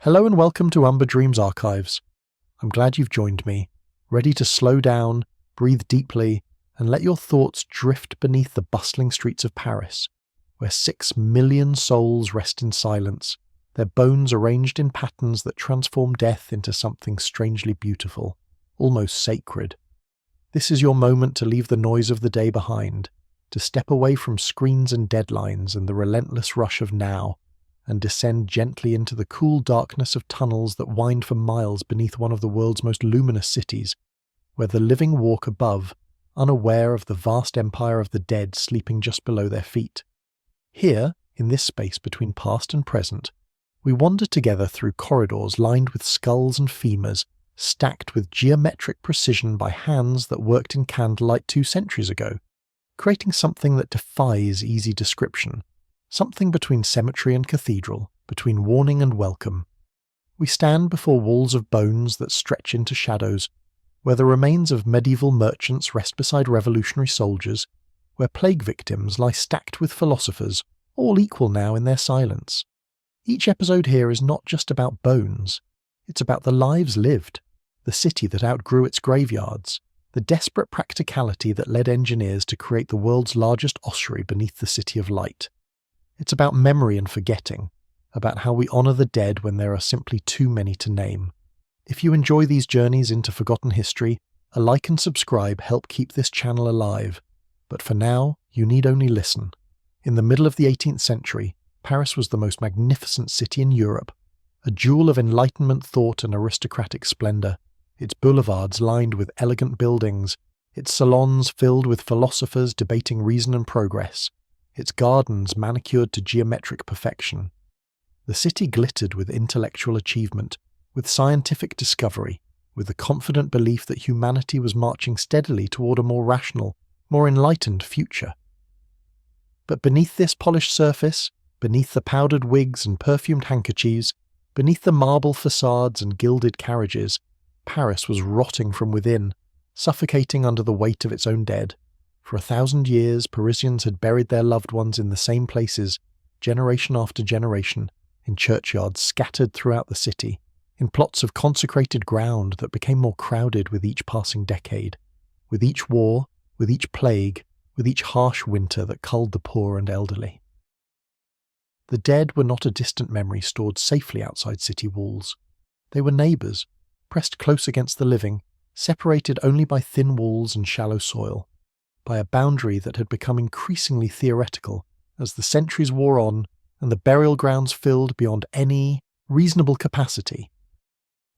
Hello and welcome to Umber Dreams Archives. I'm glad you've joined me, ready to slow down, breathe deeply, and let your thoughts drift beneath the bustling streets of Paris, where 6 million souls rest in silence, their bones arranged in patterns that transform death into something strangely beautiful, almost sacred. This is your moment to leave the noise of the day behind, to step away from screens and deadlines and the relentless rush of now, and descend gently into the cool darkness of tunnels that wind for miles beneath one of the world's most luminous cities, where the living walk above, unaware of the vast empire of the dead sleeping just below their feet. Here, in this space between past and present, we wander together through corridors lined with skulls and femurs, stacked with geometric precision by hands that worked in candlelight 2 centuries ago, creating something that defies easy description. Something between cemetery and cathedral, between warning and welcome. We stand before walls of bones that stretch into shadows, where the remains of medieval merchants rest beside revolutionary soldiers, where plague victims lie stacked with philosophers, all equal now in their silence. Each episode here is not just about bones, it's about the lives lived, the city that outgrew its graveyards, the desperate practicality that led engineers to create the world's largest ossuary beneath the City of Light. It's about memory and forgetting, about how we honour the dead when there are simply too many to name. If you enjoy these journeys into forgotten history, a like and subscribe help keep this channel alive. But for now, you need only listen. In the middle of the 18th century, Paris was the most magnificent city in Europe, a jewel of Enlightenment thought and aristocratic splendour, its boulevards lined with elegant buildings, its salons filled with philosophers debating reason and progress, its gardens manicured to geometric perfection. The city glittered with intellectual achievement, with scientific discovery, with the confident belief that humanity was marching steadily toward a more rational, more enlightened future. But beneath this polished surface, beneath the powdered wigs and perfumed handkerchiefs, beneath the marble facades and gilded carriages, Paris was rotting from within, suffocating under the weight of its own dead. For 1,000 years, Parisians had buried their loved ones in the same places, generation after generation, in churchyards scattered throughout the city, in plots of consecrated ground that became more crowded with each passing decade, with each war, with each plague, with each harsh winter that culled the poor and elderly. The dead were not a distant memory stored safely outside city walls. They were neighbours, pressed close against the living, separated only by thin walls and shallow soil, by a boundary that had become increasingly theoretical as the centuries wore on and the burial grounds filled beyond any reasonable capacity.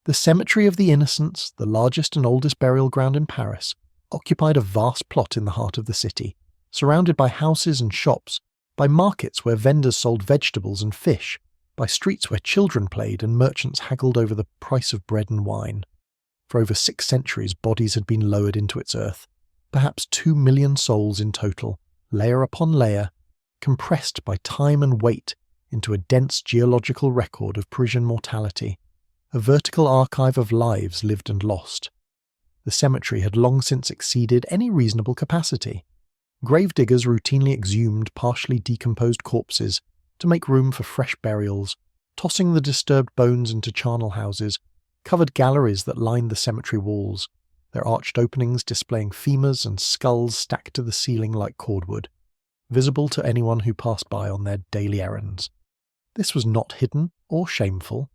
The Cemetery of the Innocents, the largest and oldest burial ground in Paris, occupied a vast plot in the heart of the city, surrounded by houses and shops, by markets where vendors sold vegetables and fish, by streets where children played and merchants haggled over the price of bread and wine. For over 6 centuries, bodies had been lowered into its earth, perhaps 2 million souls in total, layer upon layer, compressed by time and weight into a dense geological record of Parisian mortality, a vertical archive of lives lived and lost. The cemetery had long since exceeded any reasonable capacity. Gravediggers routinely exhumed partially decomposed corpses to make room for fresh burials, tossing the disturbed bones into charnel houses, covered galleries that lined the cemetery walls, their arched openings displaying femurs and skulls stacked to the ceiling like cordwood, visible to anyone who passed by on their daily errands. This was not hidden or shameful.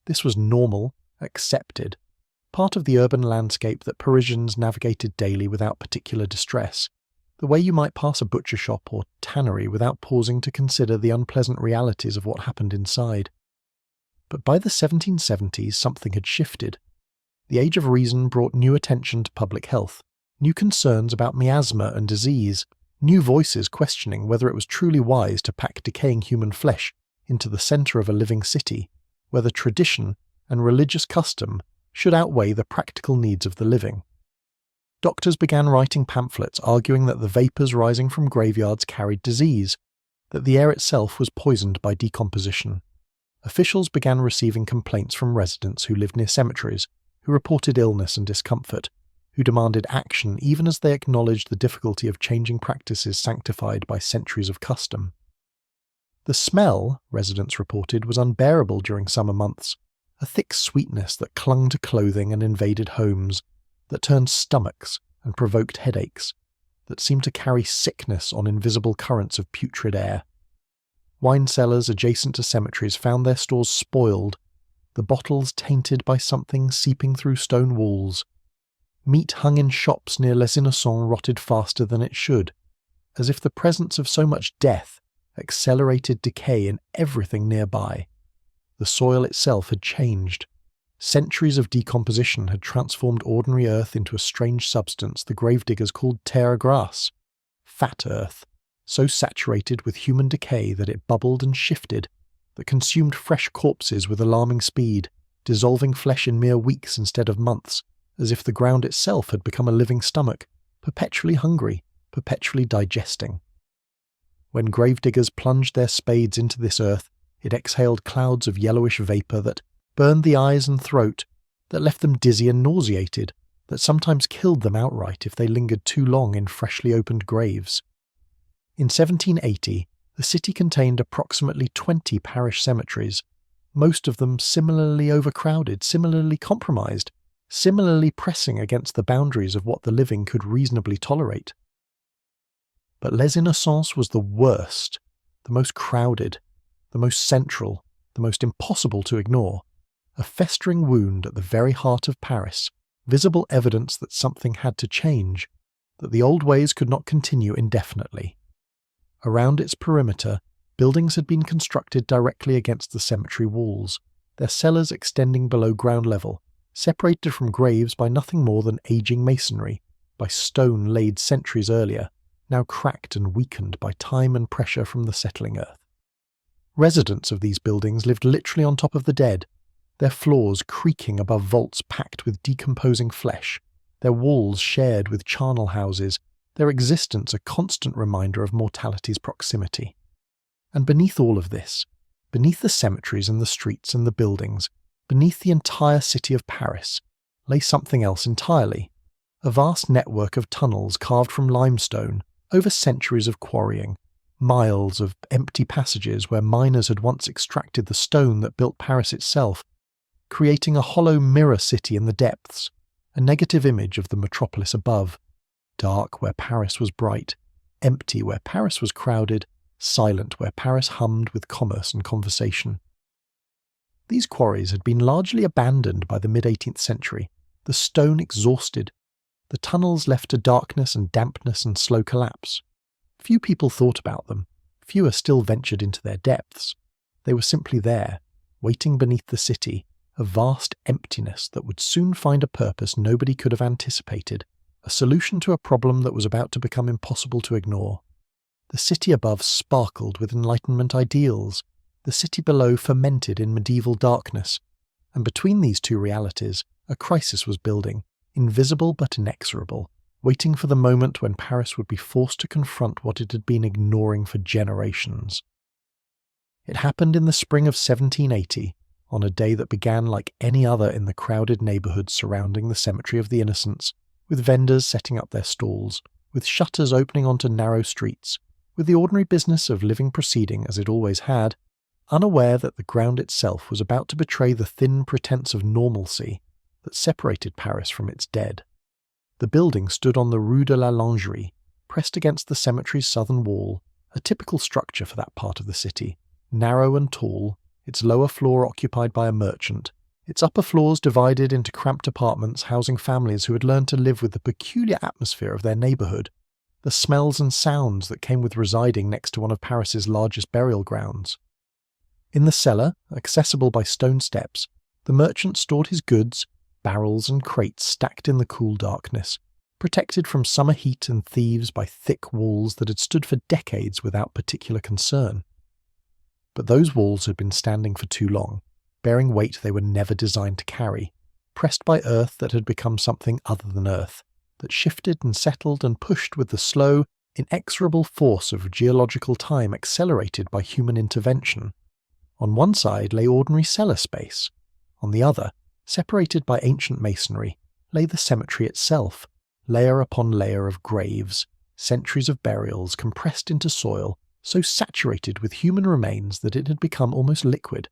This was normal, accepted, part of the urban landscape that Parisians navigated daily without particular distress, the way you might pass a butcher shop or tannery without pausing to consider the unpleasant realities of what happened inside. But by the 1770s, something had shifted. The Age of Reason brought new attention to public health, new concerns about miasma and disease, new voices questioning whether it was truly wise to pack decaying human flesh into the centre of a living city, whether tradition and religious custom should outweigh the practical needs of the living. Doctors began writing pamphlets arguing that the vapours rising from graveyards carried disease, that the air itself was poisoned by decomposition. Officials began receiving complaints from residents who lived near cemeteries, who reported illness and discomfort, who demanded action even as they acknowledged the difficulty of changing practices sanctified by centuries of custom. The smell, residents reported, was unbearable during summer months, a thick sweetness that clung to clothing and invaded homes, that turned stomachs and provoked headaches, that seemed to carry sickness on invisible currents of putrid air. Wine cellars adjacent to cemeteries found their stores spoiled, the bottles tainted by something seeping through stone walls. Meat hung in shops near Les Innocents rotted faster than it should, as if the presence of so much death accelerated decay in everything nearby. The soil itself had changed. Centuries of decomposition had transformed ordinary earth into a strange substance the gravediggers called terre grasse, fat earth, so saturated with human decay that it bubbled and shifted, that consumed fresh corpses with alarming speed, dissolving flesh in mere weeks instead of months, as if the ground itself had become a living stomach, perpetually hungry, perpetually digesting. When gravediggers plunged their spades into this earth, it exhaled clouds of yellowish vapour that burned the eyes and throat, that left them dizzy and nauseated, that sometimes killed them outright if they lingered too long in freshly opened graves. In 1780, the city contained approximately 20 parish cemeteries, most of them similarly overcrowded, similarly compromised, similarly pressing against the boundaries of what the living could reasonably tolerate. But Les Innocents was the worst, the most crowded, the most central, the most impossible to ignore, a festering wound at the very heart of Paris, visible evidence that something had to change, that the old ways could not continue indefinitely. Around its perimeter, buildings had been constructed directly against the cemetery walls, their cellars extending below ground level, separated from graves by nothing more than aging masonry, by stone laid centuries earlier, now cracked and weakened by time and pressure from the settling earth. Residents of these buildings lived literally on top of the dead, their floors creaking above vaults packed with decomposing flesh, their walls shared with charnel houses, their existence a constant reminder of mortality's proximity. And beneath all of this, beneath the cemeteries and the streets and the buildings, beneath the entire city of Paris, lay something else entirely, a vast network of tunnels carved from limestone over centuries of quarrying, miles of empty passages where miners had once extracted the stone that built Paris itself, creating a hollow mirror city in the depths, a negative image of the metropolis above, dark where Paris was bright, empty where Paris was crowded, silent where Paris hummed with commerce and conversation. These quarries had been largely abandoned by the mid-18th century, the stone exhausted, the tunnels left to darkness and dampness and slow collapse. Few people thought about them, fewer still ventured into their depths. They were simply there, waiting beneath the city, a vast emptiness that would soon find a purpose nobody could have anticipated, a solution to a problem that was about to become impossible to ignore. The city above sparkled with Enlightenment ideals, the city below fermented in medieval darkness, and between these two realities, a crisis was building, invisible but inexorable, waiting for the moment when Paris would be forced to confront what it had been ignoring for generations. It happened in the spring of 1780, on a day that began like any other in the crowded neighbourhoods surrounding the Cemetery of the Innocents, with vendors setting up their stalls, with shutters opening onto narrow streets, with the ordinary business of living proceeding as it always had, unaware that the ground itself was about to betray the thin pretense of normalcy that separated Paris from its dead. The building stood on the Rue de la Lingerie, pressed against the cemetery's southern wall, a typical structure for that part of the city, narrow and tall, its lower floor occupied by a merchant, its upper floors divided into cramped apartments housing families who had learned to live with the peculiar atmosphere of their neighbourhood, the smells and sounds that came with residing next to one of Paris's largest burial grounds. In the cellar, accessible by stone steps, the merchant stored his goods, barrels and crates stacked in the cool darkness, protected from summer heat and thieves by thick walls that had stood for decades without particular concern. But those walls had been standing for too long, bearing weight they were never designed to carry, pressed by earth that had become something other than earth, that shifted and settled and pushed with the slow, inexorable force of geological time accelerated by human intervention. On one side lay ordinary cellar space. On the other, separated by ancient masonry, lay the cemetery itself, layer upon layer of graves, centuries of burials compressed into soil, so saturated with human remains that it had become almost liquid.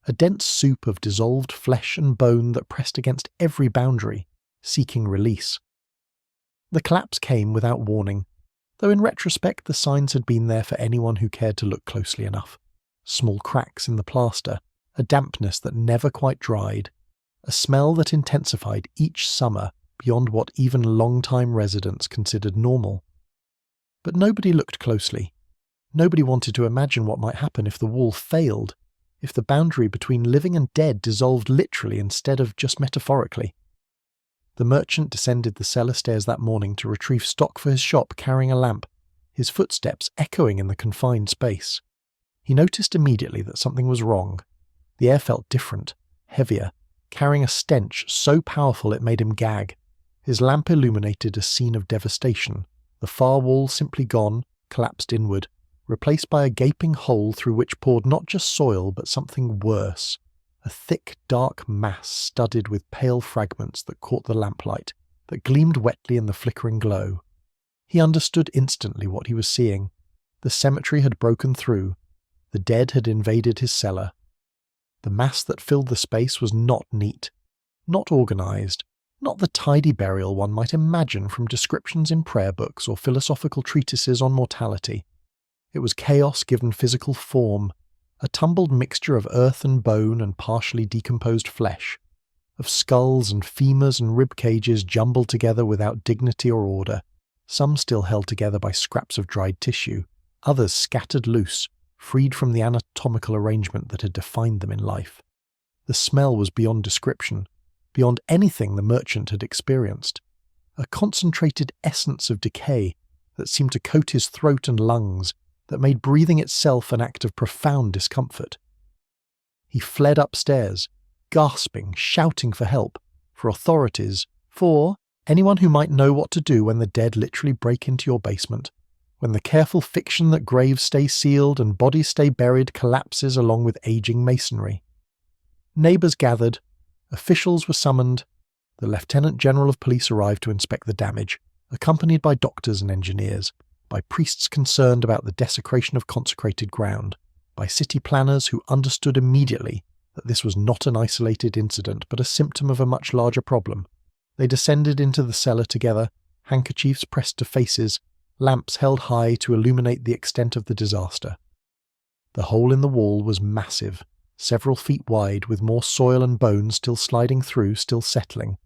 a dense soup of dissolved flesh and bone that pressed against every boundary, seeking release. The collapse came without warning, though in retrospect the signs had been there for anyone who cared to look closely enough. Small cracks in the plaster, a dampness that never quite dried, a smell that intensified each summer beyond what even long-time residents considered normal. But nobody looked closely. Nobody wanted to imagine what might happen if the wall failed, if the boundary between living and dead dissolved literally instead of just metaphorically. The merchant descended the cellar stairs that morning to retrieve stock for his shop carrying a lamp, his footsteps echoing in the confined space. He noticed immediately that something was wrong. The air felt different, heavier, carrying a stench so powerful it made him gag. His lamp illuminated a scene of devastation, the far wall simply gone, collapsed inward, replaced by a gaping hole through which poured not just soil but something worse, a thick, dark mass studded with pale fragments that caught the lamplight, that gleamed wetly in the flickering glow. He understood instantly what he was seeing. The cemetery had broken through. The dead had invaded his cellar. The mass that filled the space was not neat, not organised, not the tidy burial one might imagine from descriptions in prayer books or philosophical treatises on mortality. It was chaos given physical form, a tumbled mixture of earth and bone and partially decomposed flesh, of skulls and femurs and rib cages jumbled together without dignity or order, some still held together by scraps of dried tissue, others scattered loose, freed from the anatomical arrangement that had defined them in life. The smell was beyond description, beyond anything the merchant had experienced, a concentrated essence of decay that seemed to coat his throat and lungs, that made breathing itself an act of profound discomfort. He fled upstairs, gasping, shouting for help, for authorities, for anyone who might know what to do when the dead literally break into your basement, when the careful fiction that graves stay sealed and bodies stay buried collapses along with aging masonry. Neighbours gathered, officials were summoned, the Lieutenant General of Police arrived to inspect the damage, accompanied by doctors and engineers, by priests concerned about the desecration of consecrated ground, by city planners who understood immediately that this was not an isolated incident but a symptom of a much larger problem. They descended into the cellar together, handkerchiefs pressed to faces, lamps held high to illuminate the extent of the disaster. The hole in the wall was massive, several feet wide, with more soil and bones still sliding through, still settling,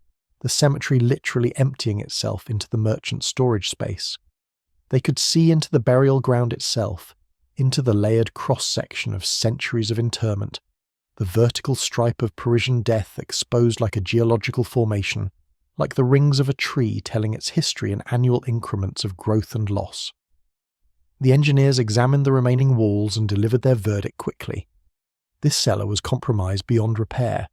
the cemetery literally emptying itself into the merchant's storage space. They could see into the burial ground itself, into the layered cross-section of centuries of interment, the vertical stripe of Parisian death exposed like a geological formation, like the rings of a tree telling its history in annual increments of growth and loss. The engineers examined the remaining walls and delivered their verdict quickly. This cellar was compromised beyond repair.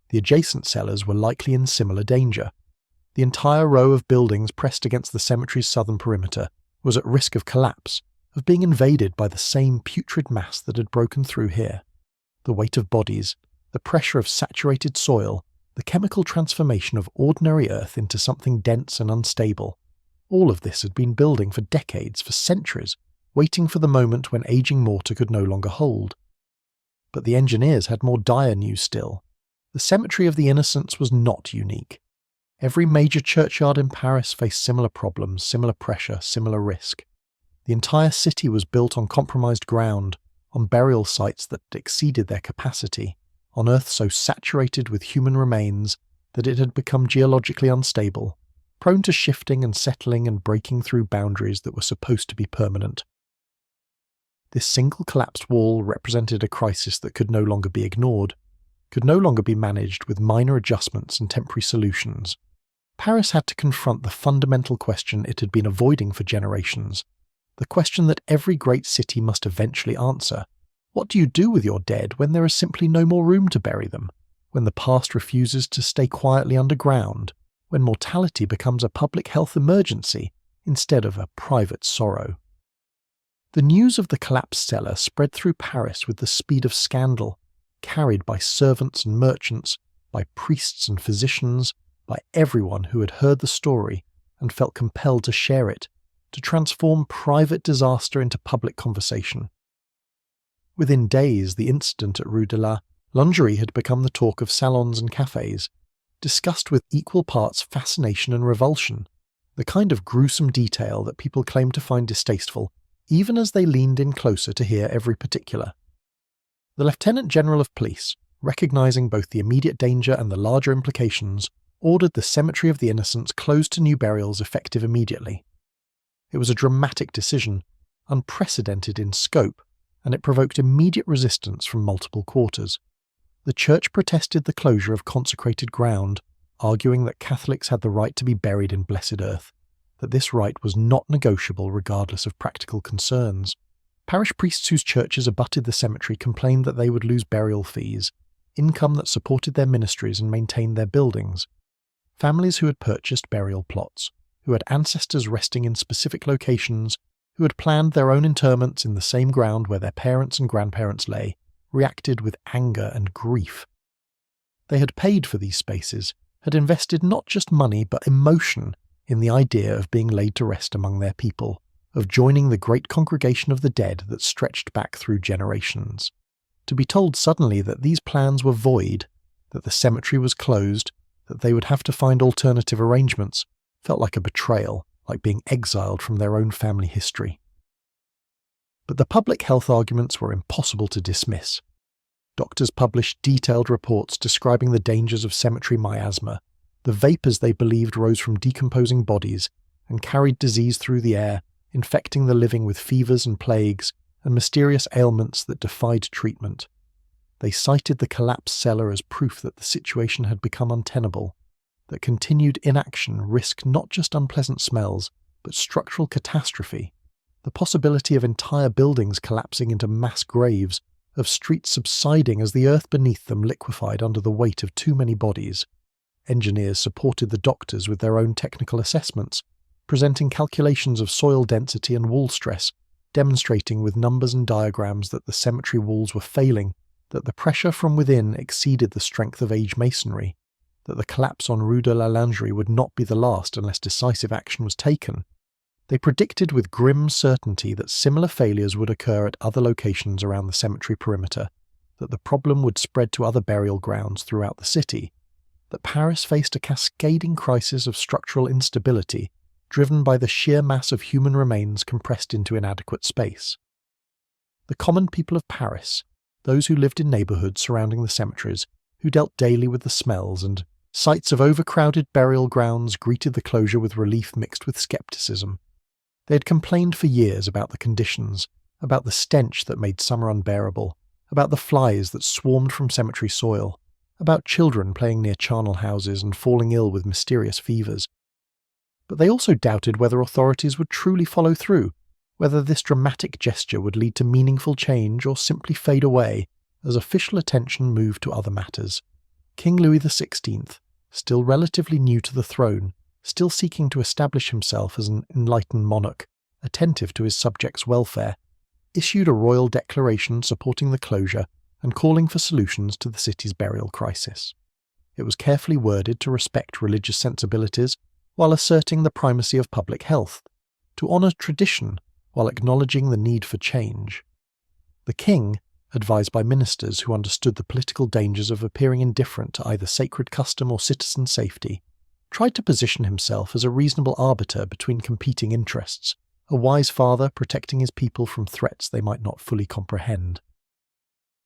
The adjacent cellars were likely in similar danger. The entire row of buildings pressed against the cemetery's southern perimeter was at risk of collapse, of being invaded by the same putrid mass that had broken through here. The weight of bodies, the pressure of saturated soil, the chemical transformation of ordinary earth into something dense and unstable. All of this had been building for decades, for centuries, waiting for the moment when aging mortar could no longer hold. But the engineers had more dire news still. The Cemetery of the Innocents was not unique. Every major churchyard in Paris faced similar problems, similar pressure, similar risk. The entire city was built on compromised ground, on burial sites that exceeded their capacity, on earth so saturated with human remains that it had become geologically unstable, prone to shifting and settling and breaking through boundaries that were supposed to be permanent. This single collapsed wall represented a crisis that could no longer be ignored, could no longer be managed with minor adjustments and temporary solutions. Paris had to confront the fundamental question it had been avoiding for generations, the question that every great city must eventually answer. What do you do with your dead when there is simply no more room to bury them, when the past refuses to stay quietly underground, when mortality becomes a public health emergency instead of a private sorrow? The news of the collapsed cellar spread through Paris with the speed of scandal, carried by servants and merchants, by priests and physicians, by everyone who had heard the story and felt compelled to share it, to transform private disaster into public conversation. Within days, the incident at Rue de la Lingerie had become the talk of salons and cafes, discussed with equal parts fascination and revulsion, the kind of gruesome detail that people claimed to find distasteful, even as they leaned in closer to hear every particular. The Lieutenant General of Police, recognising both the immediate danger and the larger implications, ordered the Cemetery of the Innocents closed to new burials effective immediately. It was a dramatic decision, unprecedented in scope, and it provoked immediate resistance from multiple quarters. The Church protested the closure of consecrated ground, arguing that Catholics had the right to be buried in blessed earth, that this right was not negotiable regardless of practical concerns. Parish priests whose churches abutted the cemetery complained that they would lose burial fees, income that supported their ministries and maintained their buildings. Families who had purchased burial plots, who had ancestors resting in specific locations, who had planned their own interments in the same ground where their parents and grandparents lay, reacted with anger and grief. They had paid for these spaces, had invested not just money but emotion in the idea of being laid to rest among their people, of joining the great congregation of the dead that stretched back through generations. To be told suddenly that these plans were void, that the cemetery was closed, that they would have to find alternative arrangements, felt like a betrayal, like being exiled from their own family history. But the public health arguments were impossible to dismiss. Doctors published detailed reports describing the dangers of cemetery miasma, the vapours they believed rose from decomposing bodies and carried disease through the air, infecting the living with fevers and plagues and mysterious ailments that defied treatment. They cited the collapsed cellar as proof that the situation had become untenable, that continued inaction risked not just unpleasant smells, but structural catastrophe, the possibility of entire buildings collapsing into mass graves, of streets subsiding as the earth beneath them liquefied under the weight of too many bodies. Engineers supported the doctors with their own technical assessments, presenting calculations of soil density and wall stress, demonstrating with numbers and diagrams that the cemetery walls were failing, that the pressure from within exceeded the strength of age masonry, that the collapse on Rue de la Lingerie would not be the last unless decisive action was taken. They predicted with grim certainty that similar failures would occur at other locations around the cemetery perimeter, that the problem would spread to other burial grounds throughout the city, that Paris faced a cascading crisis of structural instability driven by the sheer mass of human remains compressed into inadequate space. The common people of Paris, those who lived in neighbourhoods surrounding the cemeteries, who dealt daily with the smells and sights of overcrowded burial grounds, greeted the closure with relief mixed with scepticism. They had complained for years about the conditions, about the stench that made summer unbearable, about the flies that swarmed from cemetery soil, about children playing near charnel houses and falling ill with mysterious fevers. But they also doubted whether authorities would truly follow through, whether this dramatic gesture would lead to meaningful change or simply fade away as official attention moved to other matters. King Louis XVI, still relatively new to the throne, still seeking to establish himself as an enlightened monarch, attentive to his subjects' welfare, issued a royal declaration supporting the closure and calling for solutions to the city's burial crisis. It was carefully worded to respect religious sensibilities while asserting the primacy of public health, to honour tradition while acknowledging the need for change. The king, advised by ministers who understood the political dangers of appearing indifferent to either sacred custom or citizen safety, tried to position himself as a reasonable arbiter between competing interests, a wise father protecting his people from threats they might not fully comprehend.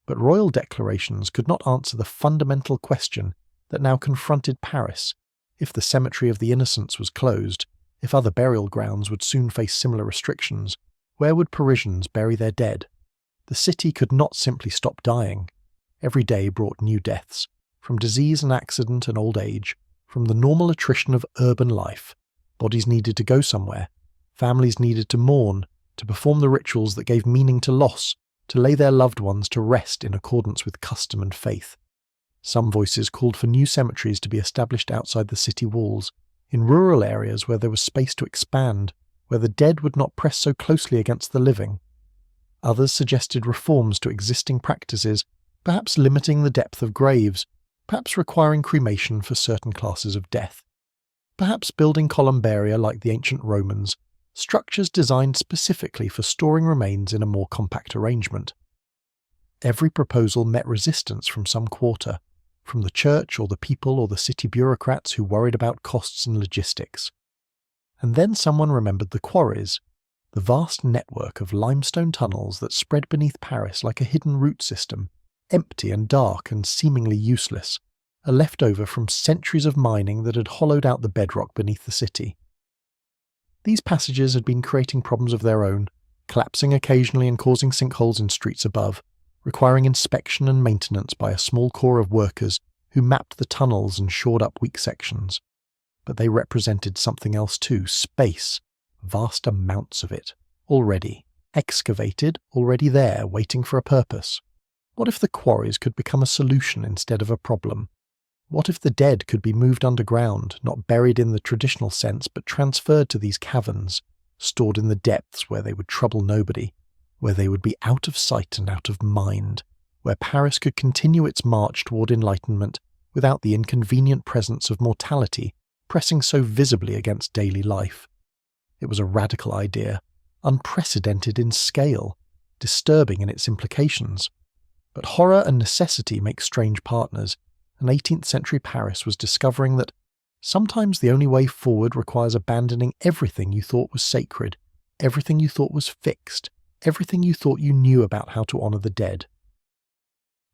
But royal declarations could not answer the fundamental question that now confronted Paris. If the Cemetery of the Innocents was closed, if other burial grounds would soon face similar restrictions, where would Parisians bury their dead? The city could not simply stop dying. Every day brought new deaths, from disease and accident and old age, from the normal attrition of urban life. Bodies needed to go somewhere. Families needed to mourn, to perform the rituals that gave meaning to loss, to lay their loved ones to rest in accordance with custom and faith. Some voices called for new cemeteries to be established outside the city walls, in rural areas where there was space to expand, where the dead would not press so closely against the living. Others suggested reforms to existing practices, perhaps limiting the depth of graves, perhaps requiring cremation for certain classes of death, perhaps building columbaria like the ancient Romans, structures designed specifically for storing remains in a more compact arrangement. every proposal met resistance from some quarter, from the church or the people or the city bureaucrats who worried about costs and logistics. And then someone remembered the Quarries, the vast network of limestone tunnels that spread beneath Paris like a hidden root system, empty and dark and seemingly useless, a leftover from centuries of mining that had hollowed out the bedrock beneath the city. These passages had been creating problems of their own, collapsing occasionally and causing sinkholes in streets above, requiring inspection and maintenance by a small corps of workers who mapped the tunnels and shored up weak sections. But they represented something else too, space, vast amounts of it, already, excavated, already there, waiting for a purpose. What if the quarries could become a solution instead of a problem? What if the dead could be moved underground, not buried in the traditional sense, but transferred to these caverns, stored in the depths where they would trouble nobody, where they would be out of sight and out of mind, where Paris could continue its march toward enlightenment without the inconvenient presence of mortality pressing so visibly against daily life? It was a radical idea, unprecedented in scale, disturbing in its implications. But horror and necessity make strange partners, and 18th century Paris was discovering that sometimes the only way forward requires abandoning everything you thought was sacred, everything you thought was fixed, everything you thought you knew about how to honour the dead.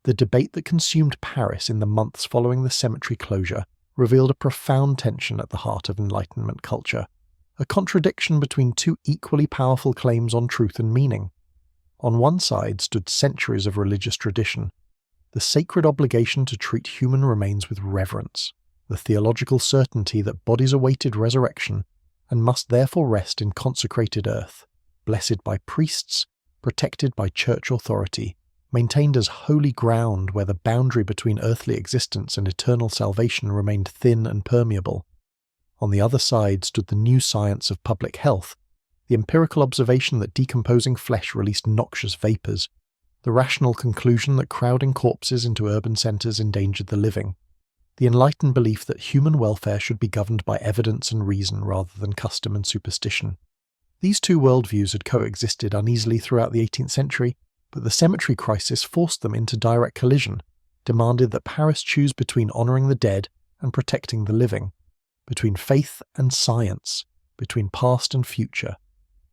The debate that consumed Paris in the months following the cemetery closure revealed a profound tension at the heart of Enlightenment culture, a contradiction between two equally powerful claims on truth and meaning. On one side stood centuries of religious tradition, the sacred obligation to treat human remains with reverence, the theological certainty that bodies awaited resurrection and must therefore rest in consecrated earth, blessed by priests, protected by church authority, maintained as holy ground where the boundary between earthly existence and eternal salvation remained thin and permeable. On the other side stood the new science of public health, the empirical observation that decomposing flesh released noxious vapours, the rational conclusion that crowding corpses into urban centres endangered the living, the enlightened belief that human welfare should be governed by evidence and reason rather than custom and superstition. These two worldviews had coexisted uneasily throughout the 18th century, but the cemetery crisis forced them into direct collision, demanded that Paris choose between honouring the dead and protecting the living, between faith and science, between past and future.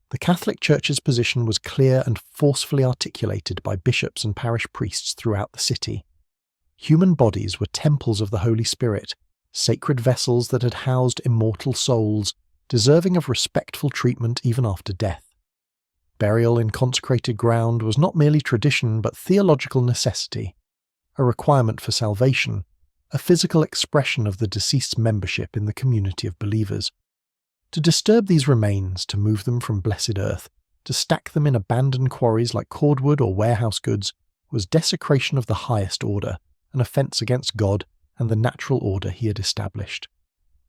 The Catholic Church's position was clear and forcefully articulated by bishops and parish priests throughout the city. Human bodies were temples of the Holy Spirit, sacred vessels that had housed immortal souls, deserving of respectful treatment even after death. Burial in consecrated ground was not merely tradition but theological necessity, a requirement for salvation, a physical expression of the deceased's membership in the community of believers. To disturb these remains, to move them from blessed earth, to stack them in abandoned quarries like cordwood or warehouse goods, was desecration of the highest order, an offence against God and the natural order he had established.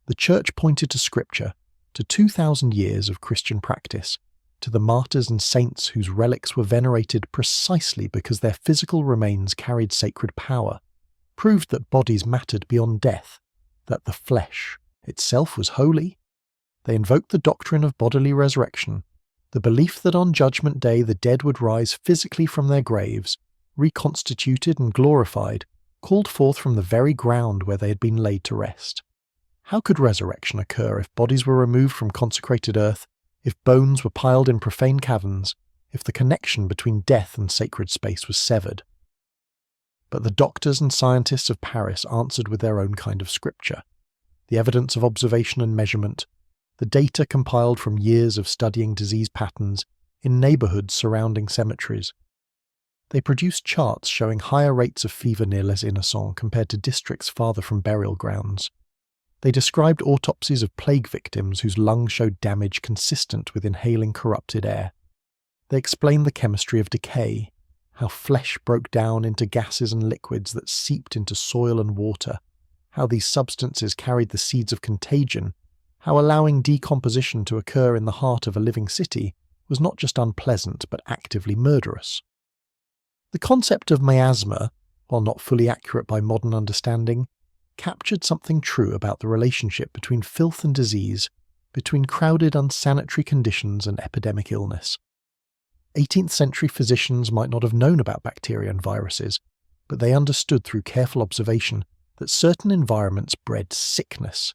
The Church pointed to Scripture, to 2,000 years of Christian practice, to the martyrs and saints whose relics were venerated precisely because their physical remains carried sacred power, proved that bodies mattered beyond death, that the flesh itself was holy. They invoked the doctrine of bodily resurrection, the belief that on Judgment Day the dead would rise physically from their graves, reconstituted and glorified, called forth from the very ground where they had been laid to rest. How could resurrection occur if bodies were removed from consecrated earth, if bones were piled in profane caverns, if the connection between death and sacred space was severed? But the doctors and scientists of Paris answered with their own kind of scripture, the evidence of observation and measurement, the data compiled from years of studying disease patterns in neighbourhoods surrounding cemeteries. They produced charts showing higher rates of fever near Les Innocents compared to districts farther from burial grounds. They described autopsies of plague victims whose lungs showed damage consistent with inhaling corrupted air. They explained the chemistry of decay, how flesh broke down into gases and liquids that seeped into soil and water, how these substances carried the seeds of contagion, how allowing decomposition to occur in the heart of a living city was not just unpleasant but actively murderous. The concept of miasma, while not fully accurate by modern understanding, captured something true about the relationship between filth and disease, between crowded unsanitary conditions and epidemic illness. 18th century physicians might not have known about bacteria and viruses, but they understood through careful observation that certain environments bred sickness,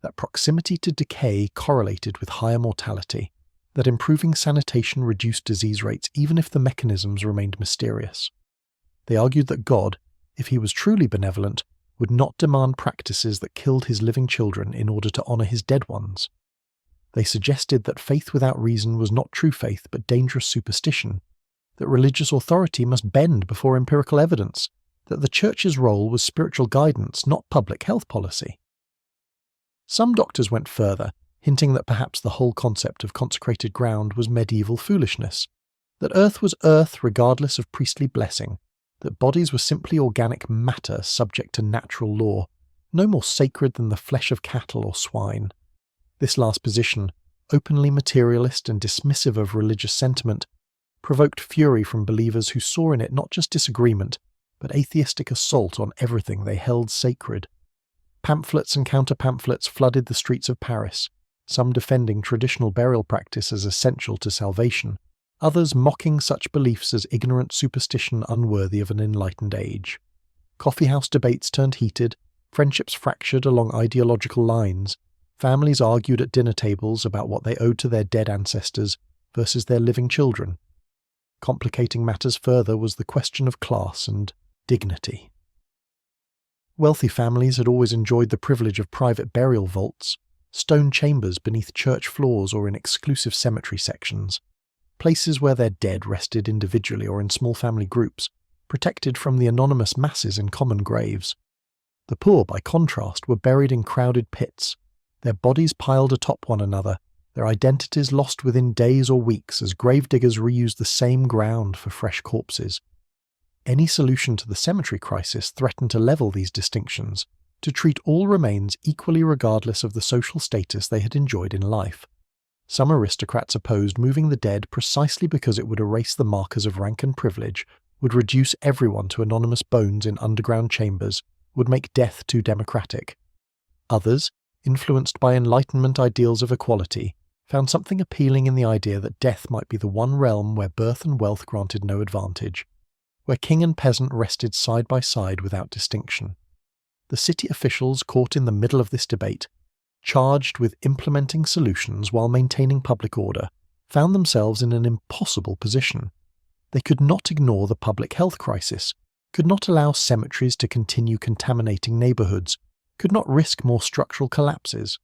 that proximity to decay correlated with higher mortality, that improving sanitation reduced disease rates even if the mechanisms remained mysterious. They argued that God, if he was truly benevolent, would not demand practices that killed his living children in order to honour his dead ones. They suggested that faith without reason was not true faith but dangerous superstition, that religious authority must bend before empirical evidence, that the Church's role was spiritual guidance, not public health policy. Some doctors went further, hinting that perhaps the whole concept of consecrated ground was medieval foolishness, that earth was earth regardless of priestly blessing, that bodies were simply organic matter subject to natural law, no more sacred than the flesh of cattle or swine. This last position, openly materialist and dismissive of religious sentiment, provoked fury from believers who saw in it not just disagreement, but atheistic assault on everything they held sacred. Pamphlets and counter-pamphlets flooded the streets of Paris, some defending traditional burial practice as essential to salvation, others mocking such beliefs as ignorant superstition unworthy of an enlightened age. Coffeehouse debates turned heated, friendships fractured along ideological lines, families argued at dinner tables about what they owed to their dead ancestors versus their living children. Complicating matters further was the question of class and dignity. Wealthy families had always enjoyed the privilege of private burial vaults, stone chambers beneath church floors or in exclusive cemetery sections, places where their dead rested individually or in small family groups, protected from the anonymous masses in common graves. The poor, by contrast, were buried in crowded pits, their bodies piled atop one another, their identities lost within days or weeks as gravediggers reused the same ground for fresh corpses. Any solution to the cemetery crisis threatened to level these distinctions, to treat all remains equally regardless of the social status they had enjoyed in life. Some aristocrats opposed moving the dead precisely because it would erase the markers of rank and privilege, would reduce everyone to anonymous bones in underground chambers, would make death too democratic. Others, influenced by Enlightenment ideals of equality, found something appealing in the idea that death might be the one realm where birth and wealth granted no advantage, where king and peasant rested side by side without distinction. The city officials caught in the middle of this debate, charged with implementing solutions while maintaining public order, found themselves in an impossible position. They could not ignore the public health crisis, could not allow cemeteries to continue contaminating neighbourhoods, could not risk more structural collapses.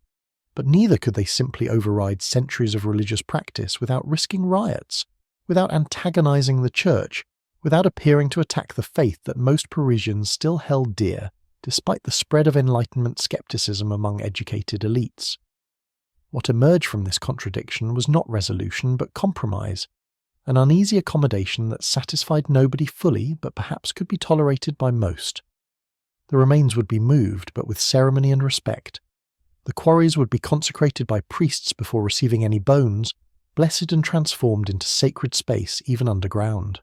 But neither could they simply override centuries of religious practice without risking riots, without antagonizing the church, without appearing to attack the faith that most Parisians still held dear, despite the spread of Enlightenment skepticism among educated elites. What emerged from this contradiction was not resolution but compromise, an uneasy accommodation that satisfied nobody fully but perhaps could be tolerated by most. The remains would be moved, but with ceremony and respect. The quarries would be consecrated by priests before receiving any bones, blessed and transformed into sacred space even underground.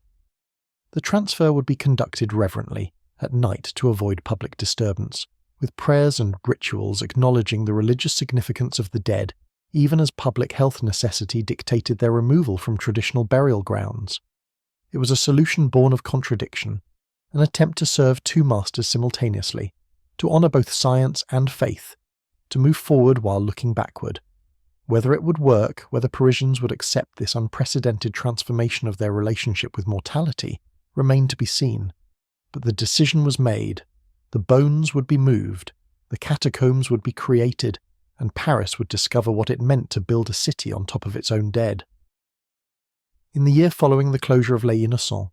The transfer would be conducted reverently, at night to avoid public disturbance, with prayers and rituals acknowledging the religious significance of the dead, even as public health necessity dictated their removal from traditional burial grounds. It was a solution born of contradiction, an attempt to serve two masters simultaneously, to honour both science and faith, to move forward while looking backward. Whether it would work, whether Parisians would accept this unprecedented transformation of their relationship with mortality, remained to be seen. But the decision was made. The bones would be moved, the catacombs would be created, and Paris would discover what it meant to build a city on top of its own dead. In the year following the closure of Les Innocents,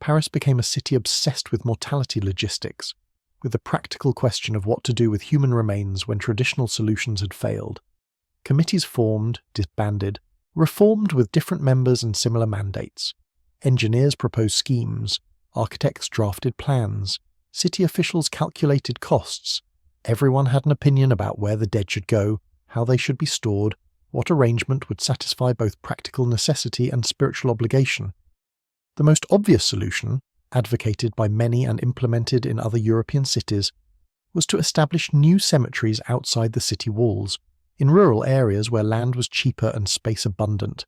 Paris became a city obsessed with mortality logistics, with the practical question of what to do with human remains when traditional solutions had failed. Committees formed, disbanded, reformed with different members and similar mandates. Engineers proposed schemes, architects drafted plans, city officials calculated costs. Everyone had an opinion about where the dead should go, how they should be stored, what arrangement would satisfy both practical necessity and spiritual obligation. The most obvious solution, advocated by many and implemented in other European cities, was to establish new cemeteries outside the city walls, in rural areas where land was cheaper and space abundant.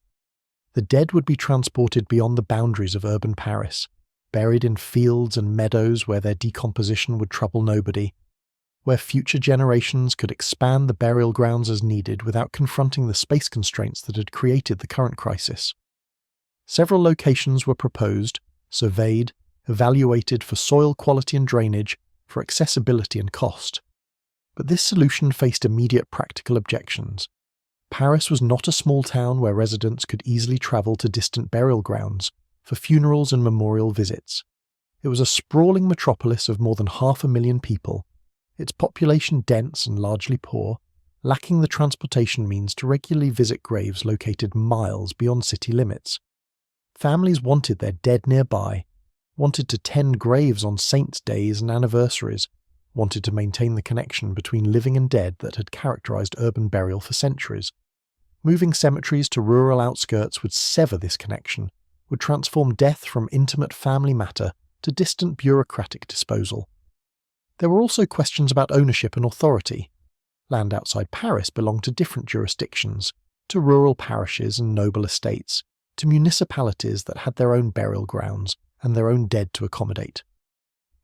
The dead would be transported beyond the boundaries of urban Paris, buried in fields and meadows where their decomposition would trouble nobody, where future generations could expand the burial grounds as needed without confronting the space constraints that had created the current crisis. Several locations were proposed, surveyed, evaluated for soil quality and drainage, for accessibility and cost. But this solution faced immediate practical objections. Paris was not a small town where residents could easily travel to distant burial grounds for funerals and memorial visits. It was a sprawling metropolis of more than 500,000 people, its population dense and largely poor, lacking the transportation means to regularly visit graves located miles beyond city limits. Families wanted their dead nearby, wanted to tend graves on saints' days and anniversaries, wanted to maintain the connection between living and dead that had characterized urban burial for centuries. Moving cemeteries to rural outskirts would sever this connection, would transform death from intimate family matter to distant bureaucratic disposal. There were also questions about ownership and authority. Land outside Paris belonged to different jurisdictions, to rural parishes and noble estates, to municipalities that had their own burial grounds and their own dead to accommodate.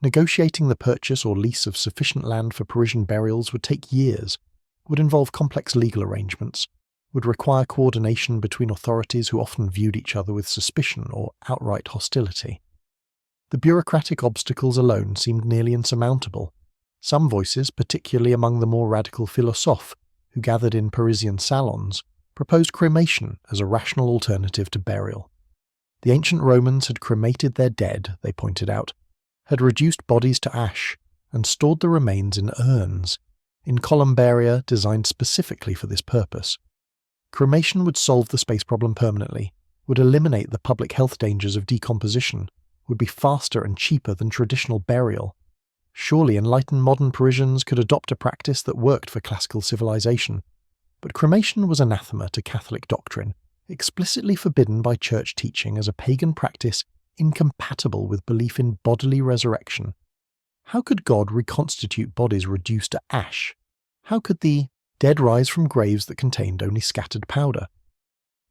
Negotiating the purchase or lease of sufficient land for Parisian burials would take years, would involve complex legal arrangements, would require coordination between authorities who often viewed each other with suspicion or outright hostility. The bureaucratic obstacles alone seemed nearly insurmountable. Some voices, particularly among the more radical philosophes who gathered in Parisian salons, proposed cremation as a rational alternative to burial. The ancient Romans had cremated their dead, they pointed out, had reduced bodies to ash, and stored the remains in urns, in columbaria designed specifically for this purpose. Cremation would solve the space problem permanently, would eliminate the public health dangers of decomposition, would be faster and cheaper than traditional burial. Surely enlightened modern Parisians could adopt a practice that worked for classical civilization. But cremation was anathema to Catholic doctrine, explicitly forbidden by church teaching as a pagan practice incompatible with belief in bodily resurrection. How could God reconstitute bodies reduced to ash? How could the dead rise from graves that contained only scattered powder?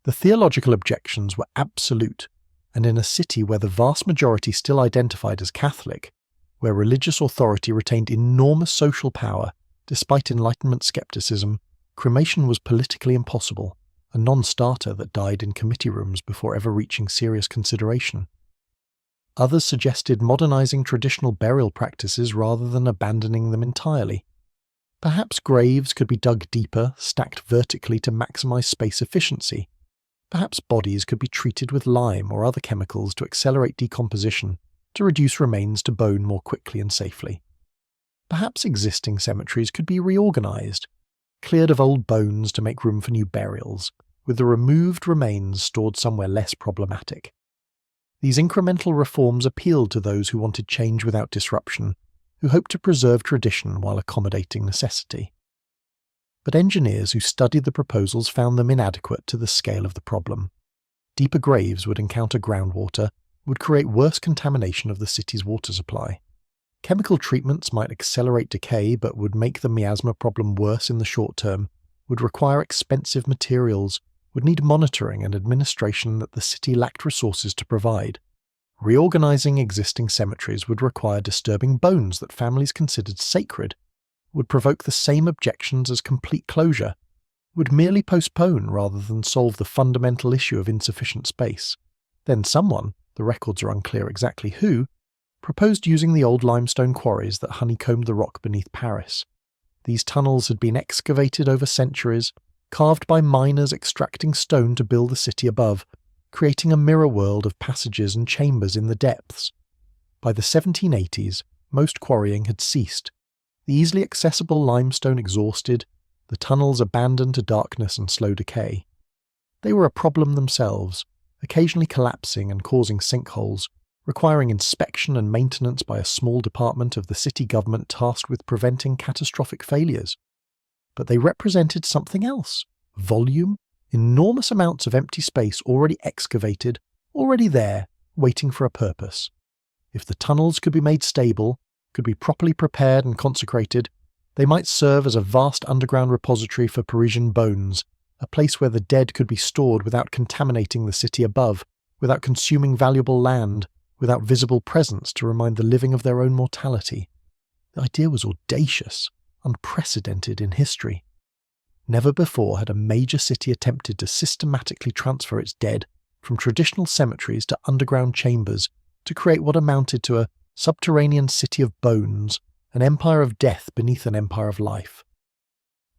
The theological objections were absolute, and in a city where the vast majority still identified as Catholic, where religious authority retained enormous social power despite Enlightenment skepticism, cremation was politically impossible, a non-starter that died in committee rooms before ever reaching serious consideration. Others suggested modernizing traditional burial practices rather than abandoning them entirely. Perhaps graves could be dug deeper, stacked vertically to maximize space efficiency. Perhaps bodies could be treated with lime or other chemicals to accelerate decomposition, to reduce remains to bone more quickly and safely. Perhaps existing cemeteries could be reorganized, cleared of old bones to make room for new burials, with the removed remains stored somewhere less problematic. These incremental reforms appealed to those who wanted change without disruption, who hoped to preserve tradition while accommodating necessity. But engineers who studied the proposals found them inadequate to the scale of the problem. Deeper graves would encounter groundwater, would create worse contamination of the city's water supply. Chemical treatments might accelerate decay but would make the miasma problem worse in the short term, would require expensive materials, would need monitoring and administration that the city lacked resources to provide. Reorganizing existing cemeteries would require disturbing bones that families considered sacred, would provoke the same objections as complete closure, would merely postpone rather than solve the fundamental issue of insufficient space. Then someone, the records are unclear exactly who, proposed using the old limestone quarries that honeycombed the rock beneath Paris. These tunnels had been excavated over centuries, carved by miners extracting stone to build the city above, creating a mirror world of passages and chambers in the depths. By the 1780s, most quarrying had ceased. The easily accessible limestone exhausted, the tunnels abandoned to darkness and slow decay. They were a problem themselves, occasionally collapsing and causing sinkholes, requiring inspection and maintenance by a small department of the city government tasked with preventing catastrophic failures. But they represented something else: volume, enormous amounts of empty space already excavated, already there, waiting for a purpose. If the tunnels could be made stable, could be properly prepared and consecrated, they might serve as a vast underground repository for Parisian bones, a place where the dead could be stored without contaminating the city above, without consuming valuable land, without visible presence to remind the living of their own mortality. The idea was audacious, unprecedented in history. Never before had a major city attempted to systematically transfer its dead from traditional cemeteries to underground chambers to create what amounted to a subterranean city of bones, an empire of death beneath an empire of life.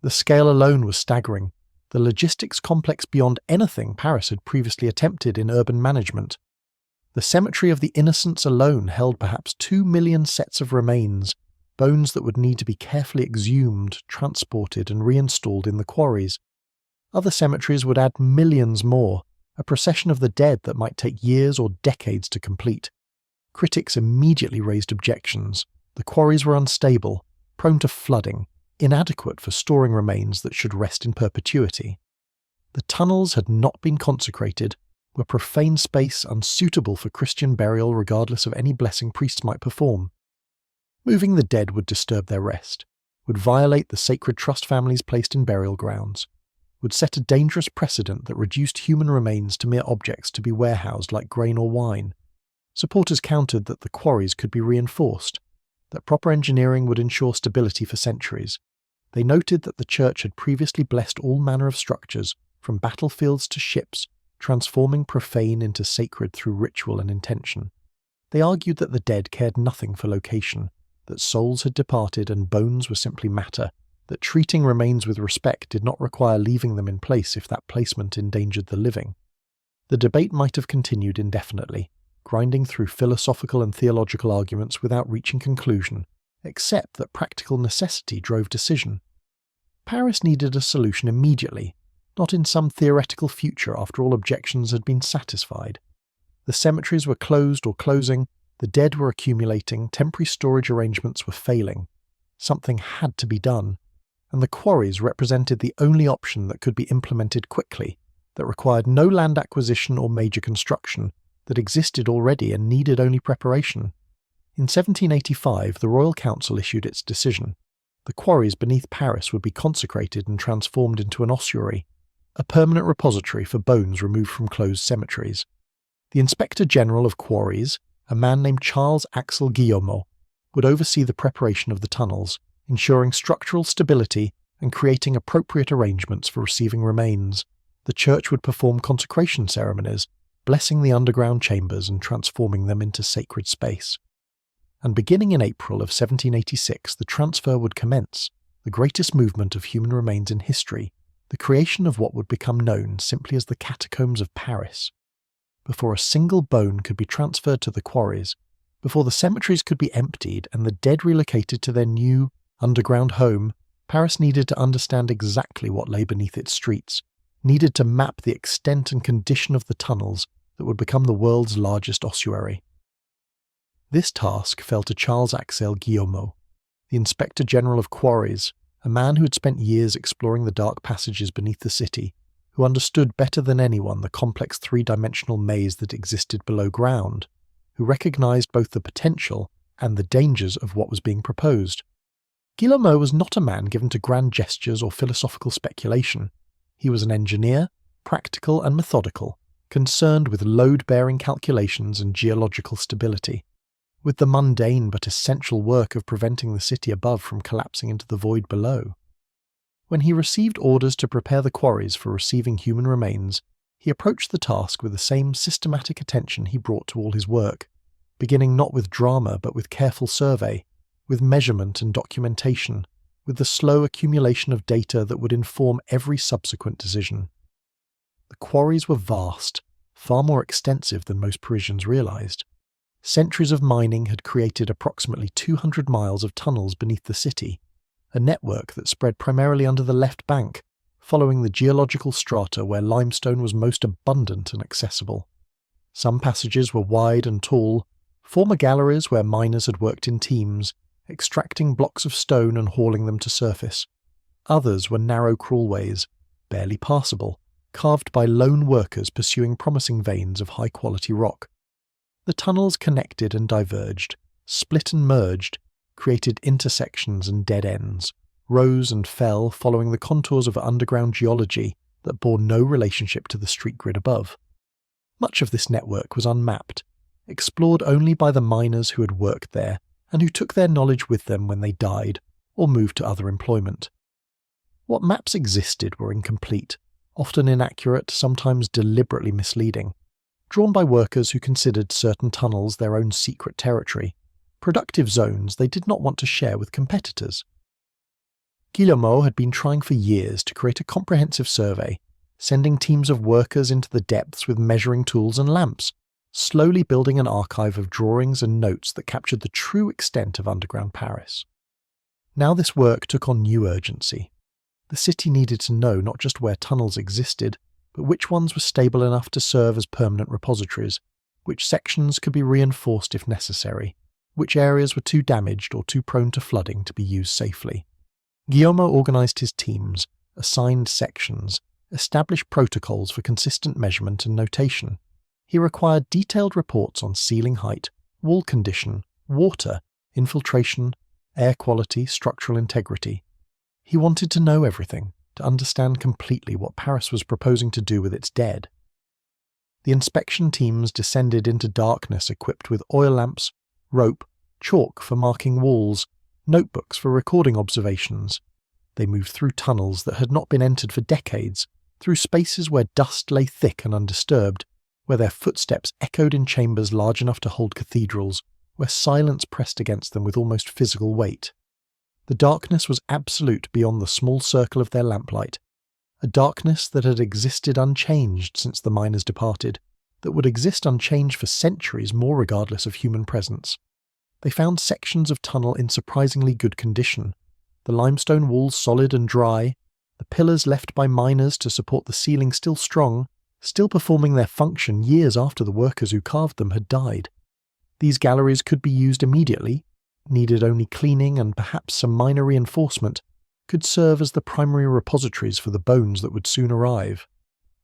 The scale alone was staggering, the logistics complex beyond anything Paris had previously attempted in urban management. The Cemetery of the Innocents alone held perhaps 2 million sets of remains, bones that would need to be carefully exhumed, transported and reinstalled in the quarries. Other cemeteries would add millions more, a procession of the dead that might take years or decades to complete. Critics immediately raised objections. The quarries were unstable, prone to flooding, inadequate for storing remains that should rest in perpetuity. The tunnels had not been consecrated, were profane space unsuitable for Christian burial regardless of any blessing priests might perform. Moving the dead would disturb their rest, would violate the sacred trust families placed in burial grounds, would set a dangerous precedent that reduced human remains to mere objects to be warehoused like grain or wine. Supporters countered that the quarries could be reinforced, that proper engineering would ensure stability for centuries. They noted that the church had previously blessed all manner of structures, from battlefields to ships, transforming profane into sacred through ritual and intention. They argued that the dead cared nothing for location, that souls had departed and bones were simply matter, that treating remains with respect did not require leaving them in place if that placement endangered the living. The debate might have continued indefinitely, grinding through philosophical and theological arguments without reaching conclusion, except that practical necessity drove decision. Paris needed a solution immediately, not in some theoretical future after all objections had been satisfied. The cemeteries were closed or closing, the dead were accumulating, temporary storage arrangements were failing. Something had to be done, and the quarries represented the only option that could be implemented quickly, that required no land acquisition or major construction, that existed already and needed only preparation. In 1785, the Royal Council issued its decision. The quarries beneath Paris would be consecrated and transformed into an ossuary, a permanent repository for bones removed from closed cemeteries. The Inspector General of Quarries, a man named Charles Axel Guillotine, would oversee the preparation of the tunnels, ensuring structural stability and creating appropriate arrangements for receiving remains. The church would perform consecration ceremonies, blessing the underground chambers and transforming them into sacred space. And beginning in April of 1786, the transfer would commence, the greatest movement of human remains in history, the creation of what would become known simply as the Catacombs of Paris. Before a single bone could be transferred to the quarries, before the cemeteries could be emptied and the dead relocated to their new, underground home, Paris needed to understand exactly what lay beneath its streets, needed to map the extent and condition of the tunnels that would become the world's largest ossuary. This task fell to Charles Axel Guillotine, the Inspector General of Quarries, a man who had spent years exploring the dark passages beneath the city, who understood better than anyone the complex three-dimensional maze that existed below ground, who recognized both the potential and the dangers of what was being proposed. Guillotine was not a man given to grand gestures or philosophical speculation. He was an engineer, practical and methodical, concerned with load-bearing calculations and geological stability, with the mundane but essential work of preventing the city above from collapsing into the void below. When he received orders to prepare the quarries for receiving human remains, he approached the task with the same systematic attention he brought to all his work, beginning not with drama but with careful survey, with measurement and documentation, with the slow accumulation of data that would inform every subsequent decision. The quarries were vast, far more extensive than most Parisians realized. Centuries of mining had created approximately 200 miles of tunnels beneath the city, a network that spread primarily under the left bank, following the geological strata where limestone was most abundant and accessible. Some passages were wide and tall, former galleries where miners had worked in teams, extracting blocks of stone and hauling them to surface. Others were narrow crawlways, barely passable, carved by lone workers pursuing promising veins of high-quality rock. The tunnels connected and diverged, split and merged, created intersections and dead ends, rose and fell following the contours of underground geology that bore no relationship to the street grid above. Much of this network was unmapped, explored only by the miners who had worked there and who took their knowledge with them when they died or moved to other employment. What maps existed were incomplete, often inaccurate, sometimes deliberately misleading, drawn by workers who considered certain tunnels their own secret territory, productive zones they did not want to share with competitors. Guillemot had been trying for years to create a comprehensive survey, sending teams of workers into the depths with measuring tools and lamps, slowly building an archive of drawings and notes that captured the true extent of underground Paris. Now this work took on new urgency. The city needed to know not just where tunnels existed, but which ones were stable enough to serve as permanent repositories, which sections could be reinforced if necessary, which areas were too damaged or too prone to flooding to be used safely. Guillaume organised his teams, assigned sections, established protocols for consistent measurement and notation. He required detailed reports on ceiling height, wall condition, water, infiltration, air quality, structural integrity. He wanted to know everything, to understand completely what Paris was proposing to do with its dead. The inspection teams descended into darkness equipped with oil lamps, rope, chalk for marking walls, notebooks for recording observations. They moved through tunnels that had not been entered for decades, through spaces where dust lay thick and undisturbed, where their footsteps echoed in chambers large enough to hold cathedrals, where silence pressed against them with almost physical weight. The darkness was absolute beyond the small circle of their lamplight, a darkness that had existed unchanged since the miners departed, that would exist unchanged for centuries more regardless of human presence. They found sections of tunnel in surprisingly good condition, the limestone walls solid and dry, the pillars left by miners to support the ceiling still strong, still performing their function years after the workers who carved them had died. These galleries could be used immediately, needed only cleaning and perhaps some minor reinforcement, could serve as the primary repositories for the bones that would soon arrive.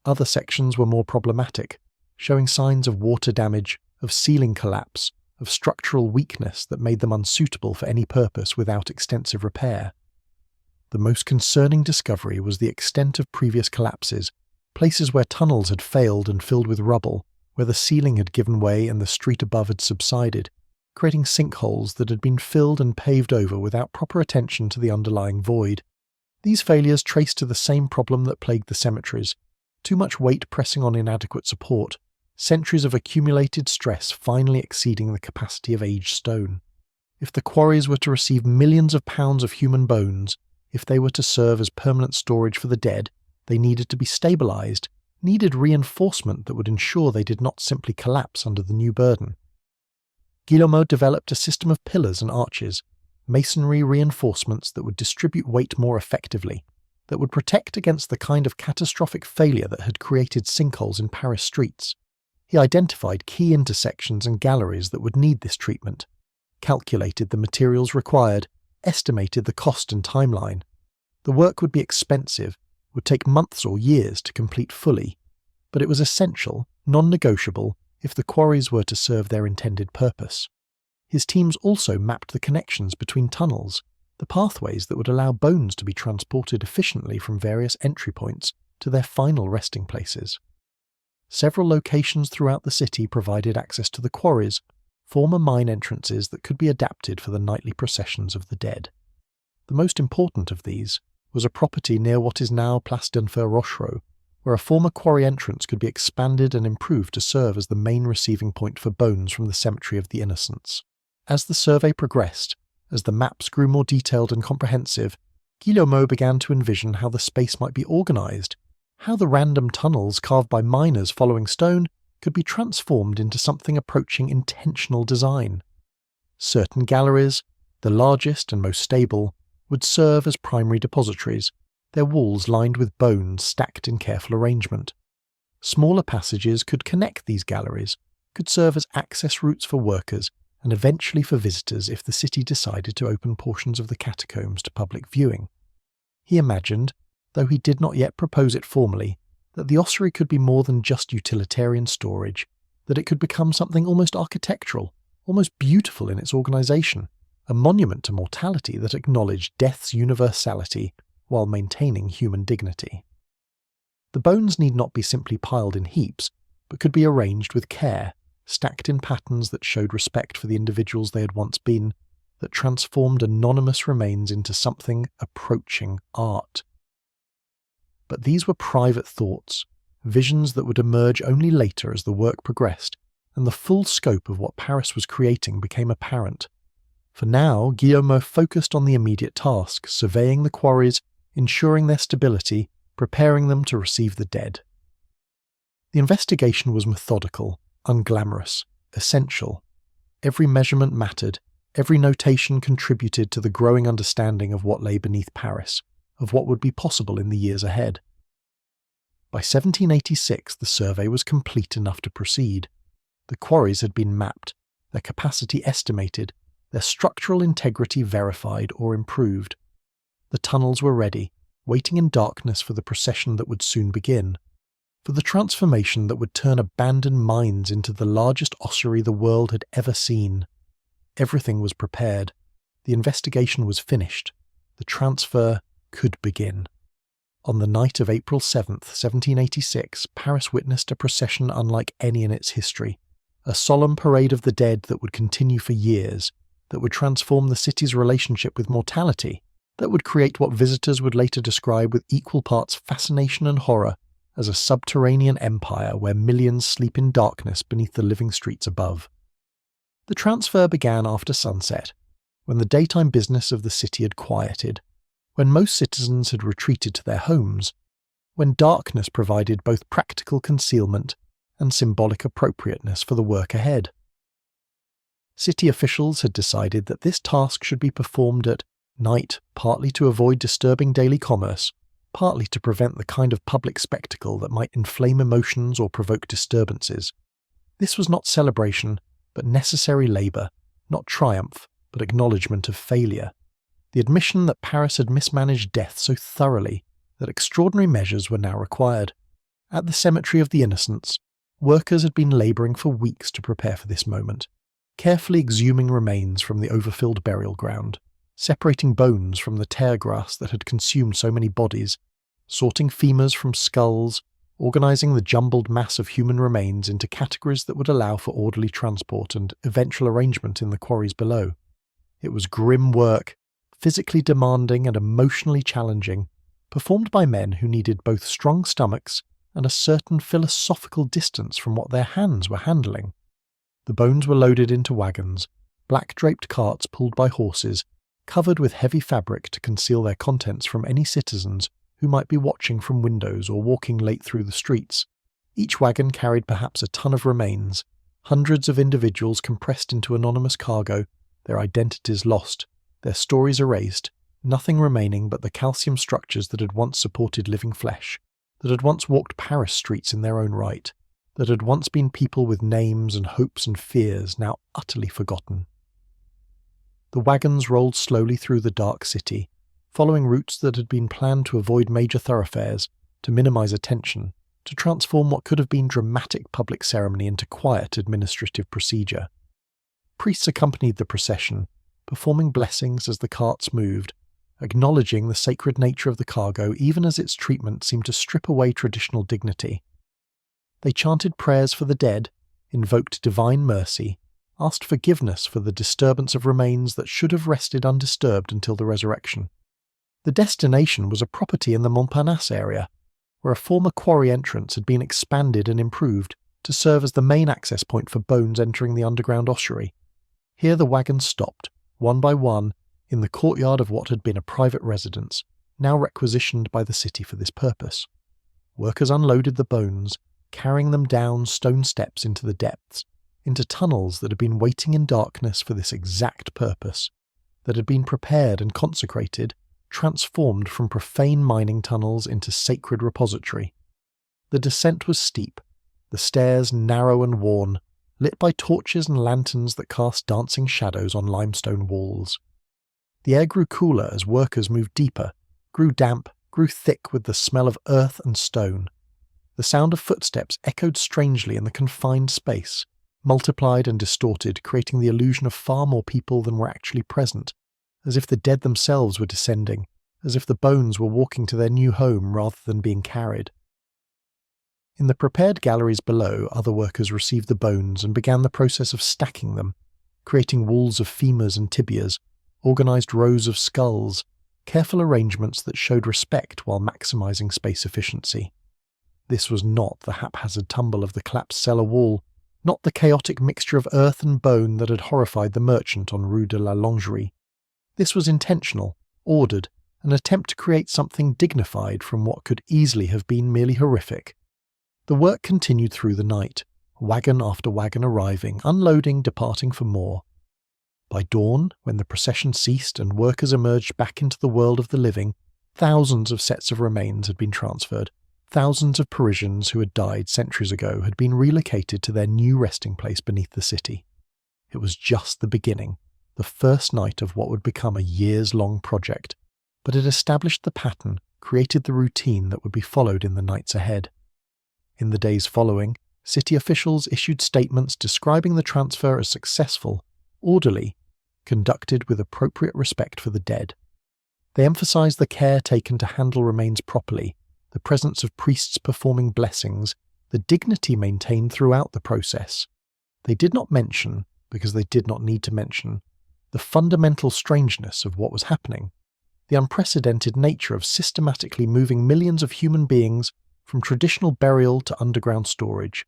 Other sections were more problematic, showing signs of water damage, of ceiling collapse, of structural weakness that made them unsuitable for any purpose without extensive repair. The most concerning discovery was the extent of previous collapses, places where tunnels had failed and filled with rubble, where the ceiling had given way and the street above had subsided, creating sinkholes that had been filled and paved over without proper attention to the underlying void. These failures traced to the same problem that plagued the cemeteries: too much weight pressing on inadequate support, centuries of accumulated stress finally exceeding the capacity of aged stone. If the quarries were to receive millions of pounds of human bones, if they were to serve as permanent storage for the dead, they needed to be stabilised, needed reinforcement that would ensure they did not simply collapse under the new burden. Guillemot developed a system of pillars and arches, masonry reinforcements that would distribute weight more effectively, that would protect against the kind of catastrophic failure that had created sinkholes in Paris streets. He identified key intersections and galleries that would need this treatment, calculated the materials required, estimated the cost and timeline. The work would be expensive, would take months or years to complete fully, but it was essential, non-negotiable, if the quarries were to serve their intended purpose. His teams also mapped the connections between tunnels, the pathways that would allow bones to be transported efficiently from various entry points to their final resting places. Several locations throughout the city provided access to the quarries, former mine entrances that could be adapted for the nightly processions of the dead. The most important of these was a property near what is now Place d'Enfer Rochereau, where a former quarry entrance could be expanded and improved to serve as the main receiving point for bones from the Cemetery of the Innocents. As the survey progressed, as the maps grew more detailed and comprehensive, Guillemot began to envision how the space might be organised, how the random tunnels carved by miners following stone could be transformed into something approaching intentional design. Certain galleries, the largest and most stable, would serve as primary depositories, their walls lined with bones stacked in careful arrangement. Smaller passages could connect these galleries, could serve as access routes for workers and eventually for visitors if the city decided to open portions of the catacombs to public viewing. He imagined, though he did not yet propose it formally, that the ossuary could be more than just utilitarian storage, that it could become something almost architectural, almost beautiful in its organisation, a monument to mortality that acknowledged death's universality while maintaining human dignity. The bones need not be simply piled in heaps, but could be arranged with care, stacked in patterns that showed respect for the individuals they had once been, that transformed anonymous remains into something approaching art. But these were private thoughts, visions that would emerge only later as the work progressed, and the full scope of what Paris was creating became apparent. For now, Guillaume focused on the immediate task, surveying the quarries, ensuring their stability, preparing them to receive the dead. The investigation was methodical, unglamorous, essential. Every measurement mattered, every notation contributed to the growing understanding of what lay beneath Paris, of what would be possible in the years ahead. By 1786, the survey was complete enough to proceed. The quarries had been mapped, their capacity estimated, their structural integrity verified or improved. The tunnels were ready, waiting in darkness for the procession that would soon begin, for the transformation that would turn abandoned mines into the largest ossuary the world had ever seen. Everything was prepared. The investigation was finished. The transfer could begin. On the night of April 7th, 1786, Paris witnessed a procession unlike any in its history, a solemn parade of the dead that would continue for years, that would transform the city's relationship with mortality, that would create what visitors would later describe with equal parts fascination and horror as a subterranean empire where millions sleep in darkness beneath the living streets above. The transfer began after sunset, when the daytime business of the city had quieted, when most citizens had retreated to their homes, when darkness provided both practical concealment and symbolic appropriateness for the work ahead. City officials had decided that this task should be performed at night, partly to avoid disturbing daily commerce, partly to prevent the kind of public spectacle that might inflame emotions or provoke disturbances. This was not celebration, but necessary labour, not triumph, but acknowledgement of failure. The admission that Paris had mismanaged death so thoroughly that extraordinary measures were now required. At the Cemetery of the Innocents, workers had been labouring for weeks to prepare for this moment, carefully exhuming remains from the overfilled burial ground, separating bones from the tear grass that had consumed so many bodies, sorting femurs from skulls, organising the jumbled mass of human remains into categories that would allow for orderly transport and eventual arrangement in the quarries below. It was grim work, physically demanding and emotionally challenging, performed by men who needed both strong stomachs and a certain philosophical distance from what their hands were handling. The bones were loaded into wagons, black-draped carts pulled by horses, covered with heavy fabric to conceal their contents from any citizens who might be watching from windows or walking late through the streets. Each wagon carried perhaps a ton of remains, hundreds of individuals compressed into anonymous cargo, their identities lost, their stories erased, nothing remaining but the calcium structures that had once supported living flesh, that had once walked Paris streets in their own right, that had once been people with names and hopes and fears now utterly forgotten. The wagons rolled slowly through the dark city, following routes that had been planned to avoid major thoroughfares, to minimise attention, to transform what could have been dramatic public ceremony into quiet administrative procedure. Priests accompanied the procession, performing blessings as the carts moved, acknowledging the sacred nature of the cargo even as its treatment seemed to strip away traditional dignity. They chanted prayers for the dead, invoked divine mercy, asked forgiveness for the disturbance of remains that should have rested undisturbed until the resurrection. The destination was a property in the Montparnasse area, where a former quarry entrance had been expanded and improved to serve as the main access point for bones entering the underground ossuary. Here the wagons stopped, one by one, in the courtyard of what had been a private residence, now requisitioned by the city for this purpose. Workers unloaded the bones, carrying them down stone steps into the depths, into tunnels that had been waiting in darkness for this exact purpose, that had been prepared and consecrated, transformed from profane mining tunnels into sacred repository. The descent was steep, the stairs narrow and worn, lit by torches and lanterns that cast dancing shadows on limestone walls. The air grew cooler as workers moved deeper, grew damp, grew thick with the smell of earth and stone. The sound of footsteps echoed strangely in the confined space, multiplied and distorted, creating the illusion of far more people than were actually present, as if the dead themselves were descending, as if the bones were walking to their new home rather than being carried. In the prepared galleries below, other workers received the bones and began the process of stacking them, creating walls of femurs and tibias, organised rows of skulls, careful arrangements that showed respect while maximising space efficiency. This was not the haphazard tumble of the collapsed cellar wall, not the chaotic mixture of earth and bone that had horrified the merchant on Rue de la Lingerie. This was intentional, ordered, an attempt to create something dignified from what could easily have been merely horrific. The work continued through the night, wagon after wagon arriving, unloading, departing for more. By dawn, when the procession ceased and workers emerged back into the world of the living, thousands of sets of remains had been transferred. Thousands of Parisians who had died centuries ago had been relocated to their new resting place beneath the city. It was just the beginning, the first night of what would become a years-long project, but it established the pattern, created the routine that would be followed in the nights ahead. In the days following, city officials issued statements describing the transfer as successful, orderly, conducted with appropriate respect for the dead. They emphasized the care taken to handle remains properly, the presence of priests performing blessings, the dignity maintained throughout the process. They did not mention, because they did not need to mention, the fundamental strangeness of what was happening, the unprecedented nature of systematically moving millions of human beings from traditional burial to underground storage,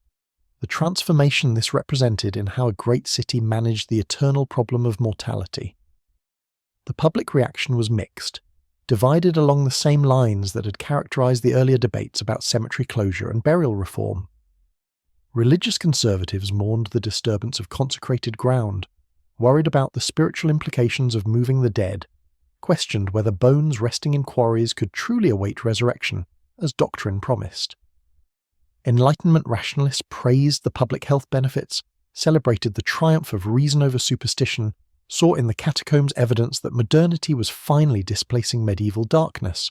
the transformation this represented in how a great city managed the eternal problem of mortality. The public reaction was mixed, divided along the same lines that had characterized the earlier debates about cemetery closure and burial reform. Religious conservatives mourned the disturbance of consecrated ground, worried about the spiritual implications of moving the dead, questioned whether bones resting in quarries could truly await resurrection, as doctrine promised. Enlightenment rationalists praised the public health benefits, celebrated the triumph of reason over superstition, saw in the catacombs evidence that modernity was finally displacing medieval darkness.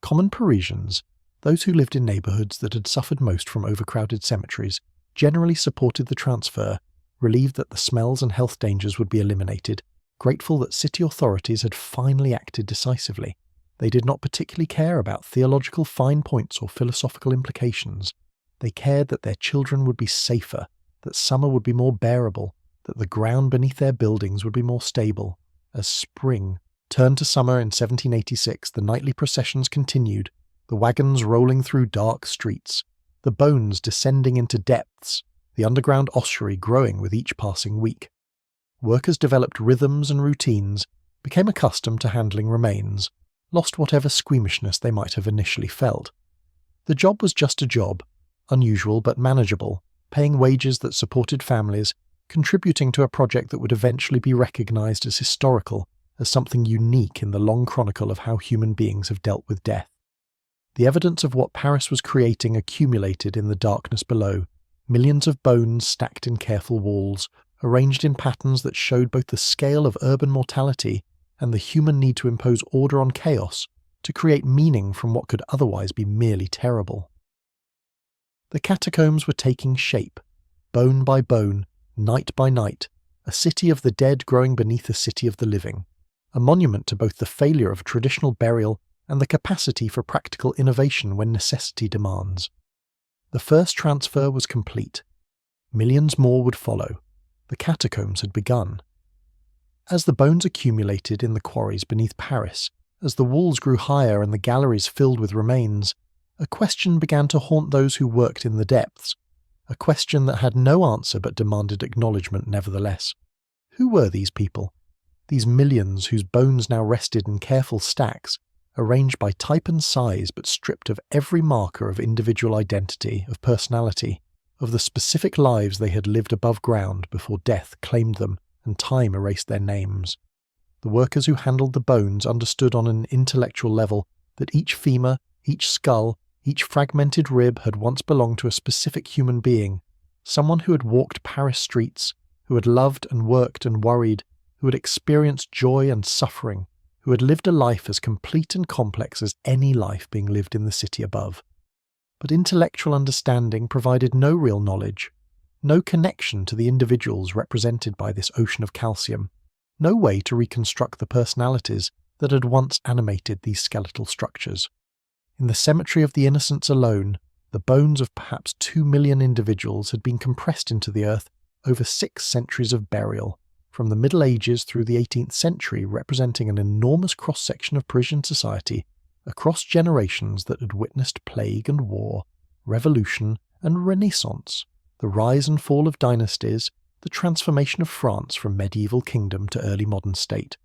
Common Parisians, those who lived in neighbourhoods that had suffered most from overcrowded cemeteries, generally supported the transfer, relieved that the smells and health dangers would be eliminated, grateful that city authorities had finally acted decisively. They did not particularly care about theological fine points or philosophical implications. They cared that their children would be safer, that summer would be more bearable, that the ground beneath their buildings would be more stable. As spring turned to summer in 1786, the nightly processions continued, the wagons rolling through dark streets, the bones descending into depths, the underground ossuary growing with each passing week. Workers developed rhythms and routines, became accustomed to handling remains, lost whatever squeamishness they might have initially felt. The job was just a job, unusual but manageable, paying wages that supported families, contributing to a project that would eventually be recognized as historical, as something unique in the long chronicle of how human beings have dealt with death. The evidence of what Paris was creating accumulated in the darkness below, millions of bones stacked in careful walls, arranged in patterns that showed both the scale of urban mortality and the human need to impose order on chaos, to create meaning from what could otherwise be merely terrible. The catacombs were taking shape, bone by bone, night by night, a city of the dead growing beneath a city of the living, a monument to both the failure of traditional burial and the capacity for practical innovation when necessity demands. The first transfer was complete. Millions more would follow. The catacombs had begun. As the bones accumulated in the quarries beneath Paris, as the walls grew higher and the galleries filled with remains, a question began to haunt those who worked in the depths, a question that had no answer but demanded acknowledgement nevertheless. Who were these people? These millions whose bones now rested in careful stacks, arranged by type and size but stripped of every marker of individual identity, of personality, of the specific lives they had lived above ground before death claimed them and time erased their names. The workers who handled the bones understood on an intellectual level that each femur, each skull, each fragmented rib had once belonged to a specific human being, someone who had walked Paris streets, who had loved and worked and worried, who had experienced joy and suffering, who had lived a life as complete and complex as any life being lived in the city above. But intellectual understanding provided no real knowledge, no connection to the individuals represented by this ocean of calcium, no way to reconstruct the personalities that had once animated these skeletal structures. In the cemetery of the innocents alone, The bones of perhaps 2 million individuals had been compressed into the earth over 6 centuries of burial, from the Middle Ages through the 18th century, representing an enormous cross-section of Parisian society across generations that had witnessed plague and war, revolution and renaissance, the rise and fall of dynasties, the transformation of France from medieval kingdom to early modern state.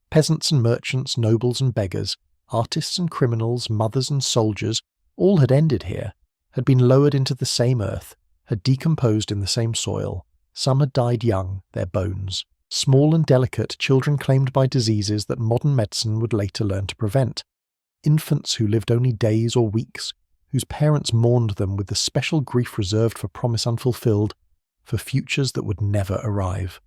Peasants and merchants, nobles and beggars, artists and criminals, mothers and soldiers, all had ended here, had been lowered into the same earth, had decomposed in the same soil. Some had died young, their bones. Small and delicate, children claimed by diseases that modern medicine would later learn to prevent. Infants who lived only days or weeks, whose parents mourned them with the special grief reserved for promise unfulfilled, for futures that would never arrive.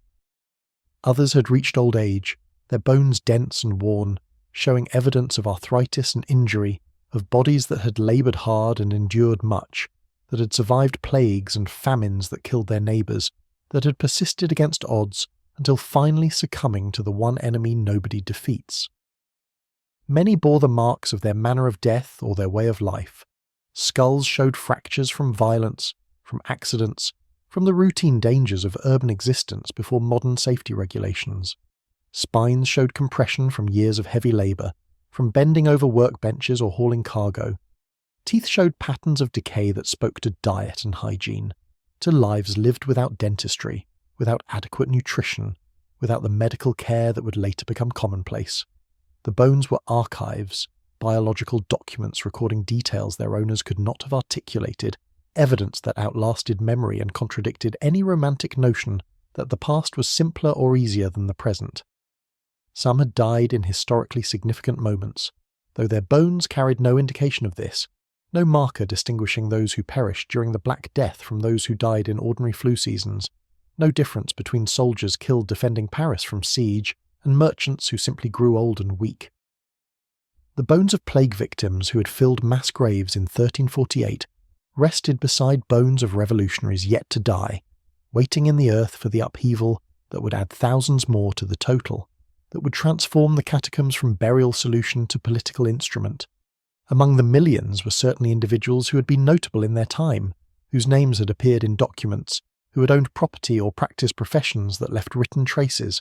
Others had reached old age, their bones dense and worn, showing evidence of arthritis and injury, of bodies that had laboured hard and endured much, that had survived plagues and famines that killed their neighbours, that had persisted against odds until finally succumbing to the one enemy nobody defeats. Many bore the marks of their manner of death or their way of life. Skulls showed fractures from violence, from accidents, from the routine dangers of urban existence before modern safety regulations. Spines showed compression from years of heavy labour, from bending over workbenches or hauling cargo. Teeth showed patterns of decay that spoke to diet and hygiene, to lives lived without dentistry, without adequate nutrition, without the medical care that would later become commonplace. The bones were archives, biological documents recording details their owners could not have articulated, evidence that outlasted memory and contradicted any romantic notion that the past was simpler or easier than the present. Some had died in historically significant moments, though their bones carried no indication of this, no marker distinguishing those who perished during the Black Death from those who died in ordinary flu seasons, no difference between soldiers killed defending Paris from siege and merchants who simply grew old and weak. The bones of plague victims who had filled mass graves in 1348 rested beside bones of revolutionaries yet to die, waiting in the earth for the upheaval that would add thousands more to the total, that would transform the catacombs from burial solution to political instrument. Among the millions were certainly individuals who had been notable in their time, whose names had appeared in documents, who had owned property or practiced professions that left written traces,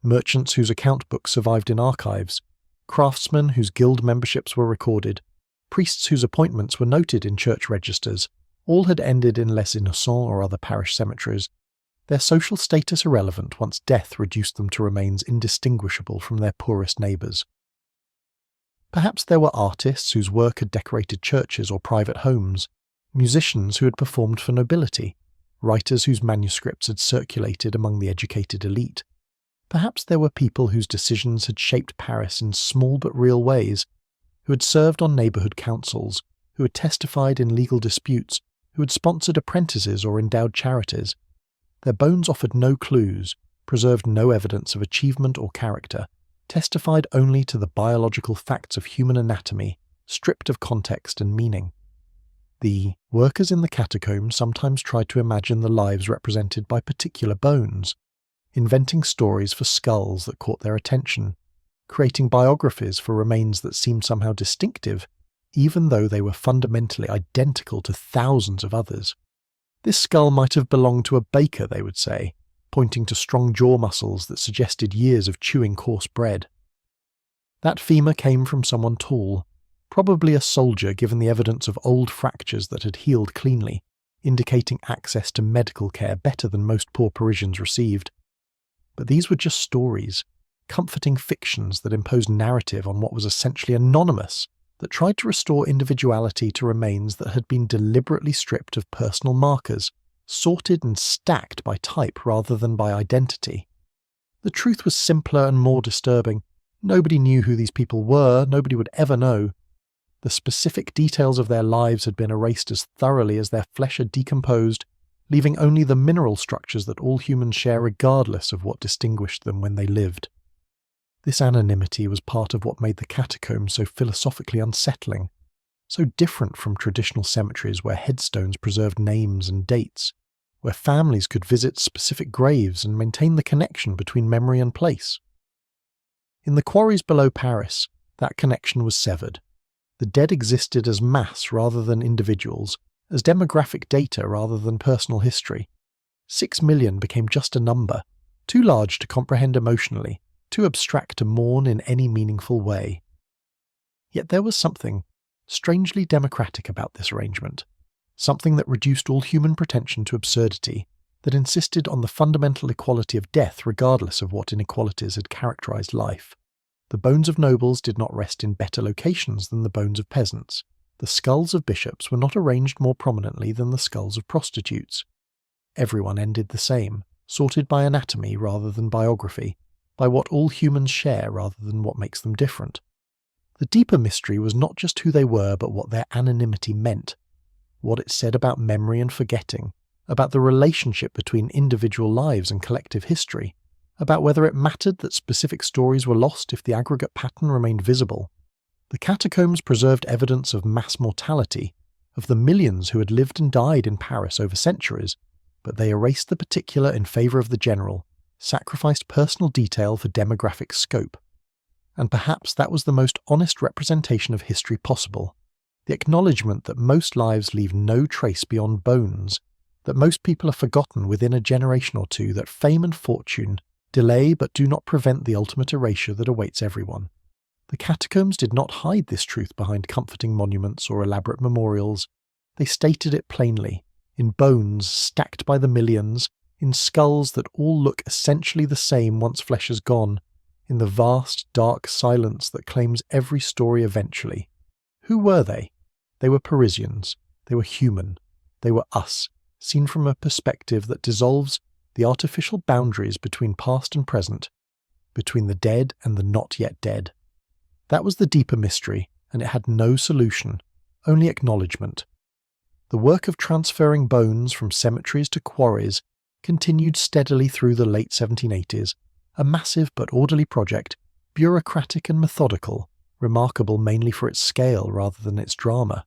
merchants whose account books survived in archives, craftsmen whose guild memberships were recorded, priests whose appointments were noted in church registers. All had ended in Les Innocents or other parish cemeteries, their social status irrelevant once death reduced them to remains indistinguishable from their poorest neighbours. Perhaps there were artists whose work had decorated churches or private homes, musicians who had performed for nobility, writers whose manuscripts had circulated among the educated elite. Perhaps there were people whose decisions had shaped Paris in small but real ways, who had served on neighbourhood councils, who had testified in legal disputes, who had sponsored apprentices or endowed charities. Their bones offered no clues, preserved no evidence of achievement or character, testified only to the biological facts of human anatomy, stripped of context and meaning. The workers in the catacombs sometimes tried to imagine the lives represented by particular bones, inventing stories for skulls that caught their attention, creating biographies for remains that seemed somehow distinctive, even though they were fundamentally identical to thousands of others. This skull might have belonged to a baker, they would say, pointing to strong jaw muscles that suggested years of chewing coarse bread. That femur came from someone tall, probably a soldier given the evidence of old fractures that had healed cleanly, indicating access to medical care better than most poor Parisians received. But these were just stories, comforting fictions that imposed narrative on what was essentially anonymous, that tried to restore individuality to remains that had been deliberately stripped of personal markers, sorted and stacked by type rather than by identity. The truth was simpler and more disturbing. Nobody knew who these people were, nobody would ever know. The specific details of their lives had been erased as thoroughly as their flesh had decomposed, leaving only the mineral structures that all humans share regardless of what distinguished them when they lived. This anonymity was part of what made the catacombs so philosophically unsettling, so different from traditional cemeteries where headstones preserved names and dates, where families could visit specific graves and maintain the connection between memory and place. In the quarries below Paris, that connection was severed. The dead existed as mass rather than individuals, as demographic data rather than personal history. 6 million became just a number, too large to comprehend emotionally, too abstract to mourn in any meaningful way. Yet there was something strangely democratic about this arrangement, something that reduced all human pretension to absurdity, that insisted on the fundamental equality of death regardless of what inequalities had characterized life. The bones of nobles did not rest in better locations than the bones of peasants. The skulls of bishops were not arranged more prominently than the skulls of prostitutes. Everyone ended the same, sorted by anatomy rather than biography, by what all humans share rather than what makes them different. The deeper mystery was not just who they were but what their anonymity meant, what it said about memory and forgetting, about the relationship between individual lives and collective history, about whether it mattered that specific stories were lost if the aggregate pattern remained visible. The catacombs preserved evidence of mass mortality, of the millions who had lived and died in Paris over centuries, but they erased the particular in favour of the general, sacrificed personal detail for demographic scope. And perhaps that was the most honest representation of history possible, the acknowledgement that most lives leave no trace beyond bones, that most people are forgotten within a generation or two, that fame and fortune delay but do not prevent the ultimate erasure that awaits everyone. The catacombs did not hide this truth behind comforting monuments or elaborate memorials. They stated it plainly, in bones stacked by the millions, in skulls that all look essentially the same once flesh is gone, in the vast, dark silence that claims every story eventually. Who were they? They were Parisians. They were human. They were us, seen from a perspective that dissolves the artificial boundaries between past and present, between the dead and the not yet dead. That was the deeper mystery, and it had no solution, only acknowledgement. The work of transferring bones from cemeteries to quarries continued steadily through the late 1780s, a massive but orderly project, bureaucratic and methodical, remarkable mainly for its scale rather than its drama.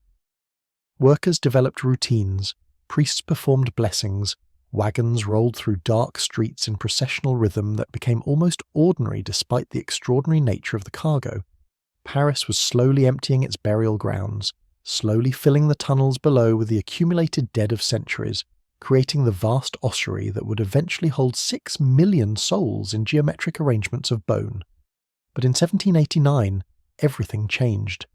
Workers developed routines, priests performed blessings, wagons rolled through dark streets in processional rhythm that became almost ordinary despite the extraordinary nature of the cargo. Paris was slowly emptying its burial grounds, slowly filling the tunnels below with the accumulated dead of centuries, creating the vast ossuary that would eventually hold 6 million souls in geometric arrangements of bone. But in 1789, everything changed.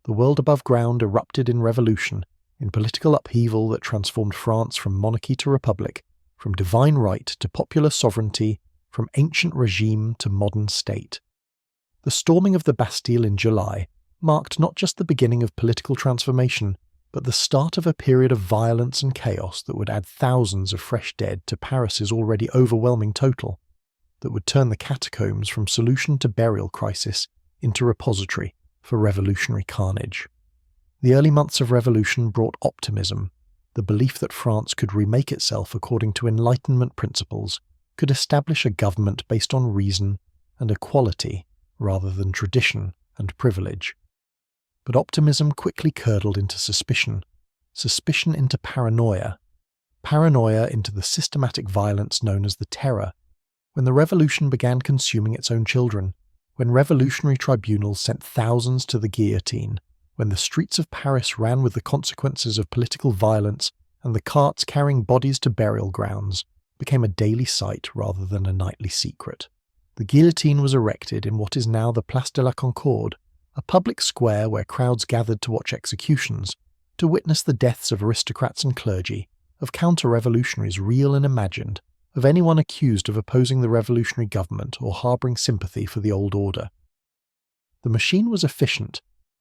The world above ground erupted in revolution, in political upheaval that transformed France from monarchy to republic, from divine right to popular sovereignty, from ancient regime to modern state. The storming of the Bastille in July marked not just the beginning of political transformation, but the start of a period of violence and chaos that would add thousands of fresh dead to Paris's already overwhelming total, that would turn the catacombs from solution to burial crisis into repository for revolutionary carnage. The early months of revolution brought optimism, the belief that France could remake itself according to Enlightenment principles, could establish a government based on reason and equality rather than tradition and privilege. But optimism quickly curdled into suspicion, suspicion into paranoia, paranoia into the systematic violence known as the Terror, when the revolution began consuming its own children, when revolutionary tribunals sent thousands to the guillotine, when the streets of Paris ran with the consequences of political violence and the carts carrying bodies to burial grounds became a daily sight rather than a nightly secret. The guillotine was erected in what is now the Place de la Concorde, a public square where crowds gathered to watch executions, to witness the deaths of aristocrats and clergy, of counter-revolutionaries real and imagined, of anyone accused of opposing the revolutionary government or harbouring sympathy for the old order. The machine was efficient,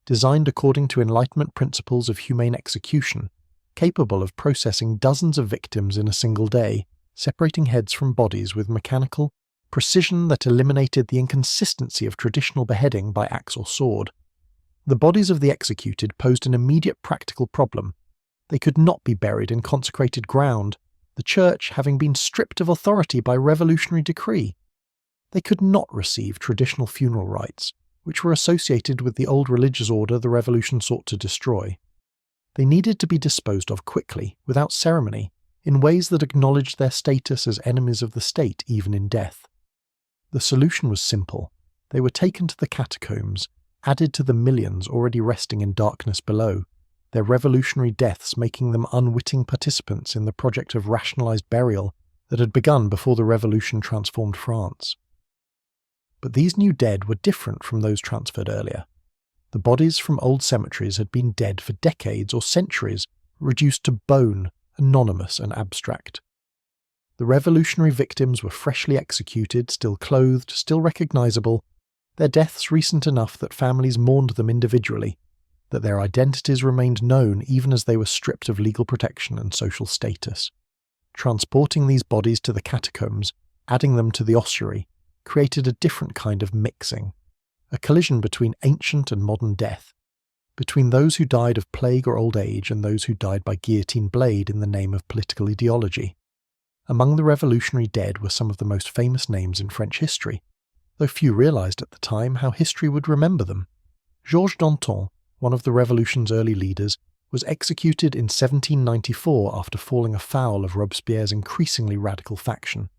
designed according to Enlightenment principles of humane execution, capable of processing dozens of victims in a single day, separating heads from bodies with mechanical precision that eliminated the inconsistency of traditional beheading by axe or sword. The bodies of the executed posed an immediate practical problem. They could not be buried in consecrated ground, the church having been stripped of authority by revolutionary decree. They could not receive traditional funeral rites, which were associated with the old religious order the revolution sought to destroy. They needed to be disposed of quickly, without ceremony, in ways that acknowledged their status as enemies of the state even in death. The solution was simple. They were taken to the catacombs, added to the millions already resting in darkness below, their revolutionary deaths making them unwitting participants in the project of rationalized burial that had begun before the revolution transformed France. But these new dead were different from those transferred earlier. The bodies from old cemeteries had been dead for decades or centuries, reduced to bone, anonymous and abstract. The revolutionary victims were freshly executed, still clothed, still recognizable, their deaths recent enough that families mourned them individually, that their identities remained known even as they were stripped of legal protection and social status. Transporting these bodies to the catacombs, adding them to the ossuary, created a different kind of mixing, a collision between ancient and modern death, between those who died of plague or old age and those who died by guillotine blade in the name of political ideology. Among the revolutionary dead were some of the most famous names in French history, though few realized at the time how history would remember them. Georges Danton, one of the revolution's early leaders, was executed in 1794 after falling afoul of Robespierre's increasingly radical faction.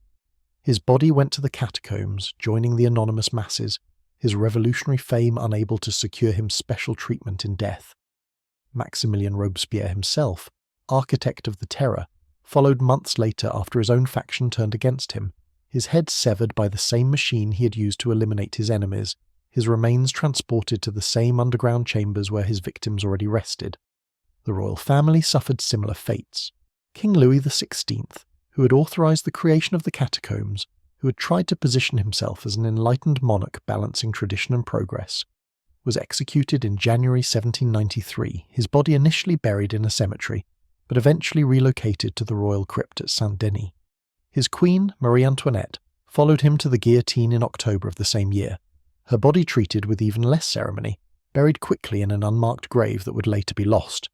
His body went to the catacombs, joining the anonymous masses, his revolutionary fame unable to secure him special treatment in death. Maximilien Robespierre himself, architect of the Terror, followed months later after his own faction turned against him, his head severed by the same machine he had used to eliminate his enemies, his remains transported to the same underground chambers where his victims already rested. The royal family suffered similar fates. King Louis XVI, who had authorized the creation of the catacombs, who had tried to position himself as an enlightened monarch balancing tradition and progress, was executed in January 1793, his body initially buried in a cemetery, but eventually relocated to the royal crypt at Saint-Denis. His queen, Marie Antoinette, followed him to the guillotine in October of the same year, her body treated with even less ceremony, buried quickly in an unmarked grave that would later be lost,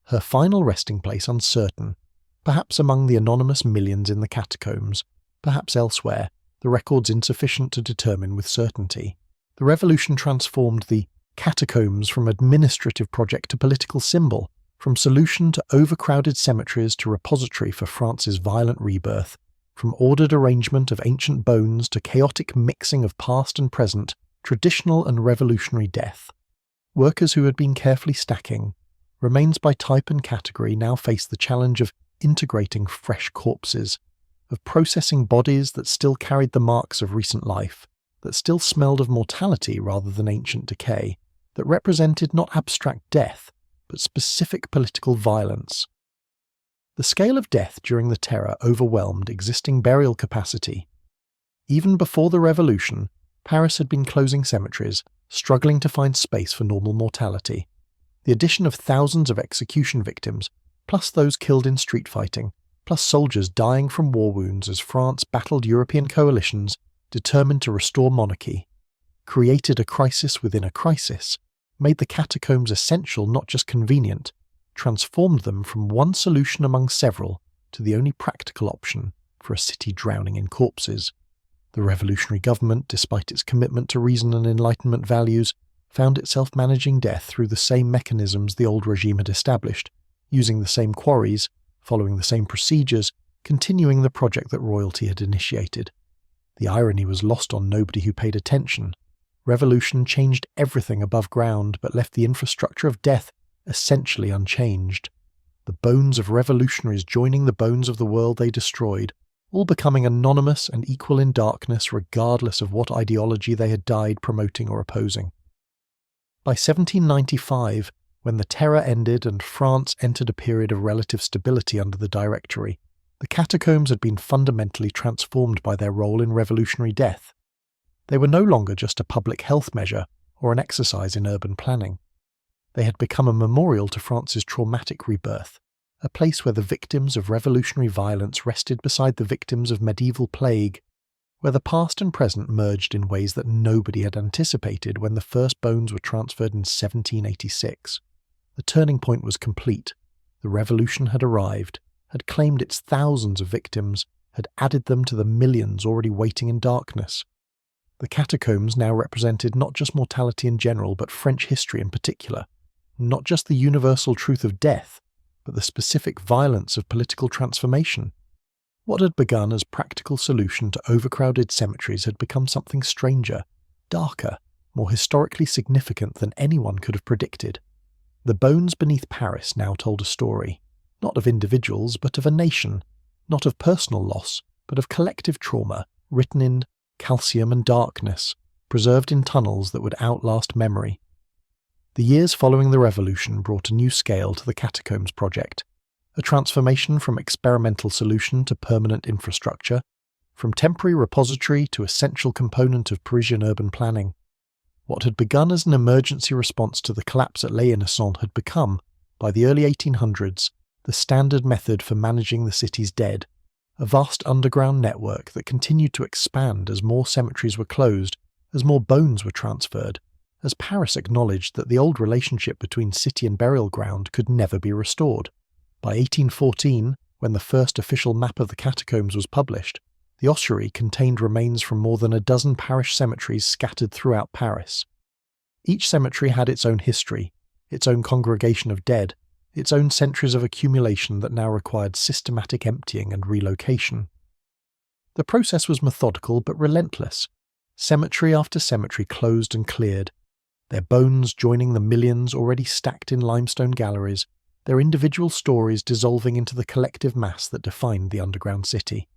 her final resting place uncertain, perhaps among the anonymous millions in the catacombs, perhaps elsewhere, the records insufficient to determine with certainty. The revolution transformed the catacombs from administrative project to political symbol, from solution to overcrowded cemeteries to repository for France's violent rebirth, from ordered arrangement of ancient bones to chaotic mixing of past and present, traditional and revolutionary death. Workers who had been carefully stacking remains by type and category now faced the challenge of integrating fresh corpses, of processing bodies that still carried the marks of recent life, that still smelled of mortality rather than ancient decay, that represented not abstract death, but specific political violence. The scale of death during the Terror overwhelmed existing burial capacity. Even before the revolution, Paris had been closing cemeteries, struggling to find space for normal mortality. The addition of thousands of execution victims, plus those killed in street fighting, plus soldiers dying from war wounds as France battled European coalitions determined to restore monarchy, created a crisis within a crisis, made the catacombs essential, not just convenient, transformed them from one solution among several to the only practical option for a city drowning in corpses. The revolutionary government, despite its commitment to reason and Enlightenment values, found itself managing death through the same mechanisms the old regime had established, using the same quarries, following the same procedures, continuing the project that royalty had initiated. The irony was lost on nobody who paid attention. Revolution changed everything above ground but left the infrastructure of death essentially unchanged. The bones of revolutionaries joining the bones of the world they destroyed, all becoming anonymous and equal in darkness regardless of what ideology they had died promoting or opposing. By 1795, when the Terror ended and France entered a period of relative stability under the Directory, the catacombs had been fundamentally transformed by their role in revolutionary death. They were no longer just a public health measure or an exercise in urban planning. They had become a memorial to France's traumatic rebirth, a place where the victims of revolutionary violence rested beside the victims of medieval plague, where the past and present merged in ways that nobody had anticipated when the first bones were transferred in 1786. The turning point was complete. The revolution had arrived, had claimed its thousands of victims, had added them to the millions already waiting in darkness. The catacombs now represented not just mortality in general, but French history in particular, not just the universal truth of death, but the specific violence of political transformation. What had begun as practical solution to overcrowded cemeteries had become something stranger, darker, more historically significant than anyone could have predicted. The bones beneath Paris now told a story, not of individuals but of a nation, not of personal loss but of collective trauma, written in calcium and darkness, preserved in tunnels that would outlast memory. The years following the revolution brought a new scale to the Catacombs project, a transformation from experimental solution to permanent infrastructure, from temporary repository to essential component of Parisian urban planning. What had begun as an emergency response to the collapse at Les Innocents had become, by the early 1800s, the standard method for managing the city's dead, a vast underground network that continued to expand as more cemeteries were closed, as more bones were transferred, as Paris acknowledged that the old relationship between city and burial ground could never be restored. By 1814, when the first official map of the catacombs was published, the ossuary contained remains from more than a dozen parish cemeteries scattered throughout Paris. Each cemetery had its own history, its own congregation of dead, its own centuries of accumulation that now required systematic emptying and relocation. The process was methodical but relentless. Cemetery after cemetery closed and cleared, their bones joining the millions already stacked in limestone galleries, their individual stories dissolving into the collective mass that defined the underground city.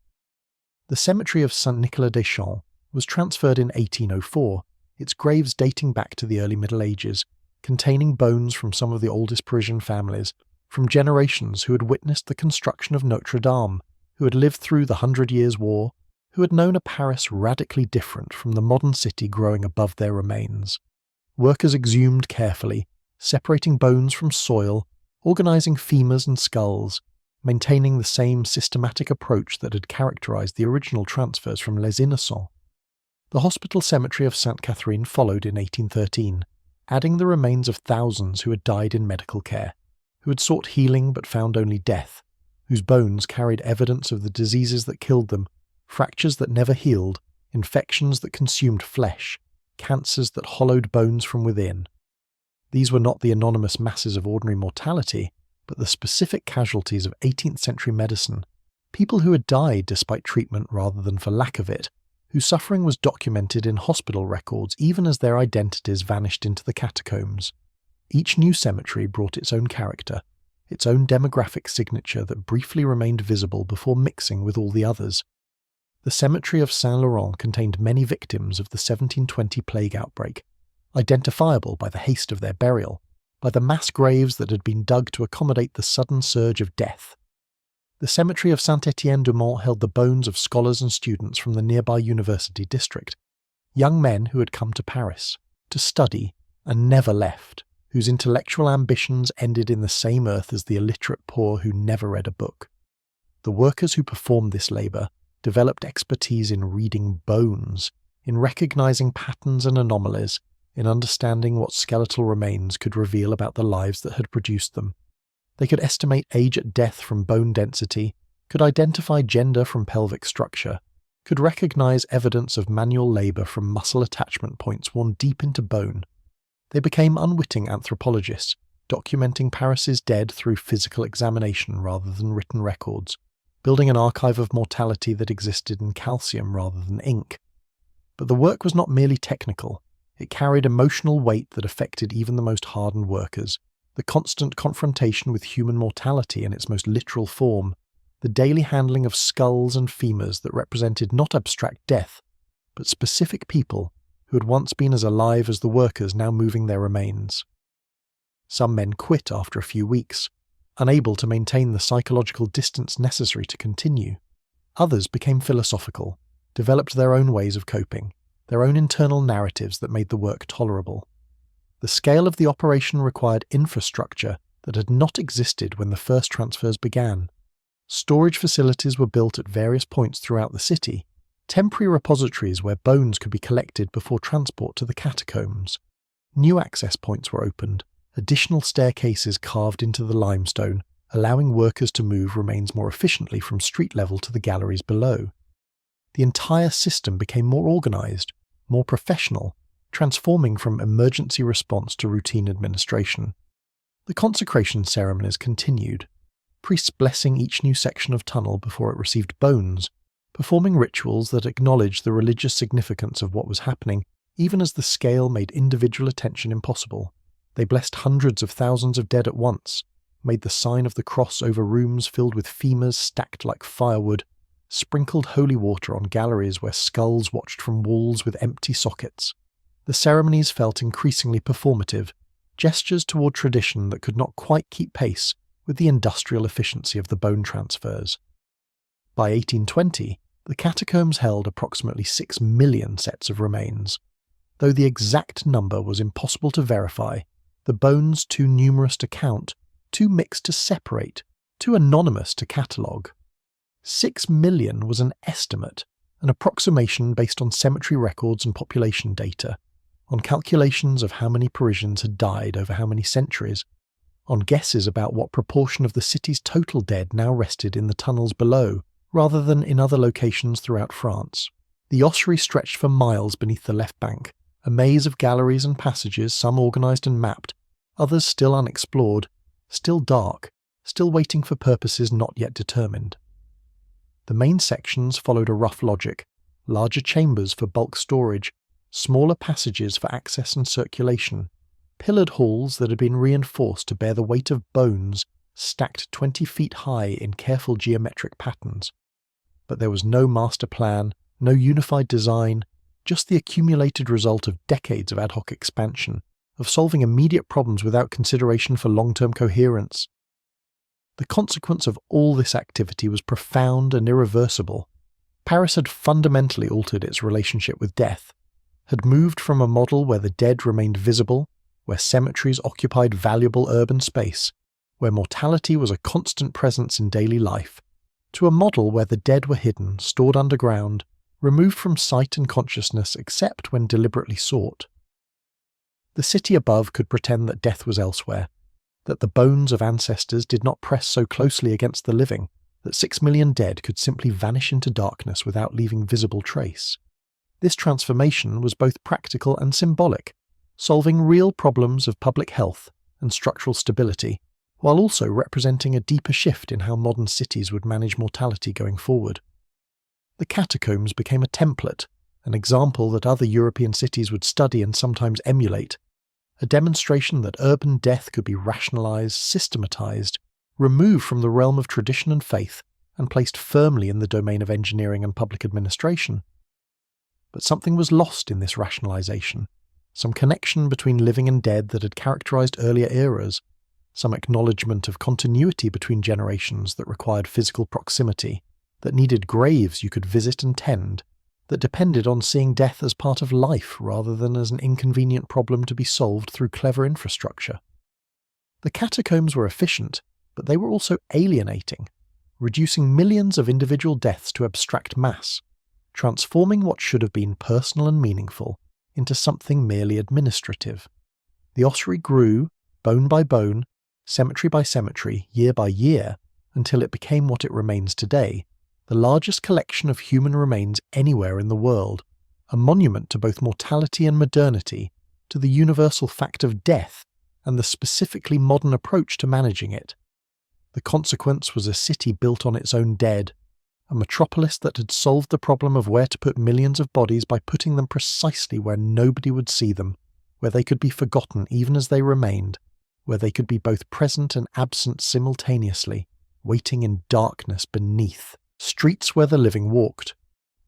The cemetery of Saint-Nicolas-des-Champs was transferred in 1804, its graves dating back to the early Middle Ages, containing bones from some of the oldest Parisian families, from generations who had witnessed the construction of Notre Dame, who had lived through the 100 Years' War, who had known a Paris radically different from the modern city growing above their remains. Workers exhumed carefully, separating bones from soil, organising femurs and skulls, maintaining the same systematic approach that had characterised the original transfers from Les Innocents. The hospital cemetery of Sainte Catherine followed in 1813, adding the remains of thousands who had died in medical care, who had sought healing but found only death, whose bones carried evidence of the diseases that killed them, fractures that never healed, infections that consumed flesh, cancers that hollowed bones from within. These were not the anonymous masses of ordinary mortality, but the specific casualties of 18th century medicine, people who had died despite treatment rather than for lack of it, whose suffering was documented in hospital records even as their identities vanished into the catacombs. Each new cemetery brought its own character, its own demographic signature that briefly remained visible before mixing with all the others. The cemetery of Saint-Laurent contained many victims of the 1720 plague outbreak, identifiable by the haste of their burial, by the mass graves that had been dug to accommodate the sudden surge of death. The cemetery of Saint-Étienne-du-Mont held the bones of scholars and students from the nearby university district, young men who had come to Paris, to study, and never left, whose intellectual ambitions ended in the same earth as the illiterate poor who never read a book. The workers who performed this labour developed expertise in reading bones, in recognising patterns and anomalies, in understanding what skeletal remains could reveal about the lives that had produced them. They could estimate age at death from bone density, could identify gender from pelvic structure, could recognise evidence of manual labour from muscle attachment points worn deep into bone. They became unwitting anthropologists, documenting Paris's dead through physical examination rather than written records, building an archive of mortality that existed in calcium rather than ink. But the work was not merely technical. It carried emotional weight that affected even the most hardened workers, the constant confrontation with human mortality in its most literal form, the daily handling of skulls and femurs that represented not abstract death, but specific people who had once been as alive as the workers now moving their remains. Some men quit after a few weeks, unable to maintain the psychological distance necessary to continue. Others became philosophical, developed their own ways of coping, their own internal narratives that made the work tolerable. The scale of the operation required infrastructure that had not existed when the first transfers began. Storage facilities were built at various points throughout the city, temporary repositories where bones could be collected before transport to the catacombs. New access points were opened, additional staircases carved into the limestone, allowing workers to move remains more efficiently from street level to the galleries below. The entire system became more organised, more professional, transforming from emergency response to routine administration. The consecration ceremonies continued, priests blessing each new section of tunnel before it received bones, performing rituals that acknowledged the religious significance of what was happening, even as the scale made individual attention impossible. They blessed hundreds of thousands of dead at once, made the sign of the cross over rooms filled with femurs stacked like firewood, sprinkled holy water on galleries where skulls watched from walls with empty sockets. The ceremonies felt increasingly performative, gestures toward tradition that could not quite keep pace with the industrial efficiency of the bone transfers. By 1820, the catacombs held approximately 6 million sets of remains. Though the exact number was impossible to verify, the bones too numerous to count, too mixed to separate, too anonymous to catalogue. 6 million was an estimate, an approximation based on cemetery records and population data, on calculations of how many Parisians had died over how many centuries, on guesses about what proportion of the city's total dead now rested in the tunnels below, rather than in other locations throughout France. The ossuary stretched for miles beneath the left bank, a maze of galleries and passages, some organised and mapped, others still unexplored, still dark, still waiting for purposes not yet determined. The main sections followed a rough logic: larger chambers for bulk storage, smaller passages for access and circulation, pillared halls that had been reinforced to bear the weight of bones stacked 20 feet high in careful geometric patterns. But there was no master plan, no unified design, just the accumulated result of decades of ad hoc expansion, of solving immediate problems without consideration for long-term coherence. The consequence of all this activity was profound and irreversible. Paris had fundamentally altered its relationship with death, had moved from a model where the dead remained visible, where cemeteries occupied valuable urban space, where mortality was a constant presence in daily life, to a model where the dead were hidden, stored underground, removed from sight and consciousness except when deliberately sought. The city above could pretend that death was elsewhere, that the bones of ancestors did not press so closely against the living, that 6 million dead could simply vanish into darkness without leaving visible trace. This transformation was both practical and symbolic, solving real problems of public health and structural stability, while also representing a deeper shift in how modern cities would manage mortality going forward. The catacombs became a template, an example that other European cities would study and sometimes emulate, a demonstration that urban death could be rationalized, systematized, removed from the realm of tradition and faith, and placed firmly in the domain of engineering and public administration. But something was lost in this rationalization, some connection between living and dead that had characterized earlier eras, some acknowledgement of continuity between generations that required physical proximity, that needed graves you could visit and tend, that depended on seeing death as part of life rather than as an inconvenient problem to be solved through clever infrastructure. The catacombs were efficient, but they were also alienating, reducing millions of individual deaths to abstract mass, transforming what should have been personal and meaningful into something merely administrative. The ossuary grew, bone by bone, cemetery by cemetery, year by year, until it became what it remains today, the largest collection of human remains anywhere in the world, a monument to both mortality and modernity, to the universal fact of death and the specifically modern approach to managing it. The consequence was a city built on its own dead, a metropolis that had solved the problem of where to put millions of bodies by putting them precisely where nobody would see them, where they could be forgotten even as they remained, where they could be both present and absent simultaneously, waiting in darkness beneath, streets where the living walked.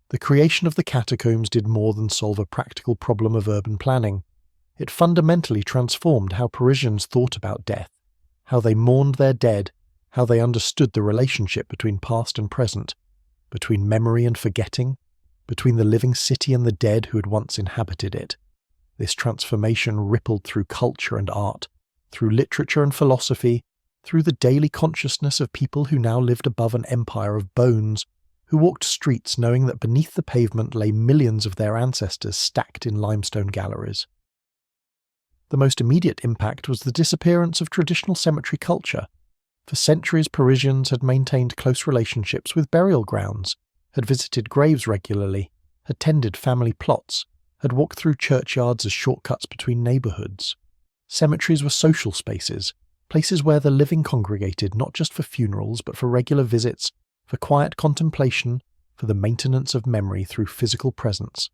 The creation of the catacombs did more than solve a practical problem of urban planning. It fundamentally transformed how Parisians thought about death, how they mourned their dead, how they understood the relationship between past and present, between memory and forgetting, between the living city and the dead who had once inhabited it. This transformation rippled through culture and art, through literature and philosophy, through the daily consciousness of people who now lived above an empire of bones, who walked streets knowing that beneath the pavement lay millions of their ancestors stacked in limestone galleries. The most immediate impact was the disappearance of traditional cemetery culture. For centuries, Parisians had maintained close relationships with burial grounds, had visited graves regularly, had tended family plots, had walked through churchyards as shortcuts between neighbourhoods. Cemeteries were social spaces, places where the living congregated not just for funerals but for regular visits, for quiet contemplation, for the maintenance of memory through physical presence.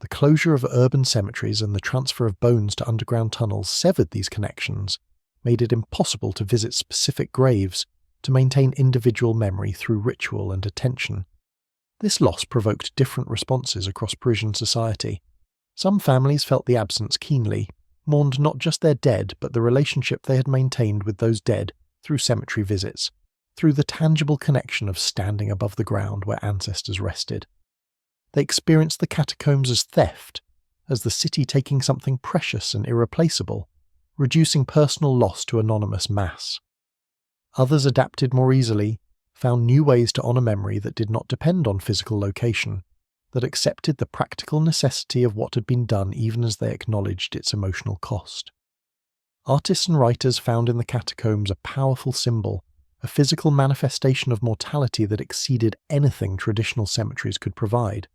The closure of urban cemeteries and the transfer of bones to underground tunnels severed these connections, made it impossible to visit specific graves, to maintain individual memory through ritual and attention. This loss provoked different responses across Parisian society. Some families felt the absence keenly, mourned not just their dead but the relationship they had maintained with those dead through cemetery visits, through the tangible connection of standing above the ground where ancestors rested. They experienced the catacombs as theft, as the city taking something precious and irreplaceable, reducing personal loss to anonymous mass. Others adapted more easily, found new ways to honour memory that did not depend on physical location, that accepted the practical necessity of what had been done even as they acknowledged its emotional cost. Artists and writers found in the catacombs a powerful symbol, a physical manifestation of mortality that exceeded anything traditional cemeteries could provide.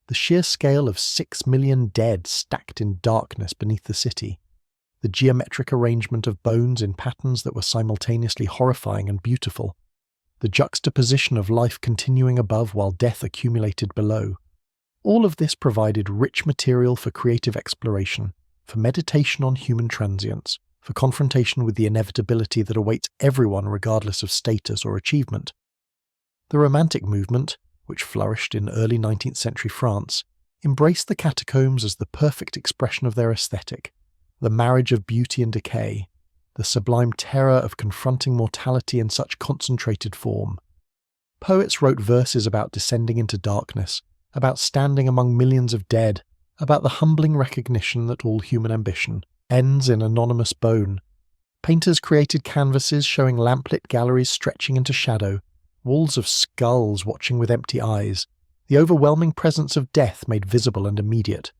The sheer scale of 6 million dead stacked in darkness beneath the city, the geometric arrangement of bones in patterns that were simultaneously horrifying and beautiful, the juxtaposition of life continuing above while death accumulated below. All of this provided rich material for creative exploration, for meditation on human transience, for confrontation with the inevitability that awaits everyone regardless of status or achievement. The Romantic movement, which flourished in early 19th century France, embraced the catacombs as the perfect expression of their aesthetic, the marriage of beauty and decay, the sublime terror of confronting mortality in such concentrated form. Poets wrote verses about descending into darkness, about standing among millions of dead, about the humbling recognition that all human ambition ends in anonymous bone. Painters created canvases showing lamplit galleries stretching into shadow, walls of skulls watching with empty eyes, the overwhelming presence of death made visible and immediate.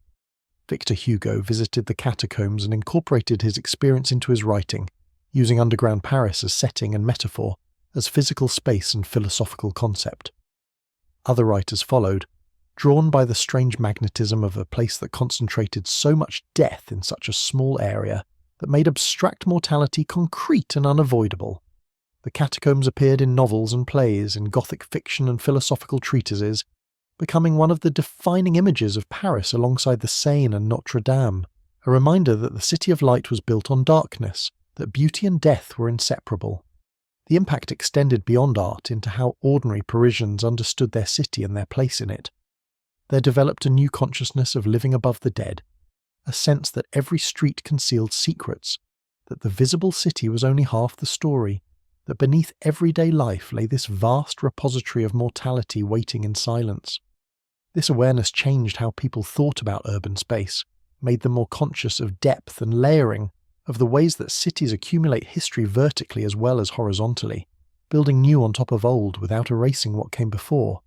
Victor Hugo visited the catacombs and incorporated his experience into his writing, using underground Paris as setting and metaphor, as physical space and philosophical concept. Other writers followed, drawn by the strange magnetism of a place that concentrated so much death in such a small area that made abstract mortality concrete and unavoidable. The catacombs appeared in novels and plays, in Gothic fiction and philosophical treatises, becoming one of the defining images of Paris alongside the Seine and Notre Dame, a reminder that the City of Light was built on darkness, that beauty and death were inseparable. The impact extended beyond art into how ordinary Parisians understood their city and their place in it. There developed a new consciousness of living above the dead, a sense that every street concealed secrets, that the visible city was only half the story, that beneath everyday life lay this vast repository of mortality waiting in silence. This awareness changed how people thought about urban space, made them more conscious of depth and layering, of the ways that cities accumulate history vertically as well as horizontally, building new on top of old without erasing what came before.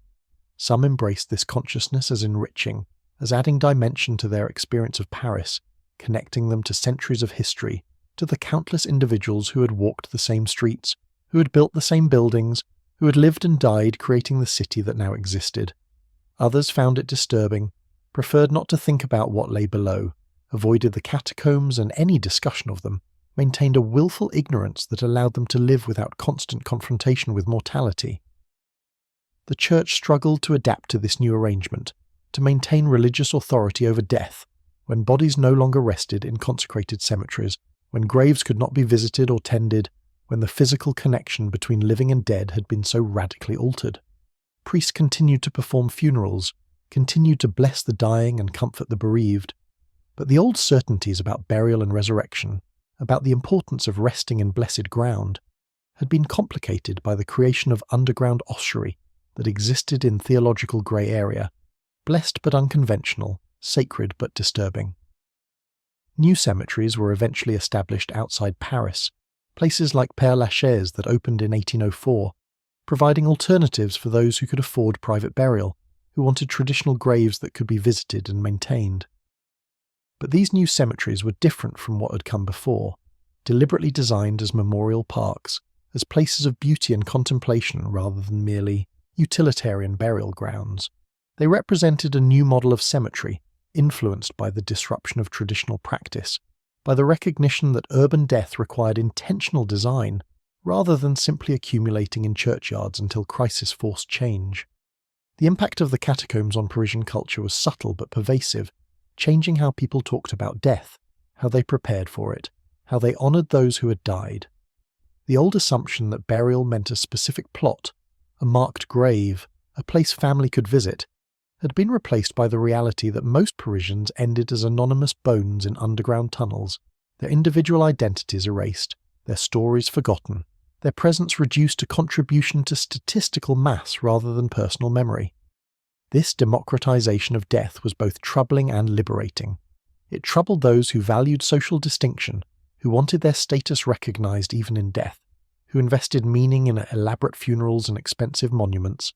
Some embraced this consciousness as enriching, as adding dimension to their experience of Paris, connecting them to centuries of history, to the countless individuals who had walked the same streets, who had built the same buildings, who had lived and died creating the city that now existed. Others found it disturbing, preferred not to think about what lay below, avoided the catacombs and any discussion of them, maintained a willful ignorance that allowed them to live without constant confrontation with mortality. The Church struggled to adapt to this new arrangement, to maintain religious authority over death, when bodies no longer rested in consecrated cemeteries, when graves could not be visited or tended, when the physical connection between living and dead had been so radically altered. Priests continued to perform funerals, continued to bless the dying and comfort the bereaved, but the old certainties about burial and resurrection, about the importance of resting in blessed ground, had been complicated by the creation of underground ossuary that existed in theological grey area, blessed but unconventional, sacred but disturbing. New cemeteries were eventually established outside Paris, places like Père Lachaise that opened in 1804, providing alternatives for those who could afford private burial, who wanted traditional graves that could be visited and maintained. But these new cemeteries were different from what had come before, deliberately designed as memorial parks, as places of beauty and contemplation rather than merely utilitarian burial grounds. They represented a new model of cemetery, influenced by the disruption of traditional practice, by the recognition that urban death required intentional design, rather than simply accumulating in churchyards until crisis forced change. The impact of the catacombs on Parisian culture was subtle but pervasive, changing how people talked about death, how they prepared for it, how they honoured those who had died. The old assumption that burial meant a specific plot, a marked grave, a place family could visit, had been replaced by the reality that most Parisians ended as anonymous bones in underground tunnels, their individual identities erased, their stories forgotten, their presence reduced to contribution to statistical mass rather than personal memory. This democratization of death was both troubling and liberating. It troubled those who valued social distinction, who wanted their status recognized even in death, who invested meaning in elaborate funerals and expensive monuments.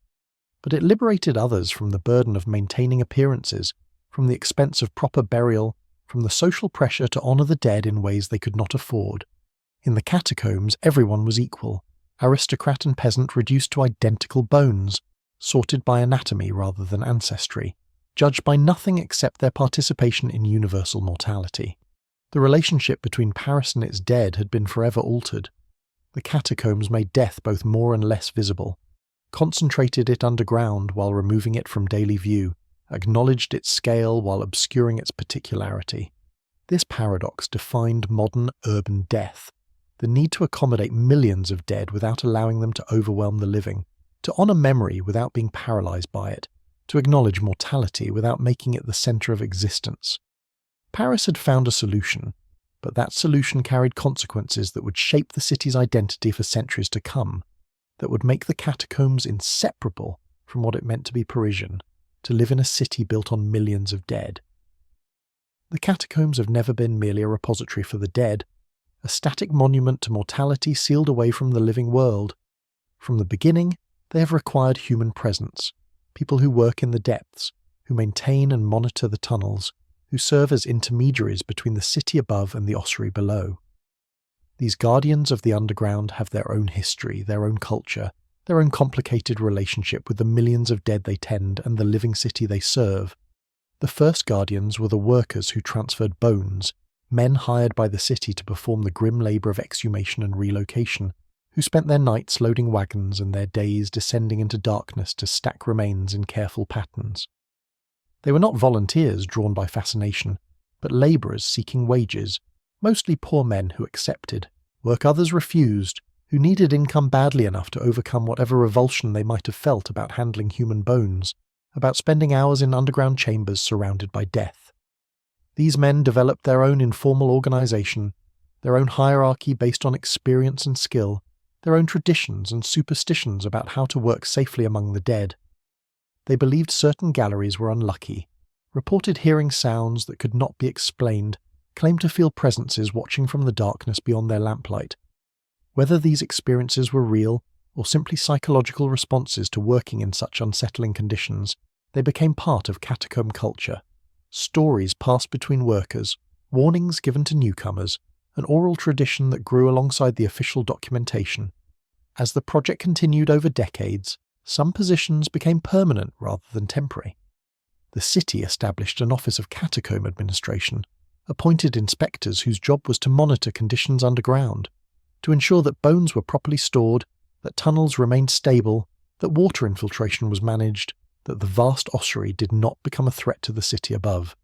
But it liberated others from the burden of maintaining appearances, from the expense of proper burial, from the social pressure to honor the dead in ways they could not afford. In the catacombs, everyone was equal, aristocrat and peasant reduced to identical bones, sorted by anatomy rather than ancestry, judged by nothing except their participation in universal mortality. The relationship between Paris and its dead had been forever altered. The catacombs made death both more and less visible, concentrated it underground while removing it from daily view, acknowledged its scale while obscuring its particularity. This paradox defined modern urban death, the need to accommodate millions of dead without allowing them to overwhelm the living, to honour memory without being paralysed by it, to acknowledge mortality without making it the centre of existence. Paris had found a solution, but that solution carried consequences that would shape the city's identity for centuries to come, that would make the catacombs inseparable from what it meant to be Parisian, to live in a city built on millions of dead. The catacombs have never been merely a repository for the dead, a static monument to mortality sealed away from the living world. From the beginning, they have required human presence, people who work in the depths, who maintain and monitor the tunnels, who serve as intermediaries between the city above and the ossuary below. These guardians of the underground have their own history, their own culture, their own complicated relationship with the millions of dead they tend and the living city they serve. The first guardians were the workers who transferred bones, men hired by the city to perform the grim labour of exhumation and relocation, who spent their nights loading wagons and their days descending into darkness to stack remains in careful patterns. They were not volunteers drawn by fascination, but labourers seeking wages, mostly poor men who accepted, work others refused, who needed income badly enough to overcome whatever revulsion they might have felt about handling human bones, about spending hours in underground chambers surrounded by death. These men developed their own informal organisation, their own hierarchy based on experience and skill, their own traditions and superstitions about how to work safely among the dead. They believed certain galleries were unlucky, reported hearing sounds that could not be explained, claimed to feel presences watching from the darkness beyond their lamplight. Whether these experiences were real or simply psychological responses to working in such unsettling conditions, they became part of catacomb culture. Stories passed between workers, warnings given to newcomers, an oral tradition that grew alongside the official documentation. As the project continued over decades, some positions became permanent rather than temporary. The city established an office of catacomb administration, appointed inspectors whose job was to monitor conditions underground, to ensure that bones were properly stored, that tunnels remained stable, that water infiltration was managed, that the vast ossuary did not become a threat to the city above.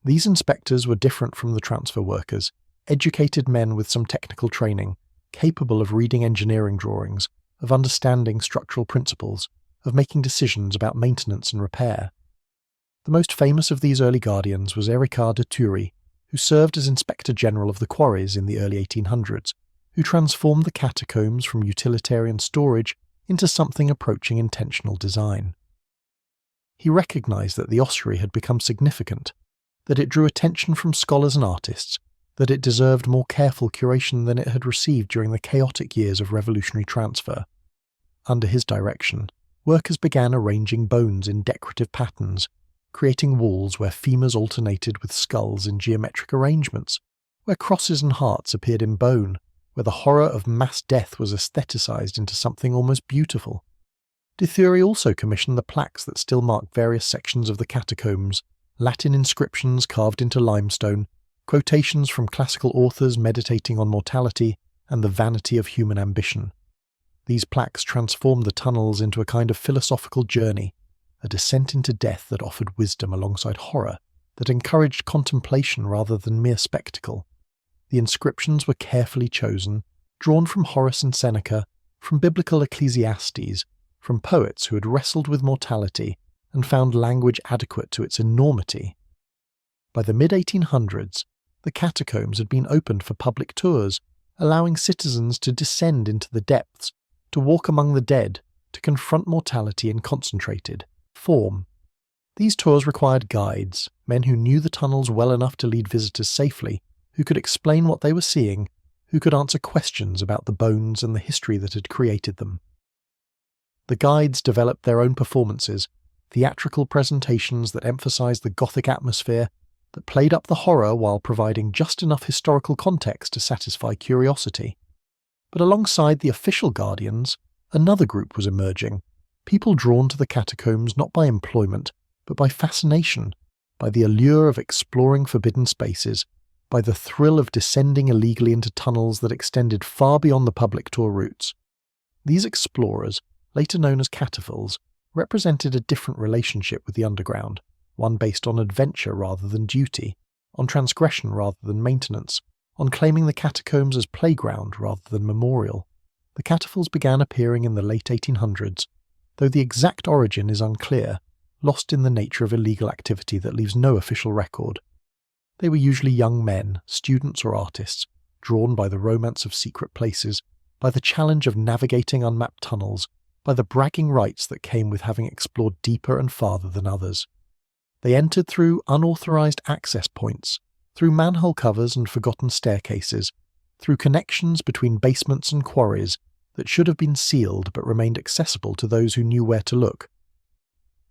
These inspectors were different from the transfer workers, educated men with some technical training, capable of reading engineering drawings, of understanding structural principles, of making decisions about maintenance and repair. The most famous of these early guardians was Ricard de Thury, who served as Inspector General of the Quarries in the early 1800s, who transformed the catacombs from utilitarian storage into something approaching intentional design. He recognised that the ossuary had become significant, that it drew attention from scholars and artists, that it deserved more careful curation than it had received during the chaotic years of revolutionary transfer. Under his direction, workers began arranging bones in decorative patterns, creating walls where femurs alternated with skulls in geometric arrangements, where crosses and hearts appeared in bone, where the horror of mass death was aestheticised into something almost beautiful. De Thury also commissioned the plaques that still mark various sections of the catacombs, Latin inscriptions carved into limestone, quotations from classical authors meditating on mortality and the vanity of human ambition. These plaques transformed the tunnels into a kind of philosophical journey, a descent into death that offered wisdom alongside horror, that encouraged contemplation rather than mere spectacle. The inscriptions were carefully chosen, drawn from Horace and Seneca, from biblical Ecclesiastes, from poets who had wrestled with mortality and found language adequate to its enormity. By the mid-1800s, the catacombs had been opened for public tours, allowing citizens to descend into the depths, to walk among the dead, to confront mortality in concentrated form. These tours required guides, men who knew the tunnels well enough to lead visitors safely, who could explain what they were seeing, who could answer questions about the bones and the history that had created them. The guides developed their own performances, theatrical presentations that emphasized the Gothic atmosphere, that played up the horror while providing just enough historical context to satisfy curiosity. But alongside the official guardians, another group was emerging, people drawn to the catacombs not by employment, but by fascination, by the allure of exploring forbidden spaces, by the thrill of descending illegally into tunnels that extended far beyond the public tour routes. These explorers, later known as Cataphiles, represented a different relationship with the underground, one based on adventure rather than duty, on transgression rather than maintenance, on claiming the catacombs as playground rather than memorial. The Cataphiles began appearing in the late 1800s, though the exact origin is unclear, lost in the nature of illegal activity that leaves no official record. They were usually young men, students or artists, drawn by the romance of secret places, by the challenge of navigating unmapped tunnels, by the bragging rights that came with having explored deeper and farther than others. They entered through unauthorized access points, through manhole covers and forgotten staircases, through connections between basements and quarries that should have been sealed but remained accessible to those who knew where to look.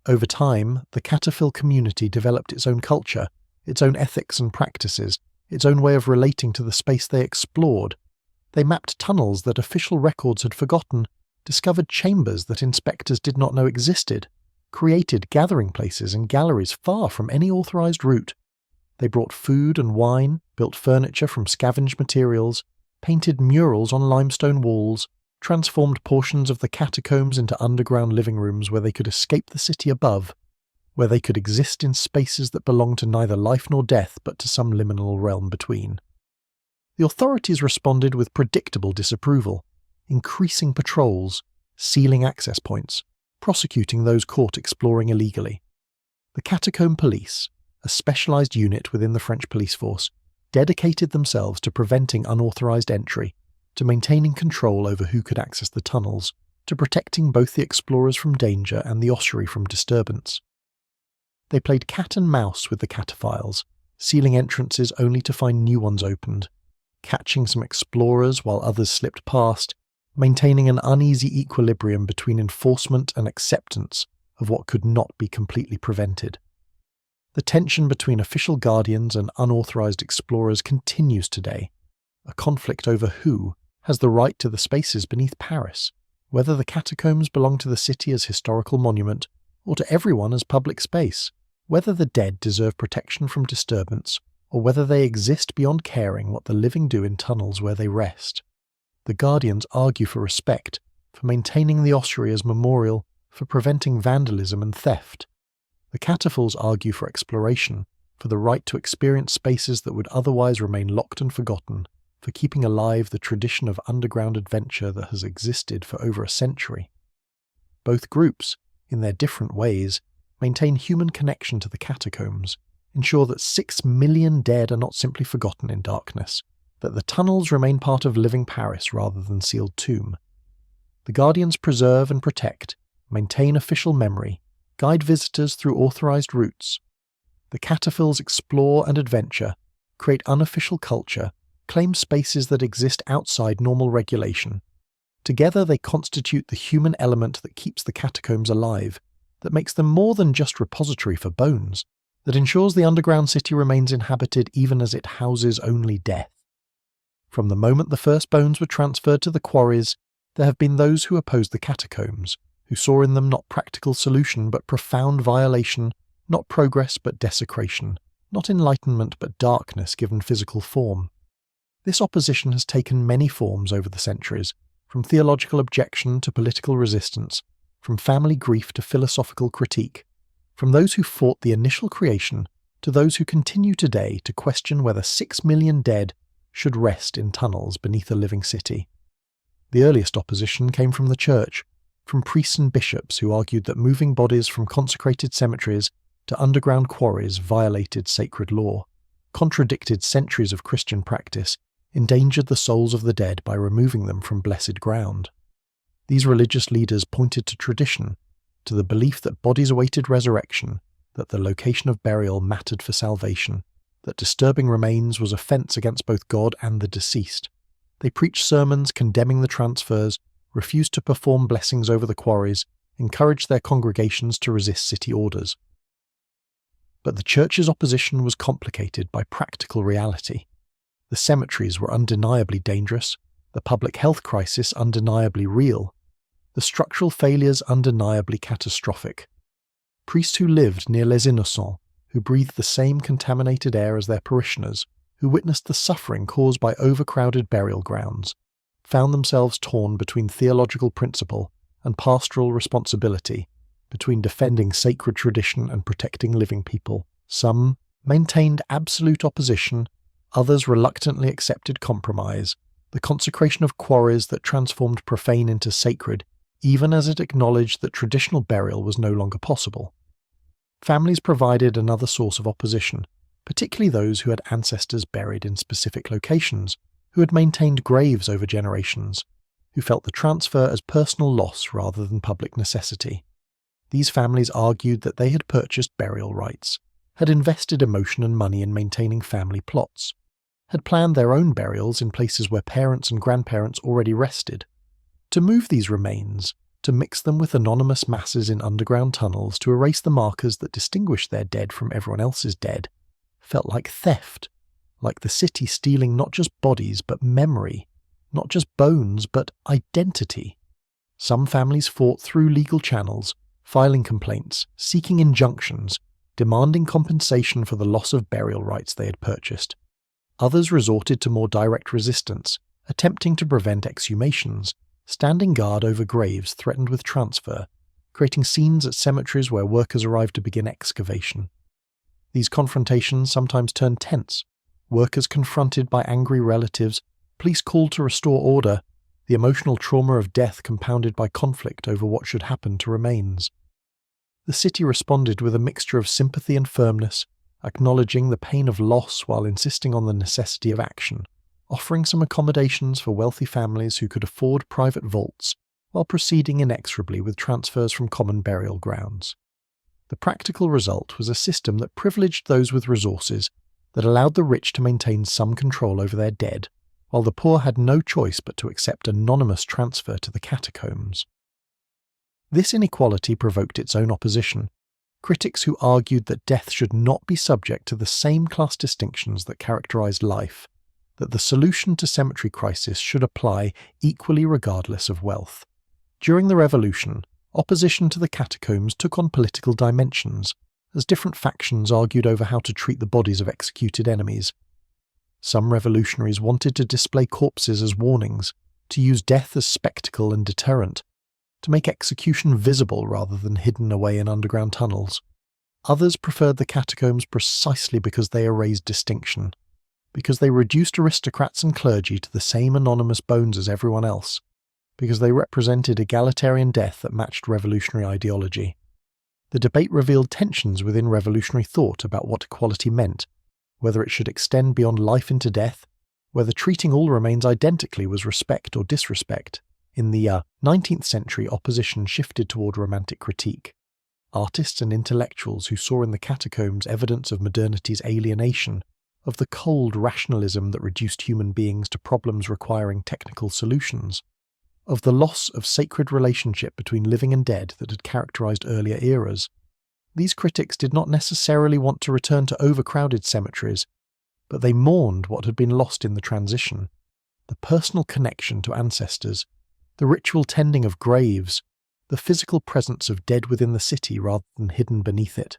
Over time, the Cataphil community developed its own culture, its own ethics and practices, its own way of relating to the space they explored. They mapped tunnels that official records had forgotten, discovered chambers that inspectors did not know existed, created gathering places and galleries far from any authorized route. They brought food and wine, built furniture from scavenged materials, painted murals on limestone walls, transformed portions of the catacombs into underground living rooms where they could escape the city above, where they could exist in spaces that belonged to neither life nor death but to some liminal realm between. The authorities responded with predictable disapproval, increasing patrols, sealing access points, prosecuting those caught exploring illegally. The Catacomb Police, a specialized unit within the French police force, dedicated themselves to preventing unauthorized entry, to maintaining control over who could access the tunnels, to protecting both the explorers from danger and the ossuary from disturbance. They played cat and mouse with the Cataphiles, sealing entrances only to find new ones opened, catching some explorers while others slipped past, maintaining an uneasy equilibrium between enforcement and acceptance of what could not be completely prevented. The tension between official guardians and unauthorized explorers continues today, a conflict over who has the right to the spaces beneath Paris, whether the catacombs belong to the city as historical monument or to everyone as public space, whether the dead deserve protection from disturbance or whether they exist beyond caring what the living do in tunnels where they rest. The guardians argue for respect, for maintaining the ossuary as memorial, for preventing vandalism and theft. The Cataphiles argue for exploration, for the right to experience spaces that would otherwise remain locked and forgotten, for keeping alive the tradition of underground adventure that has existed for over a century. Both groups, in their different ways, maintain human connection to the catacombs, ensure that 6 million dead are not simply forgotten in darkness, that the tunnels remain part of living Paris rather than sealed tomb. The Guardians preserve and protect, maintain official memory, guide visitors through authorized routes. The Cataphiles explore and adventure, create unofficial culture, claim spaces that exist outside normal regulation. Together they constitute the human element that keeps the catacombs alive, that makes them more than just repository for bones, that ensures the underground city remains inhabited even as it houses only death. From the moment the first bones were transferred to the quarries, there have been those who opposed the catacombs, who saw in them not practical solution but profound violation, not progress but desecration, not enlightenment but darkness given physical form. This opposition has taken many forms over the centuries, from theological objection to political resistance, from family grief to philosophical critique, from those who fought the initial creation to those who continue today to question whether 6 million dead should rest in tunnels beneath a living city. The earliest opposition came from the church, from priests and bishops who argued that moving bodies from consecrated cemeteries to underground quarries violated sacred law, contradicted centuries of Christian practice, endangered the souls of the dead by removing them from blessed ground. These religious leaders pointed to tradition, to the belief that bodies awaited resurrection, that the location of burial mattered for salvation, that disturbing remains was offence against both God and the deceased. They preached sermons condemning the transfers, refused to perform blessings over the quarries, encouraged their congregations to resist city orders. But the church's opposition was complicated by practical reality. The cemeteries were undeniably dangerous, the public health crisis undeniably real, the structural failures undeniably catastrophic. Priests who lived near Les Innocents, who breathed the same contaminated air as their parishioners, who witnessed the suffering caused by overcrowded burial grounds, found themselves torn between theological principle and pastoral responsibility, between defending sacred tradition and protecting living people. Some maintained absolute opposition, others reluctantly accepted compromise, the consecration of quarries that transformed profane into sacred, even as it acknowledged that traditional burial was no longer possible. Families provided another source of opposition, particularly those who had ancestors buried in specific locations, who had maintained graves over generations, who felt the transfer as personal loss rather than public necessity. These families argued that they had purchased burial rights, had invested emotion and money in maintaining family plots, had planned their own burials in places where parents and grandparents already rested. To move these remains, to mix them with anonymous masses in underground tunnels to erase the markers that distinguished their dead from everyone else's dead, felt like theft, like the city stealing not just bodies but memory, not just bones but identity. Some families fought through legal channels, filing complaints, seeking injunctions, demanding compensation for the loss of burial rights they had purchased. Others resorted to more direct resistance, attempting to prevent exhumations, standing guard over graves threatened with transfer, creating scenes at cemeteries where workers arrived to begin excavation. These confrontations sometimes turned tense, workers confronted by angry relatives, police called to restore order, the emotional trauma of death compounded by conflict over what should happen to remains. The city responded with a mixture of sympathy and firmness, acknowledging the pain of loss while insisting on the necessity of action, offering some accommodations for wealthy families who could afford private vaults, while proceeding inexorably with transfers from common burial grounds. The practical result was a system that privileged those with resources, that allowed the rich to maintain some control over their dead, while the poor had no choice but to accept anonymous transfer to the catacombs. This inequality provoked its own opposition. Critics who argued that death should not be subject to the same class distinctions that characterized life, that the solution to cemetery crisis should apply equally regardless of wealth. During the Revolution, opposition to the catacombs took on political dimensions, as different factions argued over how to treat the bodies of executed enemies. Some revolutionaries wanted to display corpses as warnings, to use death as spectacle and deterrent, to make execution visible rather than hidden away in underground tunnels. Others preferred the catacombs precisely because they erased distinction, because they reduced aristocrats and clergy to the same anonymous bones as everyone else, because they represented egalitarian death that matched revolutionary ideology. The debate revealed tensions within revolutionary thought about what equality meant, whether it should extend beyond life into death, whether treating all remains identically was respect or disrespect. In the 19th century, opposition shifted toward romantic critique. Artists and intellectuals who saw in the catacombs evidence of modernity's alienation, of the cold rationalism that reduced human beings to problems requiring technical solutions, of the loss of sacred relationship between living and dead that had characterized earlier eras. These critics did not necessarily want to return to overcrowded cemeteries, but they mourned what had been lost in the transition, the personal connection to ancestors, the ritual tending of graves, the physical presence of dead within the city rather than hidden beneath it.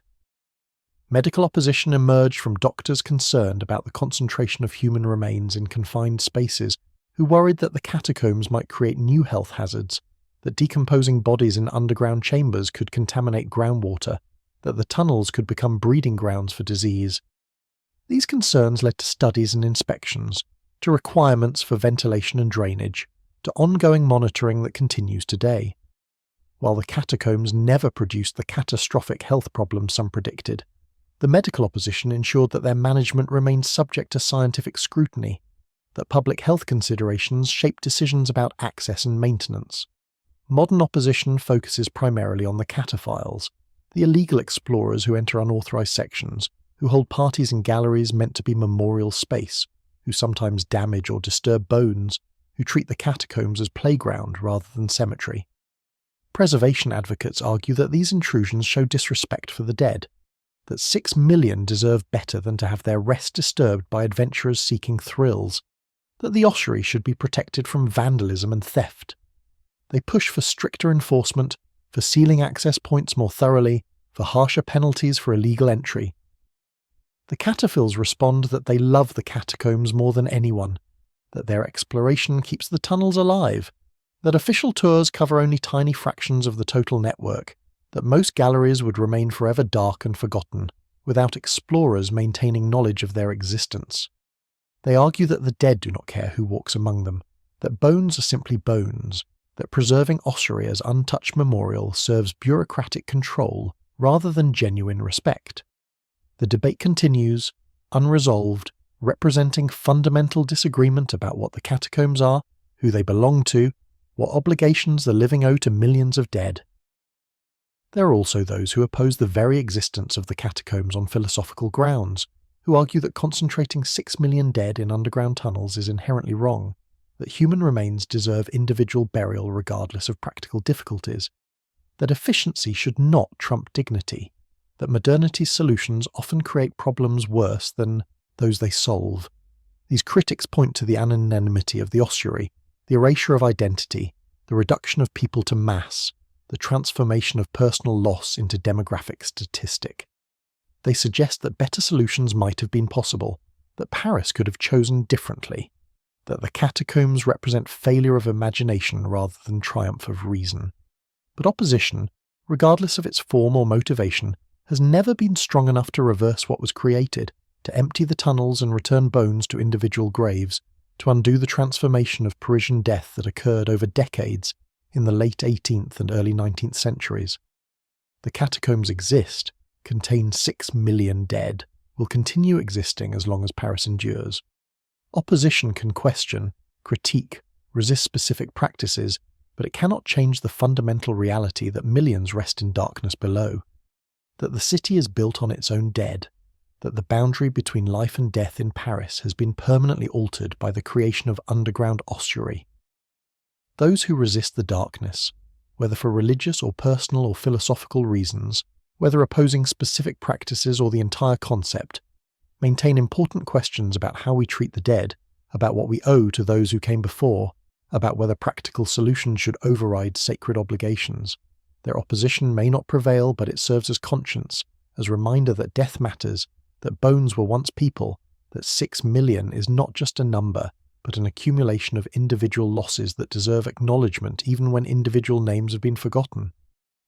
Medical opposition emerged from doctors concerned about the concentration of human remains in confined spaces, who worried that the catacombs might create new health hazards, that decomposing bodies in underground chambers could contaminate groundwater, that the tunnels could become breeding grounds for disease. These concerns led to studies and inspections, to requirements for ventilation and drainage, to ongoing monitoring that continues today. While the catacombs never produced the catastrophic health problems some predicted, the medical opposition ensured that their management remained subject to scientific scrutiny, that public health considerations shaped decisions about access and maintenance. Modern opposition focuses primarily on the Cataphiles, the illegal explorers who enter unauthorized sections, who hold parties in galleries meant to be memorial space, who sometimes damage or disturb bones, who treat the catacombs as playground rather than cemetery. Preservation advocates argue that these intrusions show disrespect for the dead, that 6 million deserve better than to have their rest disturbed by adventurers seeking thrills, that the ossuary should be protected from vandalism and theft. They push for stricter enforcement, for sealing access points more thoroughly, for harsher penalties for illegal entry. The Cataphiles respond that they love the catacombs more than anyone, that their exploration keeps the tunnels alive, that official tours cover only tiny fractions of the total network, that most galleries would remain forever dark and forgotten, without explorers maintaining knowledge of their existence. They argue that the dead do not care who walks among them, that bones are simply bones, that preserving ossuary as untouched memorial serves bureaucratic control rather than genuine respect. The debate continues, unresolved, representing fundamental disagreement about what the catacombs are, who they belong to, what obligations the living owe to millions of dead. There are also those who oppose the very existence of the catacombs on philosophical grounds, who argue that concentrating 6 million dead in underground tunnels is inherently wrong, that human remains deserve individual burial regardless of practical difficulties, that efficiency should not trump dignity, that modernity's solutions often create problems worse than those they solve. These critics point to the anonymity of the ossuary, the erasure of identity, the reduction of people to mass, the transformation of personal loss into demographic statistic. They suggest that better solutions might have been possible, that Paris could have chosen differently, that the catacombs represent failure of imagination rather than triumph of reason. But opposition, regardless of its form or motivation, has never been strong enough to reverse what was created, to empty the tunnels and return bones to individual graves, to undo the transformation of Parisian death that occurred over decades in the late 18th and early 19th centuries. The catacombs exist, contain 6 million dead, will continue existing as long as Paris endures. Opposition can question, critique, resist specific practices, but it cannot change the fundamental reality that millions rest in darkness below, that the city is built on its own dead, that the boundary between life and death in Paris has been permanently altered by the creation of underground ossuary. Those who resist the darkness, whether for religious or personal or philosophical reasons, whether opposing specific practices or the entire concept, maintain important questions about how we treat the dead, about what we owe to those who came before, about whether practical solutions should override sacred obligations. Their opposition may not prevail, but it serves as conscience, as a reminder that death matters, that bones were once people, that 6 million is not just a number, but an accumulation of individual losses that deserve acknowledgement even when individual names have been forgotten.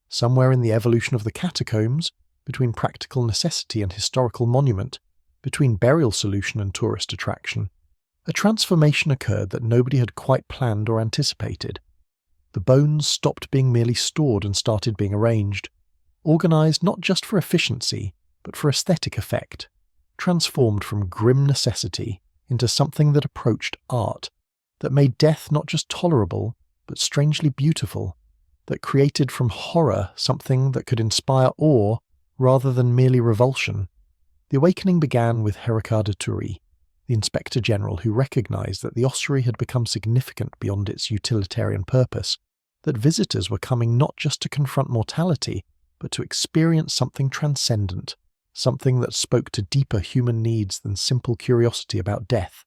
Somewhere in the evolution of the catacombs, between practical necessity and historical monument, between burial solution and tourist attraction, a transformation occurred that nobody had quite planned or anticipated. The bones stopped being merely stored and started being arranged, organised not just for efficiency, but for aesthetic effect, transformed from grim necessity into something that approached art, that made death not just tolerable, but strangely beautiful, that created from horror something that could inspire awe rather than merely revulsion. The awakening began with Héricard de Thury, the Inspector General, who recognised that the ossuary had become significant beyond its utilitarian purpose, that visitors were coming not just to confront mortality, but to experience something transcendent, something that spoke to deeper human needs than simple curiosity about death.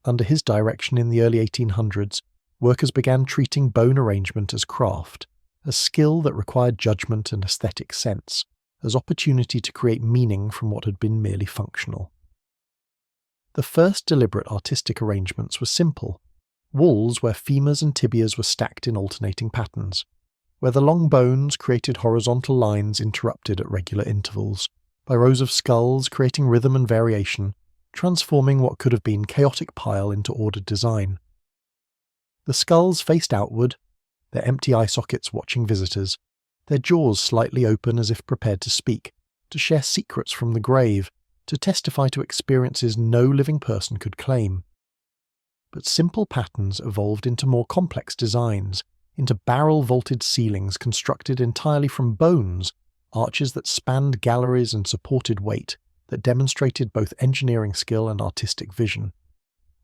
Under his direction in the early 1800s, workers began treating bone arrangement as craft, as skill that required judgment and aesthetic sense, as opportunity to create meaning from what had been merely functional. The first deliberate artistic arrangements were simple, walls where femurs and tibias were stacked in alternating patterns, where the long bones created horizontal lines interrupted at regular intervals by rows of skulls creating rhythm and variation, transforming what could have been chaotic pile into ordered design. The skulls faced outward, their empty eye sockets watching visitors, their jaws slightly open as if prepared to speak, to share secrets from the grave, to testify to experiences no living person could claim. But simple patterns evolved into more complex designs, into barrel-vaulted ceilings constructed entirely from bones, arches that spanned galleries and supported weight, that demonstrated both engineering skill and artistic vision.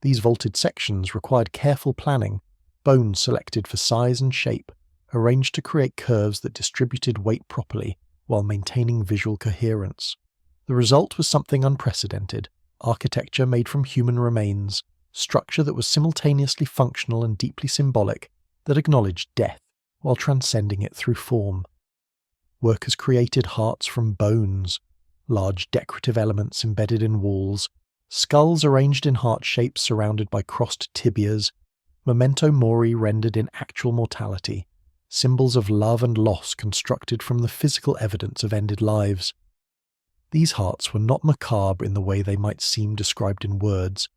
These vaulted sections required careful planning, bones selected for size and shape, arranged to create curves that distributed weight properly while maintaining visual coherence. The result was something unprecedented: architecture made from human remains, structure that was simultaneously functional and deeply symbolic, that acknowledged death while transcending it through form. Workers created hearts from bones, large decorative elements embedded in walls, skulls arranged in heart shapes surrounded by crossed tibias, memento mori rendered in actual mortality, symbols of love and loss constructed from the physical evidence of ended lives. These hearts were not macabre in the way they might seem described in words.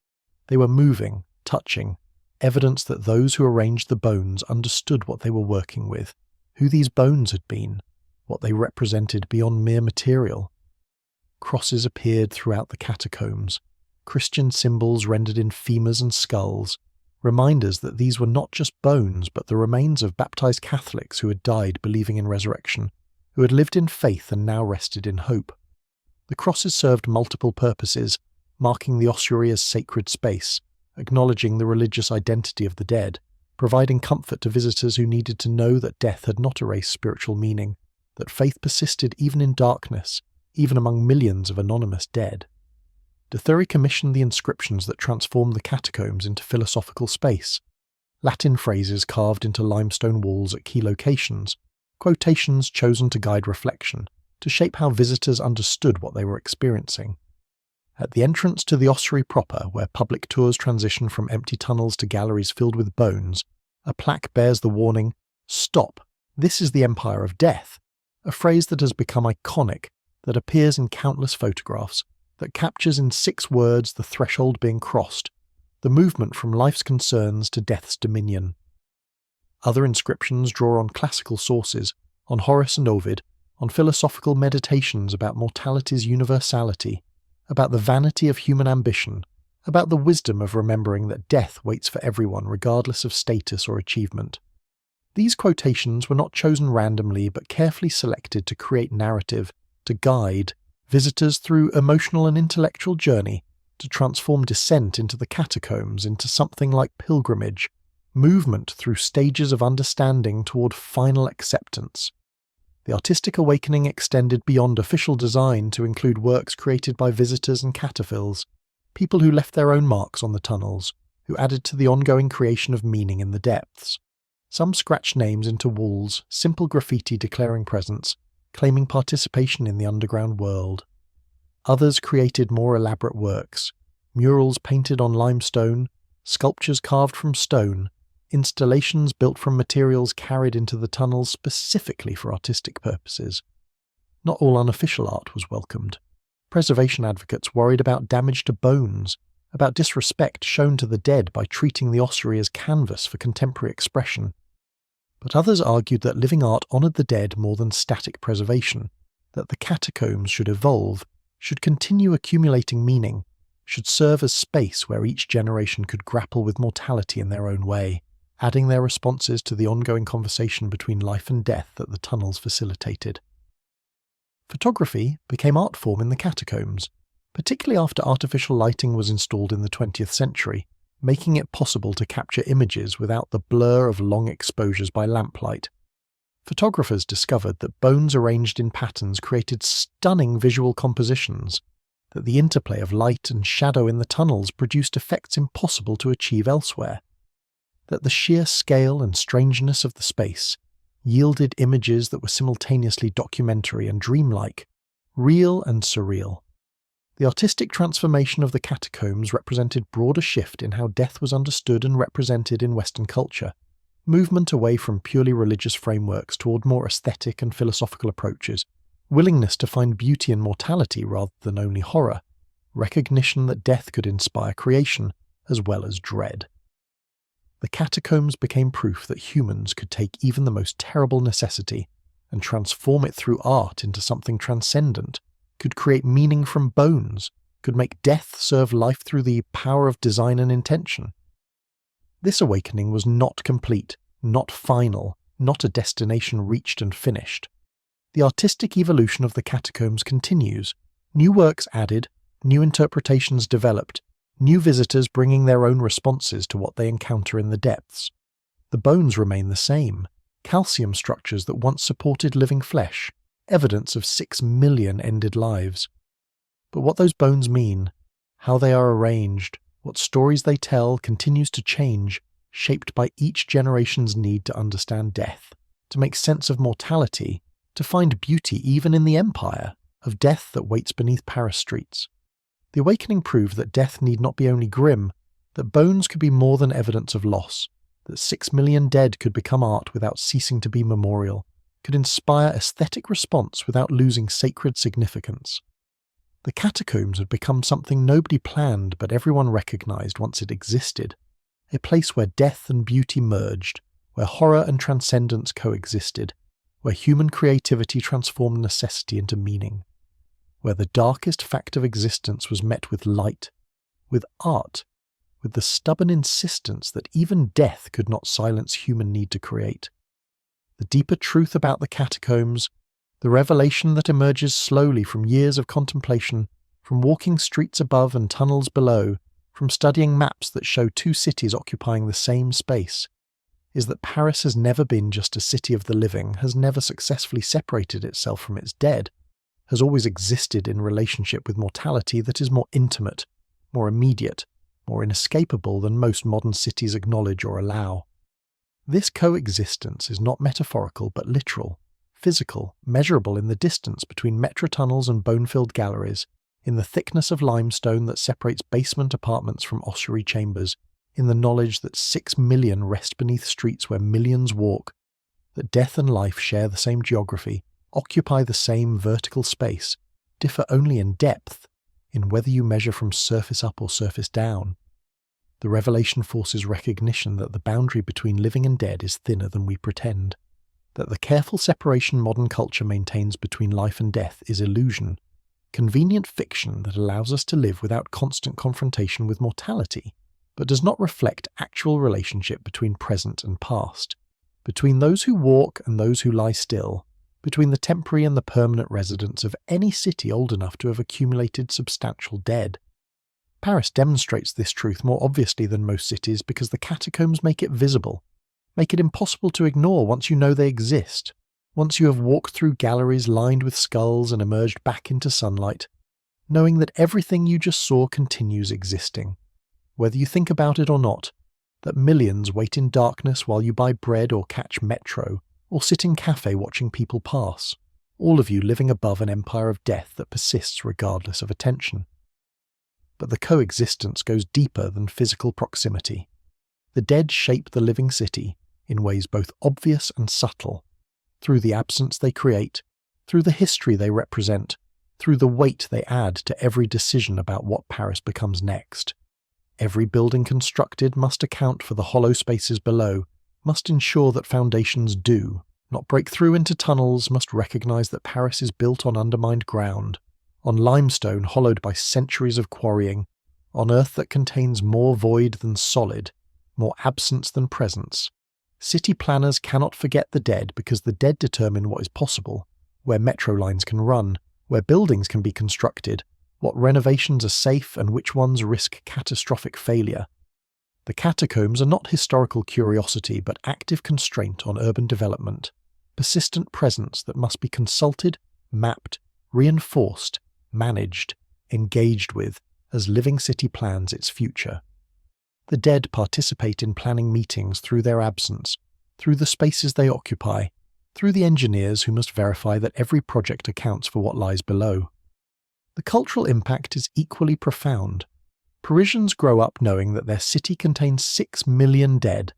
They were moving, touching, evidence that those who arranged the bones understood what they were working with, who these bones had been, what they represented beyond mere material. Crosses appeared throughout the catacombs, Christian symbols rendered in femurs and skulls, reminders that these were not just bones but the remains of baptized Catholics who had died believing in resurrection, who had lived in faith and now rested in hope. The crosses served multiple purposes, marking the ossuary as sacred space, acknowledging the religious identity of the dead, providing comfort to visitors who needed to know that death had not erased spiritual meaning, that faith persisted even in darkness, even among millions of anonymous dead. De Thury commissioned the inscriptions that transformed the catacombs into philosophical space, Latin phrases carved into limestone walls at key locations, quotations chosen to guide reflection, to shape how visitors understood what they were experiencing. At the entrance to the ossuary proper, where public tours transition from empty tunnels to galleries filled with bones, a plaque bears the warning, "Stop, this is the Empire of Death," a phrase that has become iconic, that appears in countless photographs, that captures in 6 words the threshold being crossed, the movement from life's concerns to death's dominion. Other inscriptions draw on classical sources, on Horace and Ovid, on philosophical meditations about mortality's universality, about the vanity of human ambition, about the wisdom of remembering that death waits for everyone regardless of status or achievement. These quotations were not chosen randomly but carefully selected to create narrative, to guide visitors through emotional and intellectual journey, to transform descent into the catacombs into something like pilgrimage, movement through stages of understanding toward final acceptance. The artistic awakening extended beyond official design to include works created by visitors and cataphiles, people who left their own marks on the tunnels, who added to the ongoing creation of meaning in the depths. Some scratched names into walls, simple graffiti declaring presence, claiming participation in the underground world. Others created more elaborate works, murals painted on limestone, sculptures carved from stone, installations built from materials carried into the tunnels specifically for artistic purposes. Not all unofficial art was welcomed. Preservation advocates worried about damage to bones, about disrespect shown to the dead by treating the ossuary as canvas for contemporary expression. But others argued that living art honoured the dead more than static preservation, that the catacombs should evolve, should continue accumulating meaning, should serve as space where each generation could grapple with mortality in their own way, adding their responses to the ongoing conversation between life and death that the tunnels facilitated. Photography became art form in the catacombs, particularly after artificial lighting was installed in the 20th century, making it possible to capture images without the blur of long exposures by lamplight. Photographers discovered that bones arranged in patterns created stunning visual compositions, that the interplay of light and shadow in the tunnels produced effects impossible to achieve elsewhere, that the sheer scale and strangeness of the space yielded images that were simultaneously documentary and dreamlike, real and surreal. The artistic transformation of the catacombs represented broader shift in how death was understood and represented in Western culture, movement away from purely religious frameworks toward more aesthetic and philosophical approaches, willingness to find beauty in mortality rather than only horror, recognition that death could inspire creation as well as dread. The catacombs became proof that humans could take even the most terrible necessity and transform it through art into something transcendent, could create meaning from bones, could make death serve life through the power of design and intention. This awakening was not complete, not final, not a destination reached and finished. The artistic evolution of the catacombs continues, new works added, new interpretations developed, new visitors bringing their own responses to what they encounter in the depths. The bones remain the same, calcium structures that once supported living flesh, evidence of 6 million ended lives. But what those bones mean, how they are arranged, what stories they tell continues to change, shaped by each generation's need to understand death, to make sense of mortality, to find beauty even in the empire of death that waits beneath Paris streets. The awakening proved that death need not be only grim, that bones could be more than evidence of loss, that 6 million dead could become art without ceasing to be memorial, could inspire aesthetic response without losing sacred significance. The catacombs had become something nobody planned but everyone recognized once it existed, a place where death and beauty merged, where horror and transcendence coexisted, where human creativity transformed necessity into meaning, where the darkest fact of existence was met with light, with art, with the stubborn insistence that even death could not silence human need to create. The deeper truth about the catacombs, the revelation that emerges slowly from years of contemplation, from walking streets above and tunnels below, from studying maps that show two cities occupying the same space, is that Paris has never been just a city of the living, has never successfully separated itself from its dead, has always existed in relationship with mortality that is more intimate, more immediate, more inescapable than most modern cities acknowledge or allow. This coexistence is not metaphorical but literal, physical, measurable in the distance between metro tunnels and bone-filled galleries, in the thickness of limestone that separates basement apartments from ossuary chambers, in the knowledge that 6 million rest beneath streets where millions walk, that death and life share the same geography, occupy the same vertical space, differ only in depth, in whether you measure from surface up or surface down. The revelation forces recognition that the boundary between living and dead is thinner than we pretend, that the careful separation modern culture maintains between life and death is illusion, convenient fiction that allows us to live without constant confrontation with mortality, but does not reflect actual relationship between present and past, between those who walk and those who lie still, between the temporary and the permanent residents of any city old enough to have accumulated substantial dead. Paris demonstrates this truth more obviously than most cities because the catacombs make it visible, make it impossible to ignore once you know they exist, once you have walked through galleries lined with skulls and emerged back into sunlight, knowing that everything you just saw continues existing. Whether you think about it or not, that millions wait in darkness while you buy bread or catch metro, or sit in cafe watching people pass, all of you living above an empire of death that persists regardless of attention. But the coexistence goes deeper than physical proximity. The dead shape the living city in ways both obvious and subtle, through the absence they create, through the history they represent, through the weight they add to every decision about what Paris becomes next. Every building constructed must account for the hollow spaces below, must ensure that foundations do, not break through into tunnels, must recognize that Paris is built on undermined ground, on limestone hollowed by centuries of quarrying, on earth that contains more void than solid, more absence than presence. City planners cannot forget the dead because the dead determine what is possible, where metro lines can run, where buildings can be constructed, what renovations are safe and which ones risk catastrophic failure. The catacombs are not historical curiosity but active constraint on urban development, persistent presence that must be consulted, mapped, reinforced, managed, engaged with as living city plans its future. The dead participate in planning meetings through their absence, through the spaces they occupy, through the engineers who must verify that every project accounts for what lies below. The cultural impact is equally profound. Parisians grow up knowing that their city contains 6 million dead,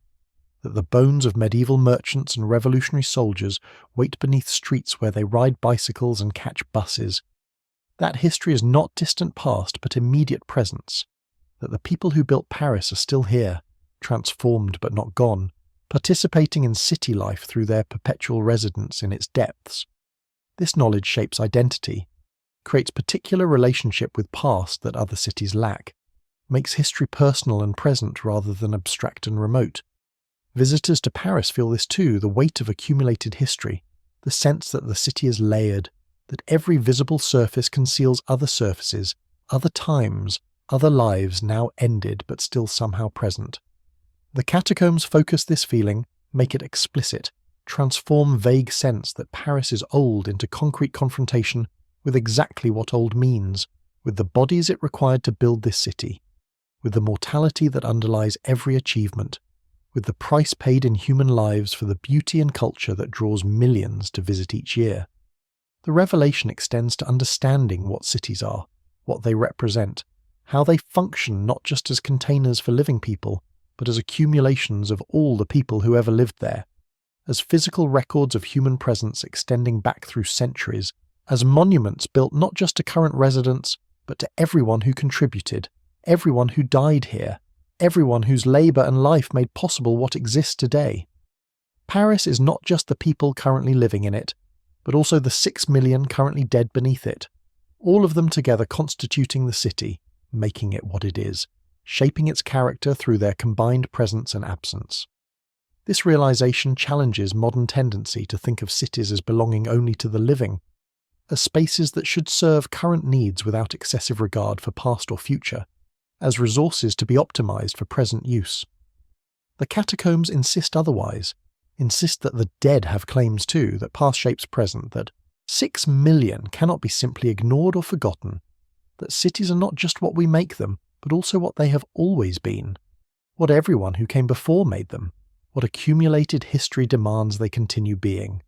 that the bones of medieval merchants and revolutionary soldiers wait beneath streets where they ride bicycles and catch buses. That history is not distant past but immediate presence, that the people who built Paris are still here, transformed but not gone, participating in city life through their perpetual residence in its depths. This knowledge shapes identity, creates particular relationship with past that other cities lack, makes history personal and present rather than abstract and remote. Visitors to Paris feel this too, the weight of accumulated history, the sense that the city is layered, that every visible surface conceals other surfaces, other times, other lives now ended but still somehow present. The catacombs focus this feeling, make it explicit, transform vague sense that Paris is old into concrete confrontation with exactly what old means, with the bodies it required to build this city, with the mortality that underlies every achievement, with the price paid in human lives for the beauty and culture that draws millions to visit each year. The revelation extends to understanding what cities are, what they represent, how they function not just as containers for living people, but as accumulations of all the people who ever lived there, as physical records of human presence extending back through centuries, as monuments built not just to current residents, but to everyone who contributed, everyone who died here, everyone whose labour and life made possible what exists today. Paris is not just the people currently living in it, but also the 6 million currently dead beneath it, all of them together constituting the city, making it what it is, shaping its character through their combined presence and absence. This realization challenges modern tendency to think of cities as belonging only to the living, as spaces that should serve current needs without excessive regard for past or future, as resources to be optimized for present use. The catacombs insist otherwise, insist that the dead have claims too, that past shapes present, that 6 million cannot be simply ignored or forgotten, that cities are not just what we make them, but also what they have always been, what everyone who came before made them, what accumulated history demands they continue being.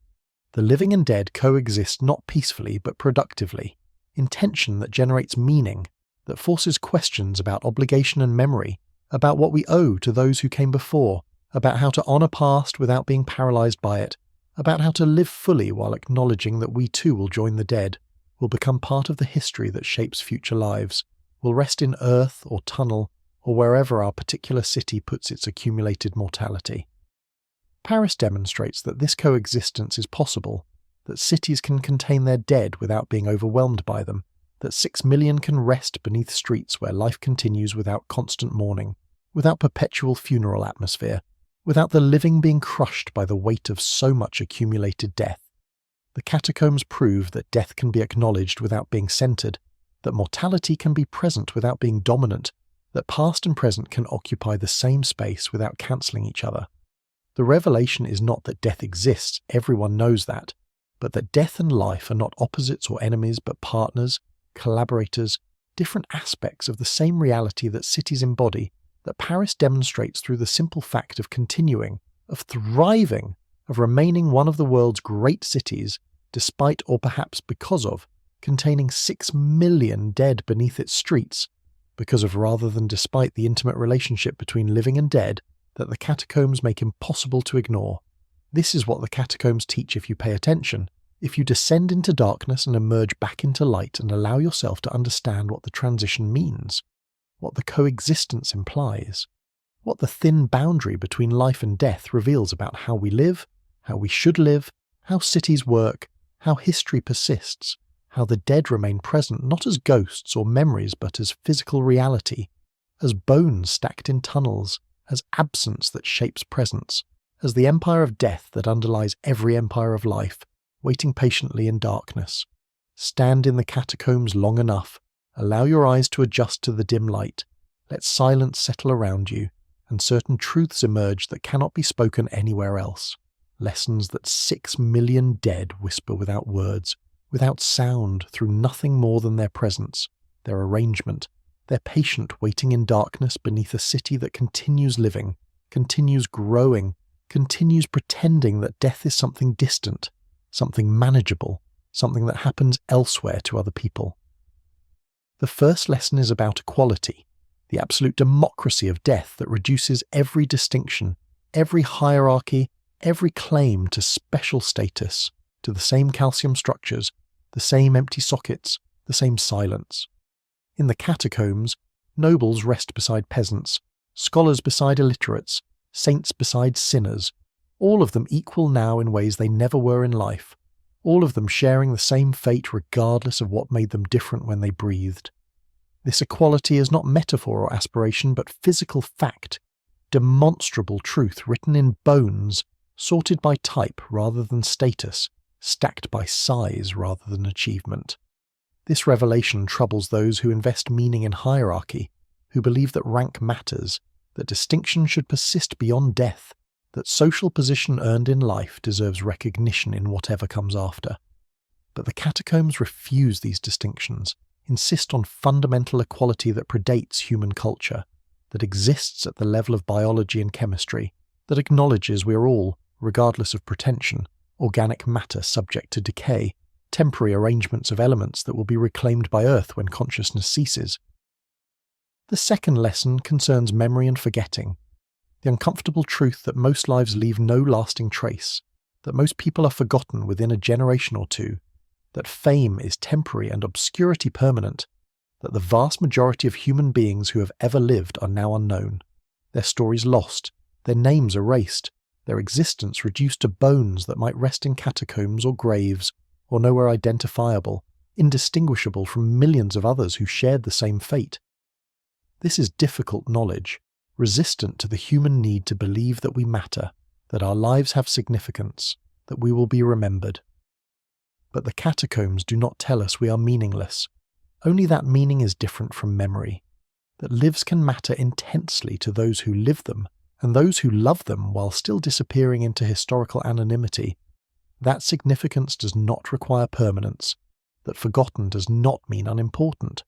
The living and dead coexist not peacefully but productively, in tension that generates meaning, that forces questions about obligation and memory, about what we owe to those who came before, about how to honour past without being paralysed by it, about how to live fully while acknowledging that we too will join the dead, will become part of the history that shapes future lives, will rest in earth or tunnel or wherever our particular city puts its accumulated mortality. Paris demonstrates that this coexistence is possible, that cities can contain their dead without being overwhelmed by them, that 6 million can rest beneath streets where life continues without constant mourning, without perpetual funeral atmosphere, without the living being crushed by the weight of so much accumulated death. The catacombs prove that death can be acknowledged without being centred, that mortality can be present without being dominant, that past and present can occupy the same space without cancelling each other. The revelation is not that death exists, everyone knows that, but that death and life are not opposites or enemies but partners, collaborators, different aspects of the same reality that cities embody, that Paris demonstrates through the simple fact of continuing, of thriving, of remaining one of the world's great cities, despite or perhaps because of, containing 6 million dead beneath its streets, because of rather than despite the intimate relationship between living and dead that the catacombs make impossible to ignore. This is what the catacombs teach if you pay attention, if you descend into darkness and emerge back into light and allow yourself to understand what the transition means, what the coexistence implies, what the thin boundary between life and death reveals about how we live, how we should live, how cities work, how history persists, how the dead remain present not as ghosts or memories but as physical reality, as bones stacked in tunnels, as absence that shapes presence, as the empire of death that underlies every empire of life, waiting patiently in darkness. Stand in the catacombs long enough, allow your eyes to adjust to the dim light, let silence settle around you, and certain truths emerge that cannot be spoken anywhere else. Lessons that 6 million dead whisper without words, without sound, through nothing more than their presence, their arrangement, their patient waiting in darkness beneath a city that continues living, continues growing, continues pretending that death is something distant, something manageable, something that happens elsewhere to other people. The first lesson is about equality, the absolute democracy of death that reduces every distinction, every hierarchy, every claim to special status, to the same calcium structures, the same empty sockets, the same silence. In the catacombs, nobles rest beside peasants, scholars beside illiterates, saints beside sinners, all of them equal now in ways they never were in life, all of them sharing the same fate regardless of what made them different when they breathed. This equality is not metaphor or aspiration, but physical fact, demonstrable truth written in bones, sorted by type rather than status, stacked by size rather than achievement. This revelation troubles those who invest meaning in hierarchy, who believe that rank matters, that distinction should persist beyond death, that social position earned in life deserves recognition in whatever comes after. But the catacombs refuse these distinctions, insist on fundamental equality that predates human culture, that exists at the level of biology and chemistry, that acknowledges we are all, regardless of pretension, organic matter subject to decay, temporary arrangements of elements that will be reclaimed by Earth when consciousness ceases. The second lesson concerns memory and forgetting, the uncomfortable truth that most lives leave no lasting trace, that most people are forgotten within a generation or two, that fame is temporary and obscurity permanent, that the vast majority of human beings who have ever lived are now unknown, their stories lost, their names erased, their existence reduced to bones that might rest in catacombs or graves, or nowhere identifiable, indistinguishable from millions of others who shared the same fate. This is difficult knowledge, resistant to the human need to believe that we matter, that our lives have significance, that we will be remembered. But the catacombs do not tell us we are meaningless. Only that meaning is different from memory, that lives can matter intensely to those who live them, and those who love them while still disappearing into historical anonymity. That significance does not require permanence, that forgotten does not mean unimportant.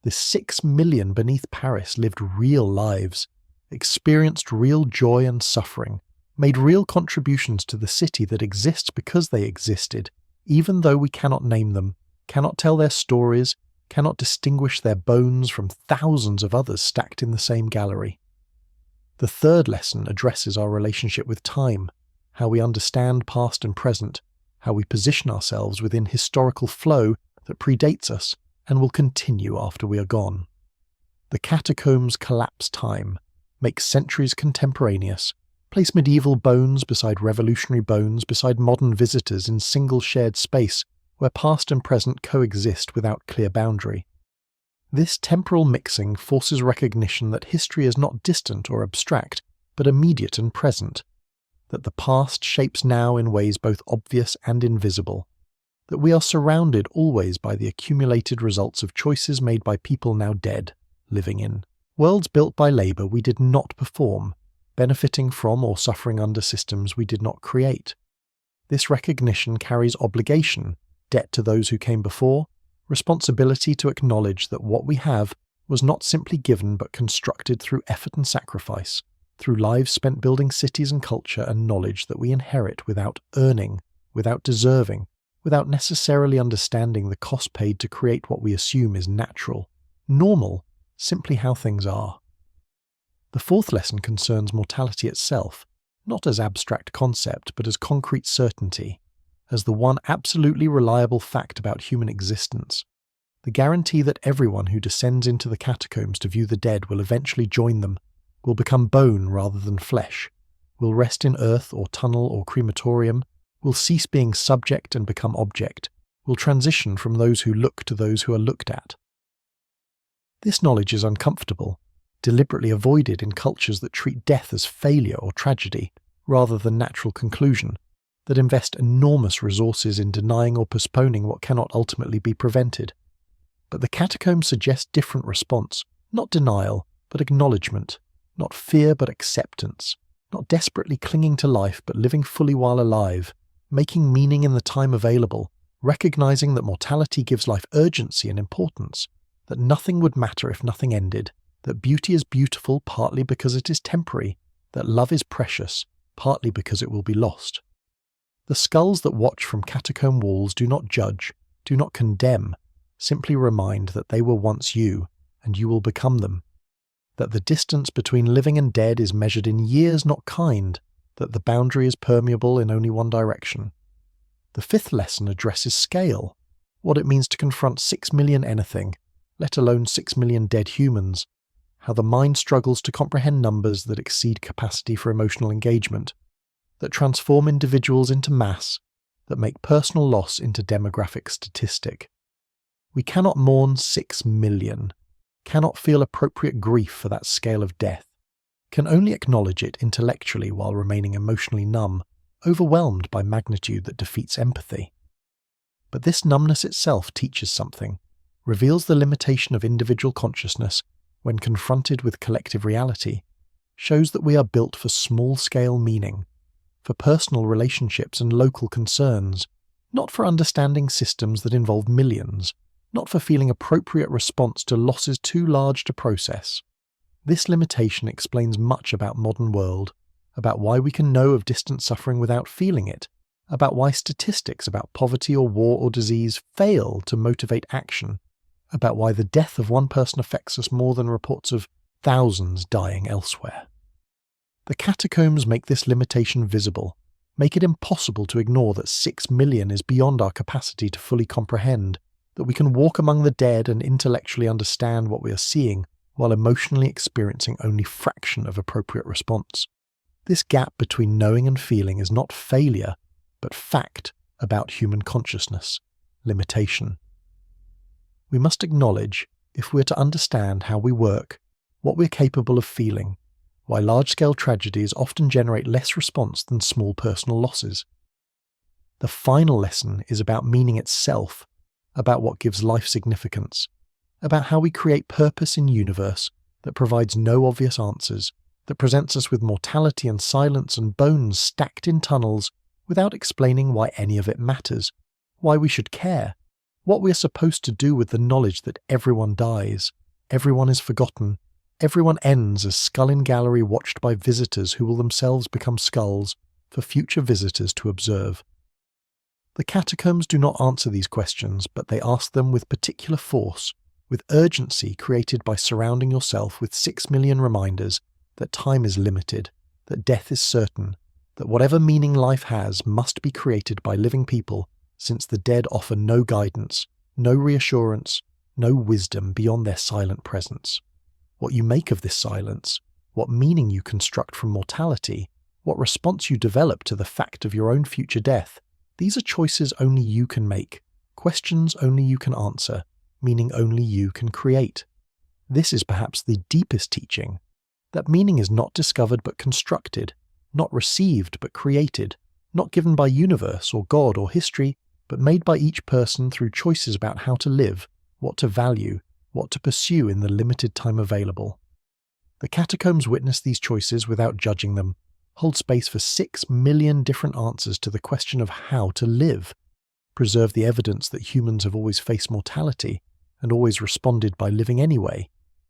The 6 million beneath Paris lived real lives, experienced real joy and suffering, made real contributions to the city that exists because they existed, even though we cannot name them, cannot tell their stories, cannot distinguish their bones from thousands of others stacked in the same gallery. The third lesson addresses our relationship with time, how we understand past and present, how we position ourselves within historical flow that predates us and will continue after we are gone. The catacombs collapse time, make centuries contemporaneous, place medieval bones beside revolutionary bones beside modern visitors in single shared space where past and present coexist without clear boundary. This temporal mixing forces recognition that history is not distant or abstract, but immediate and present, that the past shapes now in ways both obvious and invisible, that we are surrounded always by the accumulated results of choices made by people now dead, living in worlds built by labour we did not perform, benefiting from or suffering under systems we did not create. This recognition carries obligation, debt to those who came before, responsibility to acknowledge that what we have was not simply given but constructed through effort and sacrifice, through lives spent building cities and culture and knowledge that we inherit without earning, without deserving, without necessarily understanding the cost paid to create what we assume is natural, normal, simply how things are. The fourth lesson concerns mortality itself, not as abstract concept but as concrete certainty, as the one absolutely reliable fact about human existence, the guarantee that everyone who descends into the catacombs to view the dead will eventually join them, will become bone rather than flesh, will rest in earth or tunnel or crematorium, will cease being subject and become object, will transition from those who look to those who are looked at. This knowledge is uncomfortable, deliberately avoided in cultures that treat death as failure or tragedy, rather than natural conclusion, that invest enormous resources in denying or postponing what cannot ultimately be prevented. But the catacombs suggest different response, not denial, but acknowledgement, not fear but acceptance, not desperately clinging to life but living fully while alive, making meaning in the time available, recognizing that mortality gives life urgency and importance, that nothing would matter if nothing ended, that beauty is beautiful partly because it is temporary, that love is precious, partly because it will be lost. The skulls that watch from catacomb walls do not judge, do not condemn, simply remind that they were once you, and you will become them. That the distance between living and dead is measured in years, not kind, that the boundary is permeable in only one direction. The fifth lesson addresses scale, what it means to confront 6 million anything, let alone 6 million dead humans, how the mind struggles to comprehend numbers that exceed capacity for emotional engagement, that transform individuals into mass, that make personal loss into demographic statistic. We cannot mourn 6 million, cannot feel appropriate grief for that scale of death, can only acknowledge it intellectually while remaining emotionally numb, overwhelmed by magnitude that defeats empathy. But this numbness itself teaches something, reveals the limitation of individual consciousness when confronted with collective reality, shows that we are built for small-scale meaning, for personal relationships and local concerns, not for understanding systems that involve millions, not for feeling appropriate response to losses too large to process. This limitation explains much about modern world, about why we can know of distant suffering without feeling it, about why statistics about poverty or war or disease fail to motivate action, about why the death of one person affects us more than reports of thousands dying elsewhere. The catacombs make this limitation visible, make it impossible to ignore that 6 million is beyond our capacity to fully comprehend, that we can walk among the dead and intellectually understand what we are seeing, while emotionally experiencing only fraction of appropriate response. This gap between knowing and feeling is not failure, but fact about human consciousness, limitation. We must acknowledge, if we're to understand how we work, what we're capable of feeling, why large-scale tragedies often generate less response than small personal losses. The final lesson is about meaning itself, about what gives life significance, about how we create purpose in universe that provides no obvious answers, that presents us with mortality and silence and bones stacked in tunnels without explaining why any of it matters, why we should care, what we are supposed to do with the knowledge that everyone dies, everyone is forgotten, everyone ends as skull in gallery watched by visitors who will themselves become skulls for future visitors to observe. The catacombs do not answer these questions, but they ask them with particular force, with urgency created by surrounding yourself with 6 million reminders that time is limited, that death is certain, that whatever meaning life has must be created by living people, since the dead offer no guidance, no reassurance, no wisdom beyond their silent presence. What you make of this silence, what meaning you construct from mortality, what response you develop to the fact of your own future death, these are choices only you can make, questions only you can answer, meaning only you can create. This is perhaps the deepest teaching, that meaning is not discovered but constructed, not received but created, not given by universe or God or history, but made by each person through choices about how to live, what to value, what to pursue in the limited time available. The catacombs witness these choices without judging them, hold space for 6 million different answers to the question of how to live, preserve the evidence that humans have always faced mortality and always responded by living anyway,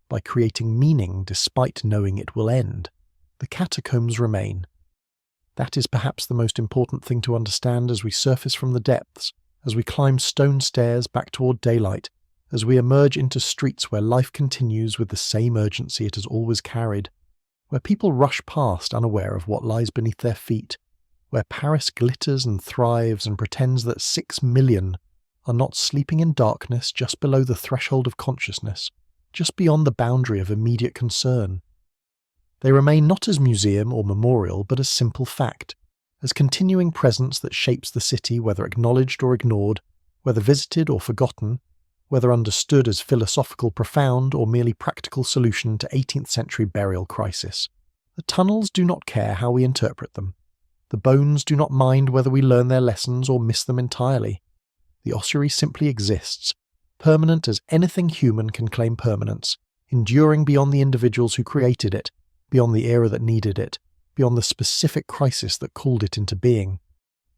by creating meaning despite knowing it will end. The catacombs remain. That is perhaps the most important thing to understand as we surface from the depths, as we climb stone stairs back toward daylight, as we emerge into streets where life continues with the same urgency it has always carried, where people rush past unaware of what lies beneath their feet, where Paris glitters and thrives and pretends that 6 million are not sleeping in darkness just below the threshold of consciousness, just beyond the boundary of immediate concern. They remain not as museum or memorial, but as simple fact, as continuing presence that shapes the city, whether acknowledged or ignored, whether visited or forgotten, whether understood as philosophical profound or merely practical solution to 18th century burial crisis. The tunnels do not care how we interpret them. The bones do not mind whether we learn their lessons or miss them entirely. The ossuary simply exists, permanent as anything human can claim permanence, enduring beyond the individuals who created it, beyond the era that needed it, beyond the specific crisis that called it into being.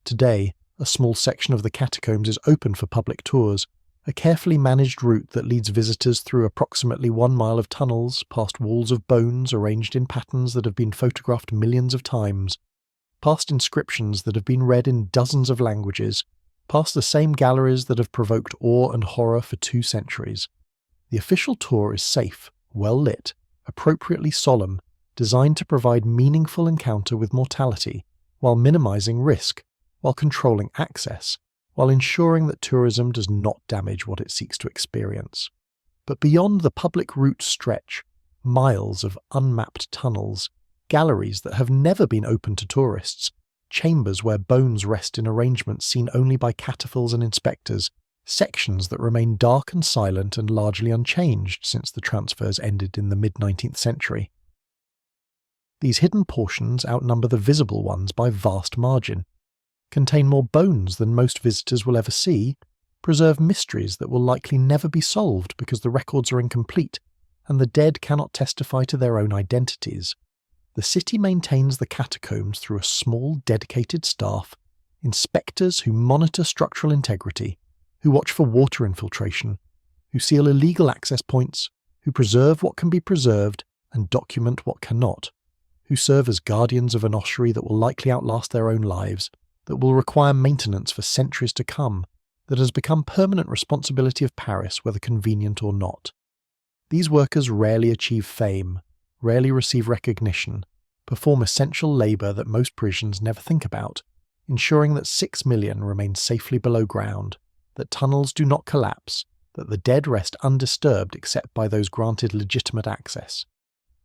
Today, a small section of the catacombs is open for public tours, a carefully managed route that leads visitors through approximately 1 mile of tunnels, past walls of bones arranged in patterns that have been photographed millions of times, past inscriptions that have been read in dozens of languages, past the same galleries that have provoked awe and horror for 2 centuries. The official tour is safe, well lit, appropriately solemn, designed to provide meaningful encounter with mortality, while minimizing risk, while controlling access, while ensuring that tourism does not damage what it seeks to experience. But beyond the public route stretch, miles of unmapped tunnels, galleries that have never been open to tourists, chambers where bones rest in arrangements seen only by cataphiles and inspectors, sections that remain dark and silent and largely unchanged since the transfers ended in the mid-19th century. These hidden portions outnumber the visible ones by vast margin, contain more bones than most visitors will ever see, preserve mysteries that will likely never be solved because the records are incomplete, and the dead cannot testify to their own identities. The city maintains the catacombs through a small, dedicated staff, inspectors who monitor structural integrity, who watch for water infiltration, who seal illegal access points, who preserve what can be preserved and document what cannot, who serve as guardians of an ossuary that will likely outlast their own lives, that will require maintenance for centuries to come, that has become permanent responsibility of Paris, whether convenient or not. These workers rarely achieve fame, rarely receive recognition, perform essential labour that most Parisians never think about, ensuring that 6 million remain safely below ground, that tunnels do not collapse, that the dead rest undisturbed except by those granted legitimate access.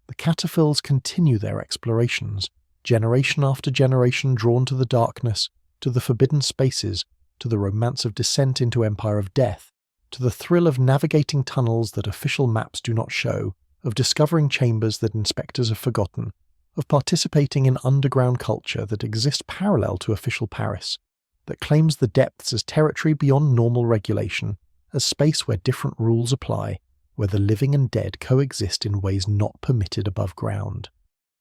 The Cataphiles continue their explorations, generation after generation drawn to the darkness, to the forbidden spaces, to the romance of descent into Empire of Death, to the thrill of navigating tunnels that official maps do not show, of discovering chambers that inspectors have forgotten, of participating in underground culture that exists parallel to official Paris, that claims the depths as territory beyond normal regulation, as space where different rules apply, where the living and dead coexist in ways not permitted above ground.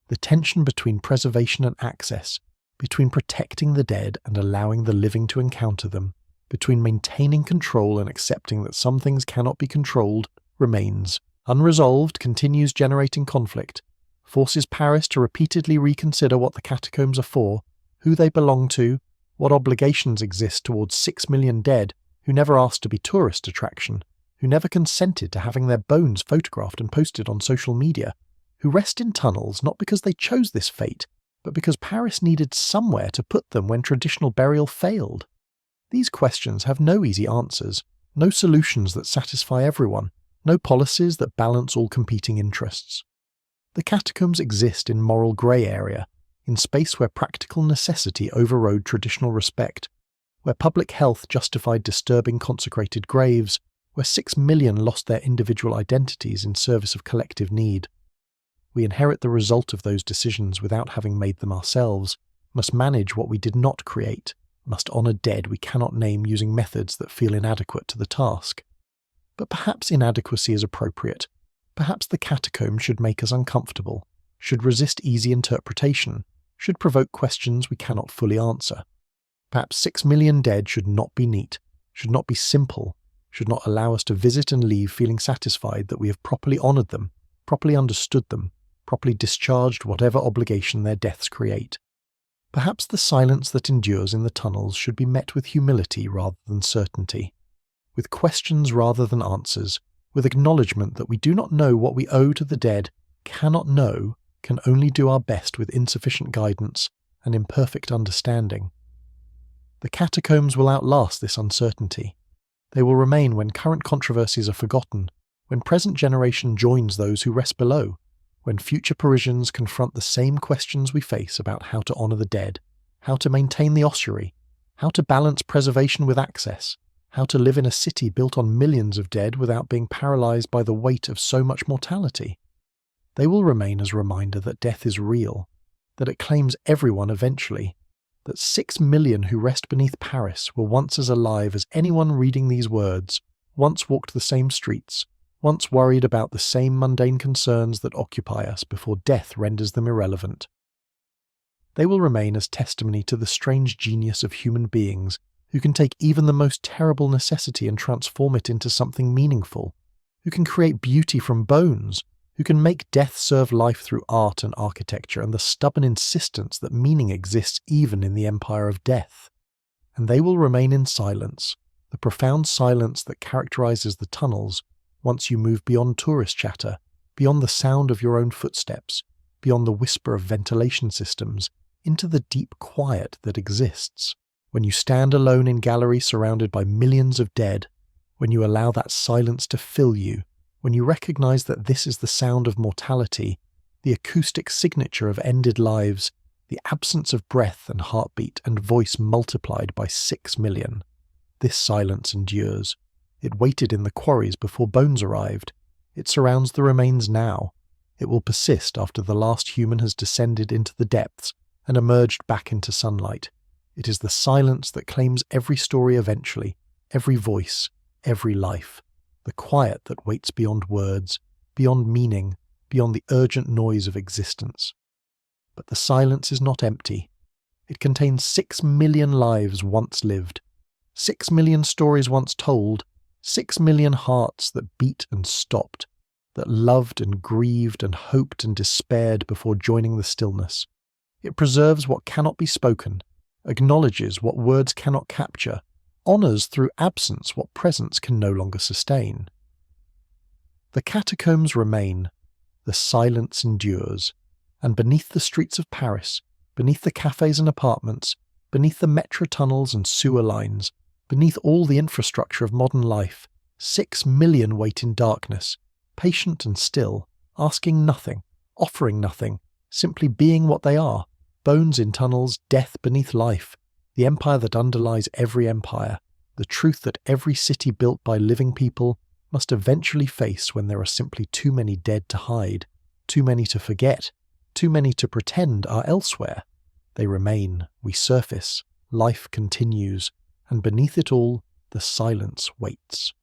The tension between preservation and access, between protecting the dead and allowing the living to encounter them, between maintaining control and accepting that some things cannot be controlled, remains. Unresolved, continues generating conflict, forces Paris to repeatedly reconsider what the catacombs are for, who they belong to, what obligations exist towards 6 million dead who never asked to be tourist attraction, who never consented to having their bones photographed and posted on social media, who rest in tunnels not because they chose this fate, but because Paris needed somewhere to put them when traditional burial failed. These questions have no easy answers, no solutions that satisfy everyone, no policies that balance all competing interests. The catacombs exist in moral grey area, in space where practical necessity overrode traditional respect, where public health justified disturbing consecrated graves, where 6 million lost their individual identities in service of collective need. We inherit the result of those decisions without having made them ourselves, must manage what we did not create, must honour dead we cannot name using methods that feel inadequate to the task. But perhaps inadequacy is appropriate. Perhaps the catacomb should make us uncomfortable, should resist easy interpretation, should provoke questions we cannot fully answer. Perhaps 6 million dead should not be neat, should not be simple, should not allow us to visit and leave feeling satisfied that we have properly honoured them, properly understood them, properly discharged whatever obligation their deaths create. Perhaps the silence that endures in the tunnels should be met with humility rather than certainty, with questions rather than answers, with acknowledgement that we do not know what we owe to the dead, cannot know, can only do our best with insufficient guidance and imperfect understanding. The catacombs will outlast this uncertainty. They will remain when current controversies are forgotten, when present generation joins those who rest below, when future Parisians confront the same questions we face about how to honour the dead, how to maintain the ossuary, how to balance preservation with access, how to live in a city built on millions of dead without being paralysed by the weight of so much mortality. They will remain as a reminder that death is real, that it claims everyone eventually, that 6 million who rest beneath Paris were once as alive as anyone reading these words, once walked the same streets, once worried about the same mundane concerns that occupy us before death renders them irrelevant. They will remain as testimony to the strange genius of human beings who can take even the most terrible necessity and transform it into something meaningful, who can create beauty from bones, who can make death serve life through art and architecture and the stubborn insistence that meaning exists even in the empire of death. and they will remain in silence, the profound silence that characterizes the tunnels once you move beyond tourist chatter, beyond the sound of your own footsteps, beyond the whisper of ventilation systems, into the deep quiet that exists. When you stand alone in gallery surrounded by millions of dead, when you allow that silence to fill you, when you recognize that this is the sound of mortality, the acoustic signature of ended lives, the absence of breath and heartbeat and voice multiplied by 6 million. This silence endures. It waited in the quarries before bones arrived. It surrounds the remains now. It will persist after the last human has descended into the depths and emerged back into sunlight. It is the silence that claims every story eventually, every voice, every life. The quiet that waits beyond words, beyond meaning, beyond the urgent noise of existence. But the silence is not empty. It contains 6 million lives once lived, 6 million stories once told, 6 million hearts that beat and stopped, that loved and grieved and hoped and despaired before joining the stillness. It preserves what cannot be spoken, acknowledges what words cannot capture, honours through absence what presence can no longer sustain. The catacombs remain, the silence endures, and beneath the streets of Paris, beneath the cafes and apartments, beneath the metro tunnels and sewer lines, beneath all the infrastructure of modern life, 6 million wait in darkness, patient and still, asking nothing, offering nothing, simply being what they are, bones in tunnels, death beneath life, the empire that underlies every empire, the truth that every city built by living people must eventually face when there are simply too many dead to hide, too many to forget, too many to pretend are elsewhere. They remain, we surface, life continues, and beneath it all, the silence waits.